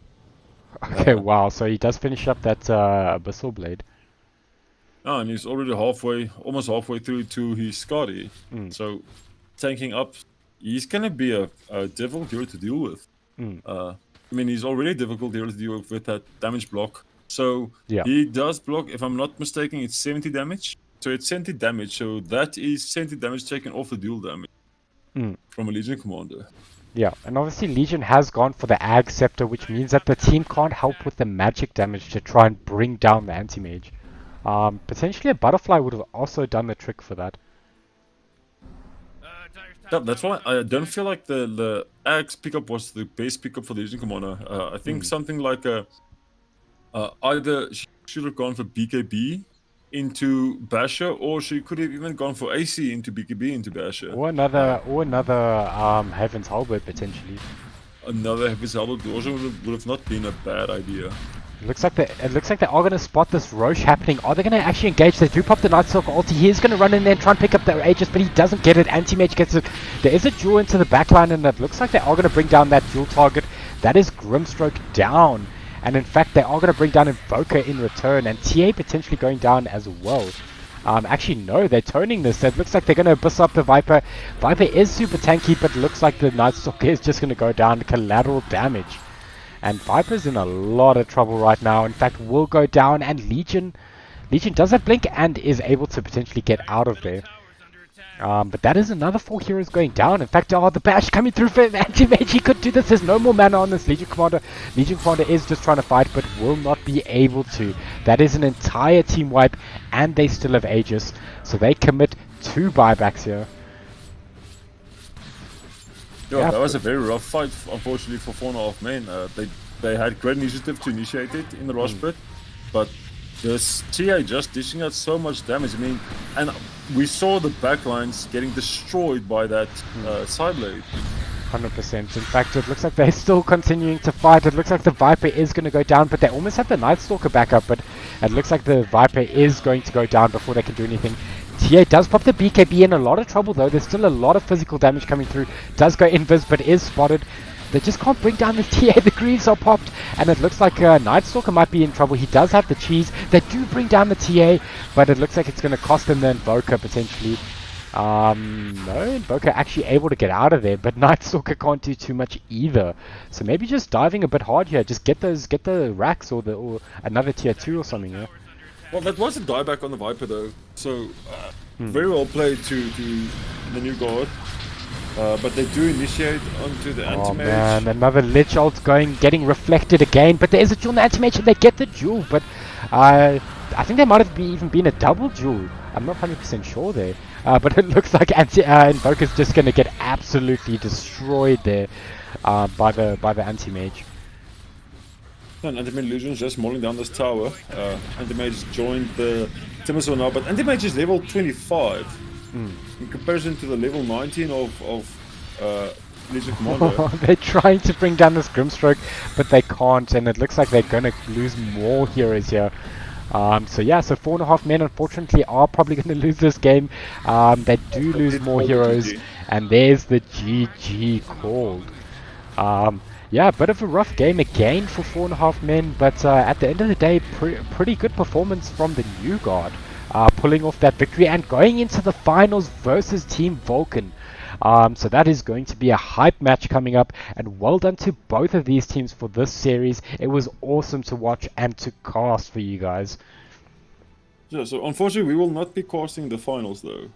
Okay, wow, so he does finish up that Abyssal Blade. Oh, and he's already almost halfway through to his Scotty. So tanking up, he's going to be a difficult hero to deal with. I mean, he's already a difficult hero to deal with that damage block. So he does block, if I'm not mistaken, it's 70 damage. So it's 70 damage, so that is 70 damage taken off the dual damage from a Legion Commander. Yeah, and obviously Legion has gone for the Ag Scepter, which means that the team can't help with the magic damage to try and bring down the Anti-Mage. Potentially a Butterfly would have also done the trick for that. That's why I don't feel like the Axe pickup was the best pickup for the Legion Commander. I think something like either she should have gone for BKB into Basher, or she could have even gone for AC into BKB into Basher. Or another Heaven's Halberd potentially. Another Heaven's Halberd also would have not been a bad idea. It looks like they are going to spot this Roche happening. Are they going to actually engage? They do pop the Night Stalker ulti. He is going to run in there and try and pick up the Aegis, but he doesn't get it. Anti-Mage gets it. There is a duel into the backline, and it looks like they are going to bring down that dual target. That is Grimstroke down. And in fact, they are going to bring down Invoker in return, and TA potentially going down as well. Actually, no, they're toning this. It looks like they're going to abyss up the Viper. Viper is super tanky, but it looks like the Night Stalker is just going to go down collateral damage. And Viper's in a lot of trouble right now. In fact, will go down, and Legion does have Blink and is able to potentially get out of there. But that is another 4 heroes going down. In fact, the bash coming through for Anti-Mage. He could do this. There's no more mana on this Legion Commander. Legion Commander is just trying to fight, but will not be able to. That is an entire team wipe, and they still have Aegis. So they commit 2 buybacks here. Yeah, that was a very rough fight, unfortunately, for 4.5 men. They had great initiative to initiate it in the rush pit, but this TA just dishing out so much damage. I mean, and we saw the backlines getting destroyed by that side blade. 100%. In fact, it looks like they're still continuing to fight. It looks like the Viper is going to go down, but they almost have the Night Stalker back up, but it looks like the Viper is going to go down before they can do anything. TA does pop the BKB, in a lot of trouble though. There's still a lot of physical damage coming through. Does go invis, but is spotted. They just can't bring down the TA. The Greaves are popped, and it looks like Night Stalker might be in trouble. He does have the cheese. They do bring down the TA, but it looks like it's going to cost them the Invoker potentially. No, Invoker actually able to get out of there, but Night Stalker can't do too much either. So maybe just diving a bit hard here, just get the racks or another tier 2 or something, yeah. Well, that was a dieback on the Viper though, so Hmm. very well played to the new guard. But they do initiate onto the Oh anti-mage. man, another Lich ult getting reflected again, but there is a duel in the anti-mage and they get the duel, but I think there might have even been a double duel. I'm not 100% sure there, but it looks like Invoker's just going to get absolutely destroyed there by the anti-mage. And Anti-Mage Illusion's just mauling down this tower. Anti-Mage joined the Timbersaw now, but Anti-Mage is level 25 in comparison to the level 19 of Legion Commander. They're trying to bring down this Grimstroke, but they can't, and it looks like they're going to lose more heroes here. So yeah, so 4.5 men unfortunately are probably going to lose this game. They do lose more heroes, and there's the GG called. Yeah, a bit of a rough game again for 4.5 men, but at the end of the day, pretty good performance from the new guard, pulling off that victory and going into the finals versus Team Vulcan. So that is going to be a hype match coming up, and well done to both of these teams for this series. It was awesome to watch and to cast for you guys. Yeah, so unfortunately we will not be casting the finals though.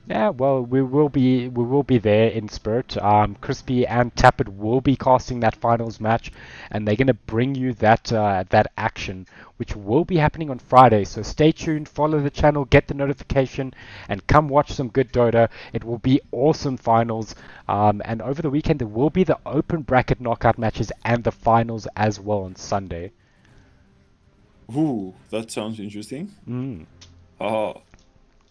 Yeah, well, we will be there in spirit. Crispy and Tappet will be casting that finals match, and they're gonna bring you that action, which will be happening on Friday. So stay tuned, follow the channel, get the notification, and come watch some good Dota. It will be awesome finals. And over the weekend there will be the open bracket knockout matches and the finals as well on Sunday. Ooh, that sounds interesting. Mm. Haha.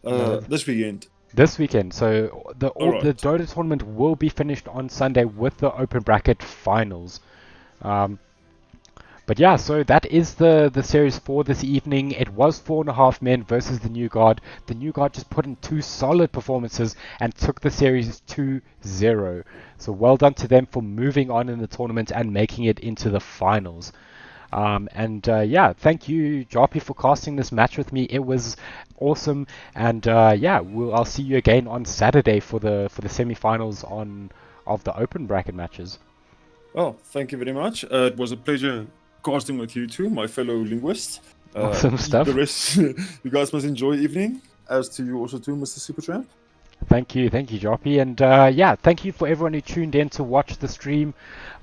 No, This weekend. This weekend, so the Alright. Dota tournament will be finished on Sunday with the open bracket finals. But yeah, so that is the series for this evening. It was 4.5 men versus the New Guard. The New Guard just put in 2 solid performances and took the series 2-0. So well done to them for moving on in the tournament and making it into the finals. Yeah, thank you, Jarpy, for casting this match with me. It was awesome, and yeah, I'll see you again on Saturday for the semi-finals of the open bracket matches. Oh, thank you very much. It was a pleasure casting with you too, my fellow linguists. Awesome stuff. The rest, you guys must enjoy evening. As to you also too, Mr. Supertramp. Thank you, Joppy, and yeah, thank you for everyone who tuned in to watch the stream.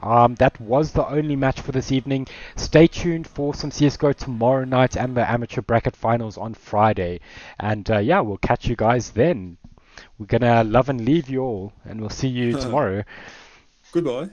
That was the only match for this evening. Stay tuned for some CSGO tomorrow night and the amateur bracket finals on Friday. And yeah, we'll catch you guys then. We're gonna love and leave you all, and we'll see you tomorrow. Goodbye.